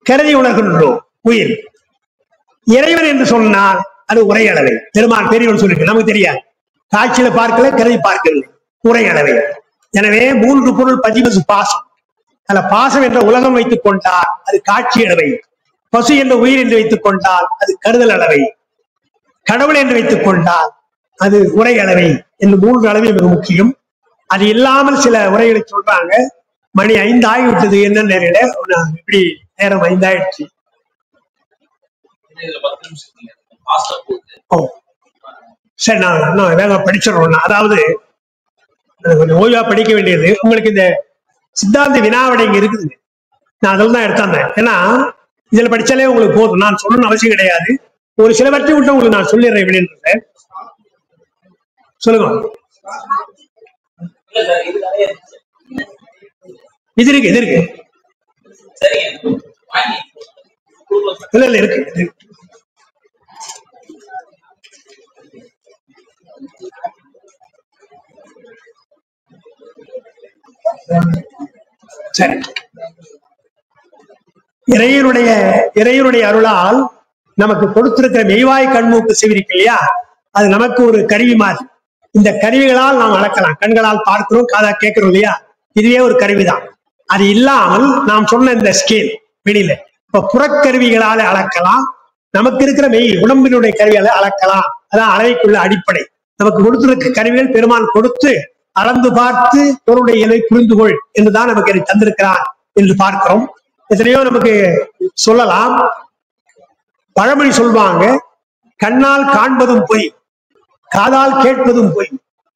கருதி உணர்கின்றோம் உயிர். இறைவன் என்று சொன்னால் அது உரையளவை, பெருமான் பெரியவன் சொல்லிருக்கு, நமக்கு தெரியாது, காட்சியில பார்க்கல, கருதி பார்க்கவில்லை, உரையளவை. எனவே 3 பொருள் பதிவு பாசம். அதுல பாசம் என்ற உலகம் வைத்துக் கொண்டால் அது காட்சி அளவை, பசு என்ற உயிர் என்று வைத்துக் கொண்டால் அது கருதல் அளவை, கடவுள் என்று வைத்துக் கொண்டால் அது உரை அளவை என்று 3 அளவை மிக முக்கியம். அது இல்லாமல் சில உரைகளை சொல்றாங்க. மணி 5 ஆகிவிட்டது, என்ன நேரில இப்படி நேரம் 5 ஆயிடுச்சு. ஓ சரி, நான் வேக படிச்சிடறோம். அதாவது கொஞ்சம் ஓய்வா படிக்க வேண்டியது. உங்களுக்கு இந்த சித்தாந்த வினாவிடை இங்க இருக்குது, நான் அதில் தான் எடுத்தாந்தேன். ஏன்னா இதுல படிச்சாலே உங்களுக்கு போதும், நான் சொல்லணும்னு அவசியம் கிடையாது. ஒரு சிலவற்றை விட்டு உங்களுக்கு நான் சொல்லிடுறேன் எப்படின்றத. சொல்லுங்க. இது இருக்கு, இது இருக்கு, இல்ல இல்ல இருக்கு. சரி, இறைவனுடைய அருளால் நமக்கு கொடுத்திருக்கிற மெய்வாய் கண்மூக்கு செவிருக்கு இல்லையா, அது நமக்கு ஒரு கருவி மாதிரி. இந்த கருவிகளால் நாம் அளக்கலாம். கண்களால் பார்க்கிறோம், காதா கேட்கிறோம் இல்லையா, இதுவே ஒரு கருவிதான். அது இல்லாமல் நாம் சொன்ன இந்த ஸ்கேல் வெளியில இப்ப புறக்கருவிகளால அளக்கலாம். நமக்கு இருக்கிற மெய் உடம்பினுடைய கருவிகளை அளக்கலாம். அதான் அளவைக்குள்ள அடிப்படை. நமக்கு கொடுத்திருக்க கருவிகள் பெருமான் கொடுத்து அளந்து பார்த்து பொருளுடைய இயலை புரிந்து கொள் என்றுதான் நமக்கு அதை தந்திருக்கிறார் என்று பார்க்கிறோம். எத்தனையோ நமக்கு சொல்லலாம். பழமொழி சொல்வாங்க, கண்ணால் காண்பதும் பொய், காதால் கேட்பதும் பொய்,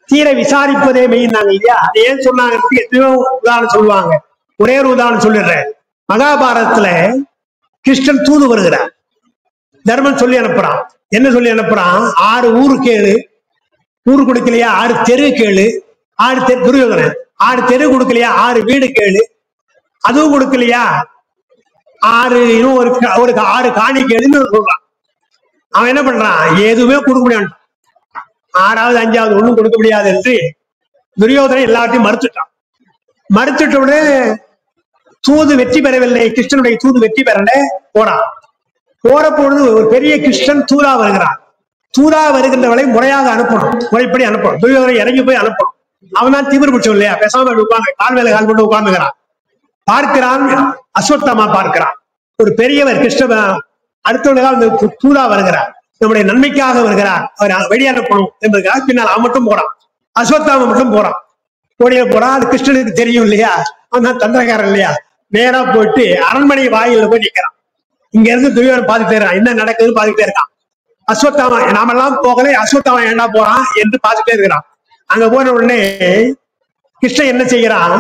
தீர விசாரிப்பதே மெய்னாங்க இல்லையா. அது ஏன் சொன்னாங்க? எத்தனையோ உதாரணம் சொல்லுவாங்க. ஒரே ஒரு உதாரணம் சொல்லிடுறேன். மகாபாரதத்துல கிருஷ்ணன் தூது வருகிறார். தர்மன் சொல்லி அனுப்புறான். என்ன சொல்லி அனுப்புறான்? 6 ஊரு கேளு, ஊரு கொடுக்கலையா 6 தெரு கேளு, 6 தெரு துரியோதனன் 6 தெரு கொடுக்கலையா 6 வீடு கேளு, அதுவும் கொடுக்கலையா 6 இன்னும் ஒரு 6 காணி கேளுன்னு சொல்றான். அவன் என்ன பண்றான்? எதுவுமே கொடுக்க முடியாது. 6வது 5வது ஒண்ணும் கொடுக்க முடியாது என்று துரியோதனன் எல்லாத்தையும் மறுத்துட்டான். மறுத்துட்ட உடனே தூது வெற்றி பெறவில்லை. கிருஷ்ணனுடைய தூது வெற்றி பெறல. போறான். போற பொழுது ஒரு பெரிய கிருஷ்ணன் தூதா வருகிறான். தூதா வருகின்றவளை முறையாக அனுப்பணும், முறைப்படி அனுப்பணும். துரியோதனை இறங்கி போய் அனுப்பணும். அவன் தான் திமிர் பிடிச்சோம் இல்லையா, பேசாம உட்கார்ந்து கால் மேல கால் போட்டு உட்கார்ந்துக்கிறான். பார்க்கிறான், அஸ்வத்தாமா பார்க்கிறான். ஒரு பெரியவர் கிருஷ்ண அடுத்தவங்க தூதா வருகிறார், நம்முடைய நன்மைக்காக வருகிறார், அவர் வெளியே அனுப்பணும் என்பதற்காக பின்னால் அவன் மட்டும் போறான். அஸ்வத்தாமா மட்டும் போறான். ஓடிய போறான். அது கிருஷ்ணனுக்கு தெரியும் இல்லையா, அவன் தான் தந்திரக்காரன் இல்லையா. நேரா போயிட்டு அரண்மனை வாயில போய் நிற்கிறான். இங்க இருந்து துரியோதனன் பார்த்துட்டே இருக்கான், என்ன நடக்குதுன்னு பார்த்துட்டே இருக்கான். அஸ்வத்தாமா நாமெல்லாம் போகல, அஸ்வத்தாமா ஏண்டா போறான் என்று பார்த்துட்டே இருக்கிறான். அங்க போன உடனே கிருஷ்ணன் என்ன செய்யறான்?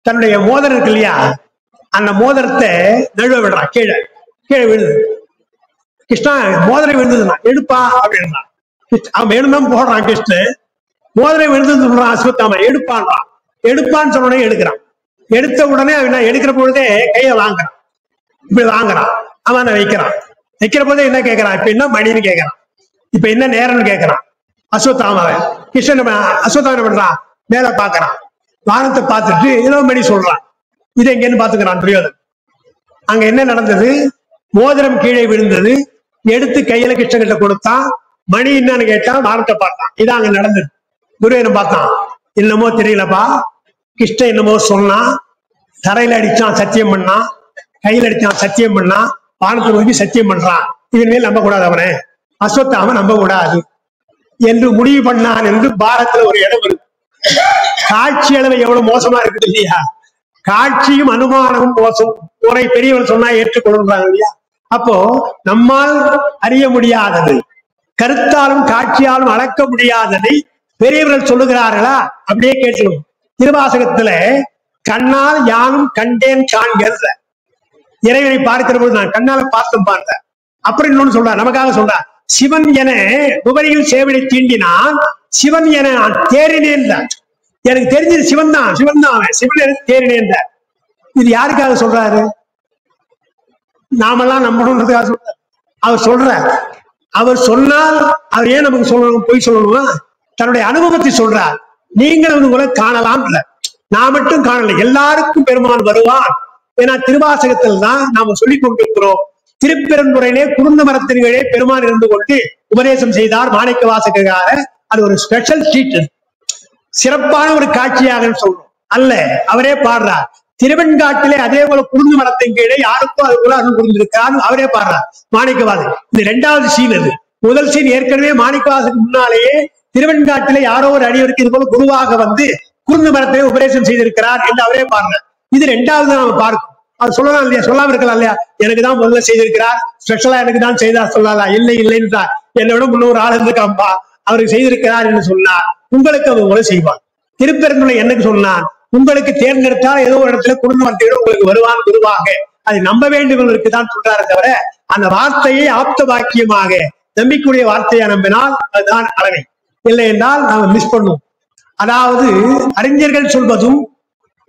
தன்னுடைய மோதிரம் இருக்கு இல்லையா, அந்த மோதிரத்தை நழுவ விடுறான். கீழே கீழே விழுது. கிருஷ்ணா மோதிரம் விழுந்ததுன்னா எடுப்பா அப்படின்னா அவன் வேணும்தான் போடுறான். கிருஷ்ணன் மோதிரம் விழுந்து சொல்றான். அஸ்வத்தாமா எடுப்பான்றான். எடுப்பான்னு சொன்ன உடனே எடுக்கிறான். எடுத்த உடனே அவன் எடுக்கிற பொழுதே கையை வாங்குறான். இப்படி வாங்குறான். அவன் வைக்கிறான். வைக்கிற போதே என்ன கேட்கறான்? இப்ப என்ன மணின்னு கேட்கறான். இப்ப என்ன நேரம்னு கேட்கறான் அஸ்வத்தாமாவை. கிருஷ்ணன் அஸ்வத்தாமா பண்றான், மேல பாக்குறான். வானத்தை பார்த்துட்டு ஏதோ மணி சொல்றான். இதை எங்கன்னு பாத்துக்கிறான் துரியோதனன். அங்க என்ன நடந்தது? மோதிரம் கீழே விழுந்தது. எடுத்து கையில கிருஷ்ணன் கிட்ட கொடுத்தான். மணி என்னன்னு கேட்டான். வானத்தை பார்த்தான். இதான் அங்க நடந்தது. துரியோதனன் பார்த்தான். என்னமோ தெரியலப்பா, கிருஷ்ணன் என்னமோ சொன்னான். தரையில அடிச்சான், சத்தியம் பண்ணான். கையில் அடிச்சான், சத்தியம் பண்ணான். வானத்தை நோக்கி சத்தியம் பண்றான். இதன் மேல் நம்ப கூடாது, அவனை அஸ்வத்தாம நம்ப கூடாது என்று முடிவு பண்ணான் என்று பாரத்துல ஒரு இடம் இருக்கு. காட்சி அளவு எவ்வளவு மோசமா இருக்குது இல்லையா. காட்சியும் அனுமானமும் மோசம். உரை பெரியவர் சொன்னா ஏற்றுக்கொள்றாங்க இல்லையா. அப்போ நம்மால் அறிய முடியாதது, கருத்தாலும் காட்சியாலும் அளக்க முடியாததை பெரியவர்கள் சொல்லுகிறார்களா? அப்படியே கேட்கணும். திருவாசகத்துல கண்ணால் யானும் கண்டேன் காண்கிறத இறைவனை பார்க்கிற போது நான் கண்ணால பார்த்தேன் பார்த்தேன். அப்புறம் இன்னொன்னு சொல்றார், நமக்காக சொல்றார். சிவன் என உபரியில் சேவனை தீண்டினான், சிவன் என நான் தேறினேன். எனக்கு தெரிஞ்சது சிவன் தான், சிவன் தான் அவன், சிவன் எனக்கு தேறினேன். இது யாருக்காக சொல்றாரு? நாமெல்லாம் நம்பணும்ன்றதுக்காக சொல்றாரு. அவர் சொல்றார். அவர் சொன்னால் அவர் ஏன் நமக்கு சொல்லணும், போய் சொல்லணுமா? தன்னுடைய அனுபவத்தை சொல்றார். நீங்கள் கூட காணலாம் இல்ல, நான் மட்டும் காணல, எல்லாருக்கும் பெருமான் வருவான். ஏன்னா திருவாசகத்தில் தான் நாம சொல்லிக் கொண்டிருக்கிறோம். திருப்பெருந்துறையிலே குருந்த மரத்தின்களே பெருமான் இருந்து கொண்டு உபதேசம் செய்தார் மாணிக்க வாசகராக. அது ஒரு ஸ்பெஷல் ட்ரீட், சிறப்பான ஒரு காட்சியாக சொல்றோம் அல்ல. அவரே பாடுறார். திருவெண்காட்டிலே அதே போல குருந்த மரத்தின் கீழே யாருக்கும் அது போல அருள் புரிந்திருக்கார். அவரே பாடுறார் மாணிக்கவாசகர். இந்த 2வது சீன். அது முதல் சீன் ஏற்கனவே மாணிக்கவாசகருக்கு முன்னாலேயே திருவெண்காட்டிலே யாரோ ஒரு அடியவருக்கு இது போல குருவாக வந்து குருந்த மரத்தை உபதேசம் செய்திருக்கிறார் என்று அவரே பாடுறார். இது 2வது நாம பார்க்கும். அது சொல்லலாம் இல்லையா, சொல்லாம இருக்கலாம் இல்லையா. எனக்கு தான் முதல்ல செய்திருக்கிறார், ஸ்பெஷலா எனக்கு தான் செய்தார் சொல்லலாம். இல்லை இல்லைன்னு என்னை விட 300 ஆள் இருந்துக்காம்பா, அவருக்கு செய்திருக்கிறார் என்று சொன்னார். உங்களுக்கு அவர் உங்களை செய்வார். திருப்பெருந்துறை என்னக்கு சொன்னார்? உங்களுக்கு தேர்ந்தெடுத்தால் ஏதோ ஒரு இடத்துல குடும்ப மரத்தையோட உங்களுக்கு வருவான் குருவாக. அதை நம்ப வேண்டும் என்பதற்கு தான் சொல்றாரு தவிர அந்த வார்த்தையை ஆப்த வாக்கியமாக நம்பிக்கையுடைய வார்த்தையை நம்பினால் அதுதான் அளவை. இல்லை என்றால் நாம மிஸ் பண்ணுவோம். அதாவது அறிஞர்கள் சொல்வதும்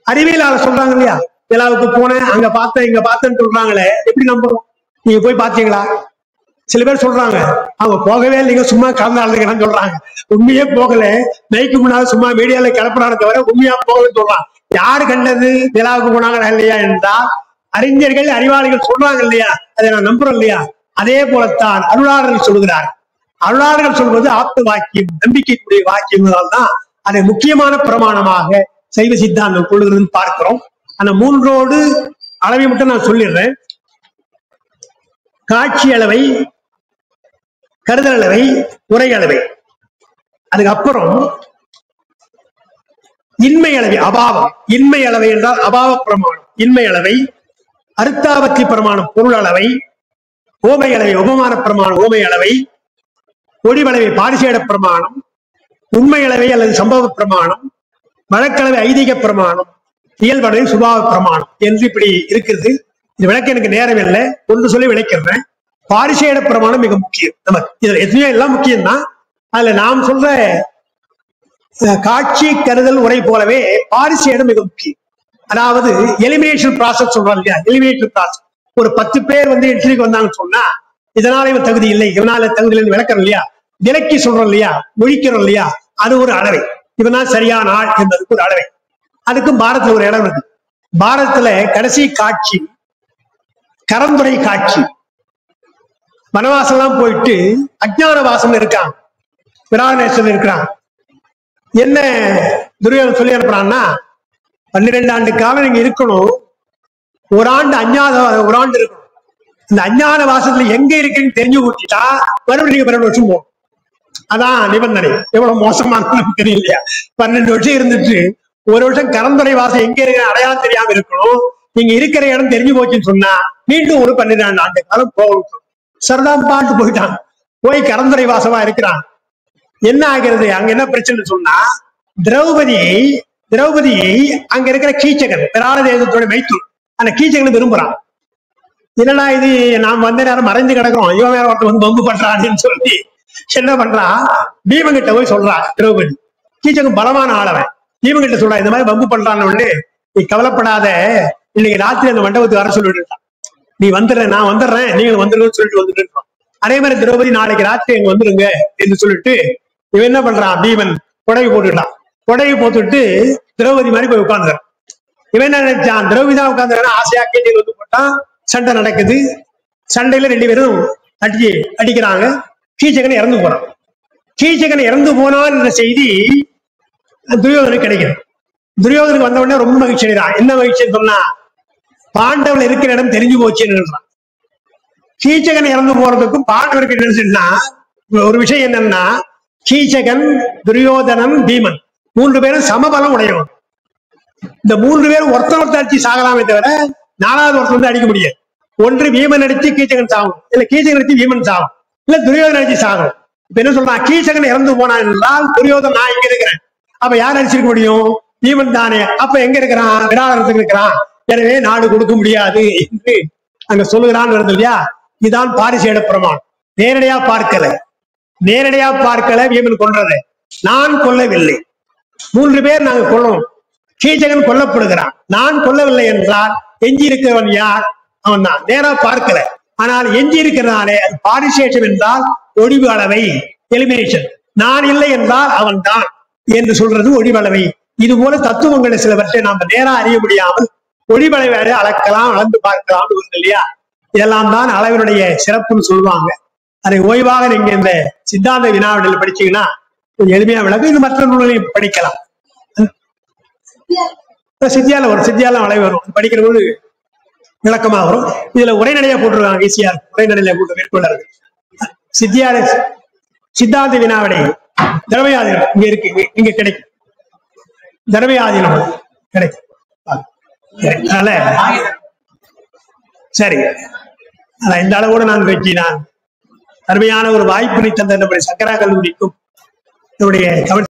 அறிவியலாளர் சொல்றாங்க இல்லையா, நிலாவுக்கு போனேன், அங்க பார்த்தேன், இங்க பார்த்தேன்னு சொல்றாங்களே, எப்படி நம்புறோம்? நீங்க போய் பாத்தீங்களா? சில பேர் சொல்றாங்க அவங்க போகவே இல்லைங்க, சும்மா கலந்தாளுங்கன்னு சொல்றாங்க. உண்மையே போகல, நைக்கு முன்னால சும்மா மீடியால கிளப்புறாங்க தவிர உண்மையா போகலன்னு சொல்றாங்க. யாரு கண்டது நிலாவுக்கு போனாங்களா இல்லையா என்றால் அறிஞர்கள் அறிவாளிகள் சொல்றாங்க இல்லையா, அதை நான் நம்புறோம் இல்லையா. அதே போலத்தான் அருளாளர்கள் சொல்லுகிறார். அருளாளர்கள் சொல்வது ஆப்த வாக்கியம், நம்பிக்கைக்குரிய வாக்கியங்களால் தான் அதை முக்கியமான பிரமாணமாக சைவ சித்தாந்தம் கொள்ளுகிறதுன்னு பார்க்கிறோம். அந்த மூன்றோடு அளவை மட்டும் நான் சொல்லிடுறேன். காட்சி அளவை, கருதல் அளவை, உரை அளவை. அதுக்கப்புறம் இன்மை அளவை, அபாவம். இன்மை அளவை என்றால் அபாவ பிரமாணம் இன்மை அளவை, அருத்தாவத்தி பிரமாணம் பொருள் அளவை, ஓமை அளவை உபமான பிரமாணம் ஓமை அளவை, ஒடிவளவை பாரிசேட பிரமாணம், உண்மை அளவை அல்லது சம்பவ பிரமாணம், வழக்களவை ஐதீக பிரமாணம், இயல்பளவை சுபாவ பிரமாணம் என்று இப்படி இருக்கிறது. இது விளக்க எனக்கு நேரம் இல்லை, ஒன்று சொல்லி விளக்கிறேன். பாரிசேட பிரமாணம் மிக முக்கியம். நமக்கு இதுல எதுவுமே எல்லாம் முக்கியம்தான். அதுல நாம் சொல்ற காட்சி கருதல் உரை போலவே பாரிசேடம் மிக முக்கியம். அதாவது எலிமினேஷன் ப்ராசஸ் சொல்றோம் இல்லையா, எலிமினேஷன் ப்ராசஸ். ஒரு 10 பேர் வந்து என்ட்ரிக்கு வந்தாங்கன்னு சொன்னா இதனால இவன் தகுதி இல்லை, இவனால தகுதி இல்லைன்னு விளக்கிறோம் இல்லையா, விலக்கி சொல்றோம் இல்லையா, ஒழிக்கிறோம் இல்லையா, அது ஒரு அளவை. இவனா சரியான ஆள் என்பதுக்கு ஒரு அளவை. அதுக்கும் பாரதத்துல ஒரு இடம் இருக்கு. பாரதத்துல கடைசி காட்சி கரந்துரை காட்சி. வனவாசம் எல்லாம் போயிட்டு அஜ்ஞான வாசம் இருக்காங்க, விராகநேசன் இருக்கிறாங்க. என்ன துரியோதனன் சொல்லி அனுப்புறான்னா, 12 ஆண்டு காலம் நீங்க இருக்கணும், ஒரு ஆண்டு ஒரு ஆண்டு இருக்கணும். இந்த அஞ்ஞான வாசத்துல எங்க இருக்குன்னு தெரிஞ்சு ஊட்டிட்டா மறுபடியும் நீங்க 12 வருஷம் போகும். அதான் நிபந்தனை. எவ்வளவு மோசமான தெரியலையா? 12 வருஷம் இருந்துட்டு 1 வருஷம் கரந்துரை வாசம் எங்க இருக்கிற அடையாளம் தெரியாம இருக்கணும். நீங்க இருக்கிற இடம் தெரிஞ்சு போச்சுன்னு சொன்னா மீண்டும் ஒரு 12 ஆண்டு காலம் போகணும். சரதாம் பாட்டு போயிட்டான், போய் கரந்துரை வாசமா இருக்கிறான். என்ன ஆகிறது அங்க, என்ன பிரச்சனை சொன்னா, திரௌபதியை அங்க இருக்கிற கீச்சகன் பிரான தேசத்தோட மைத்தூர் அந்த கீச்சகன் விரும்புறான். என்னடா இது, நாம் வந்த நேரம் மறைந்து கிடக்கிறோம், இவன் வேற ஒருத்தர் வந்து பம்பு பண்றான்னு சொல்லி என்ன பண்றான், பீமன் கிட்ட போய் சொல்றான். திரௌபதி கீச்சகன் பலமான ஆளவன், பீமன் கிட்ட சொல்றான், இந்த மாதிரி பம்பு பண்றான்னு உடனே, நீ கவலைப்படாத, இன்னைக்கு ராத்திரி அந்த மண்டபத்துக்கு வர சொல்லிட்டு, நீ வந்துடுற, நான் வந்துடுறேன், நீங்களும் வந்துருன்னு சொல்லிட்டு வந்துட்டு. அதே மாதிரி திரௌபதி நாளைக்கு ராத்திரி எங்க வந்துருங்க என்று சொல்லிட்டு இவன் என்ன பண்றான், பீமன் புடவை போட்டுட்டான். புடவை போட்டுட்டு திரௌபதி மாதிரி போய் உட்கார்ந்துறான். இவன் என்ன நினைச்சான், திரௌபதி தான் உட்கார்ந்து ஆசையா கேட்டு வந்து போட்டான். சண்டை நடக்குது. சண்டையில 2 பேரும் அடிக்கிறாங்க. கீச்சகன் இறந்து போறான். கீச்சகன் இறந்து போனான் என்ற செய்தி துரியோதனுக்கு கிடைக்குது. துரியோதனுக்கு வந்த உடனே ரொம்ப மகிழ்ச்சி அடைகிறான். என்ன மகிழ்ச்சின்னு சொன்னா, பாண்டவர்கள் இருக்கிற இடம் தெரிஞ்சு போச்சுன்னு. கீச்சகன் இறந்து போறதுக்கும் பாண்டவருக்கு நினைச்சுன்னா ஒரு விஷயம் என்னன்னா, கீச்சகன், துரியோதனன், பீமன் 3 பேரும் சமபலம் உடையவன். இந்த 3 பேரும் ஒருத்தர் அடிச்சு சாகலாமே தவிர 4வது ஒருத்தர் வந்து அடிக்க முடியாது. ஒன்று பீமன் அடிச்சு கீச்சகன் சாகும், இல்ல கீச்சகன் அடிச்சு பீமன் சாகும், இல்ல துரியோதனன் அடிச்சு சாகும். இப்ப என்ன சொல்றான், கீச்சகன் இறந்து போனான் என்றால் துரியோதனன் நான் இங்க இருக்கிறேன், அப்ப யார் அடிச்சிருக்க முடியும், பீமன் தானே. அப்ப எங்க இருக்கிறான், விராடத்துக்கு இருக்கிறான், எனவே நாடு கொடுக்க முடியாது என்று அங்க சொல்லுகிறான் வருது இல்லையா. இதுதான் பாரிசேட பிரமாணம். நேரடியா பார்க்கல பீமன் கொன்றது, நான் கொல்லவில்லை. 3 பேர் நாங்க கொல்லணும், கீச்சகன் கொல்லப்படுகிறான், நான் கொல்லவில்லை என்றால் எஞ்சி இருக்கிறவன் யார், அவன் தான். நேரா பார்க்கல, ஆனால் எஞ்சி இருக்கிறதாலே அது பாரிசேஷம் என்றால் ஒடிவு அளவை, எலிமினேஷன். நான் இல்லை என்றால் அவன் தான் என்று சொல்றது ஒடிவளவை. இது போல தத்துவங்களை சிலவற்றை நாம நேரா அறிய முடியாமல் ஒடிவளவை அளக்கலாம், அளந்து பார்க்கலாம் இல்லையா. இதெல்லாம் தான் அளவினுடைய சிறப்புன்னு சொல்லுவாங்க. அதை ஓய்வாக நீங்க இந்த சித்தாந்த வினாவிடல் படிச்சீங்கன்னா கொஞ்சம் எளிமையா விளக்கும். இது மற்ற நூல்களையும் படிக்கலாம். சித்தியால அளவு வரும், படிக்கிற போது விளக்கமா வரும். இதுல உரைநடையா போட்டுருவாங்க, ஈஸியா உரைநடையில போட்டு மேற்கொள்ளாரு. சித்தாந்த வினாவிடை திரவியாதீனம் இங்க இருக்கு, இங்க கிடைக்கும். திரவியாதீனம் கிடைக்கும். அதனால சரி, இந்த அளவோடு நான் அருமையான ஒரு வாய்ப்பினை தந்த நம்முடைய சங்கரா கல்லூரிக்கும் நம்முடைய தமிழ்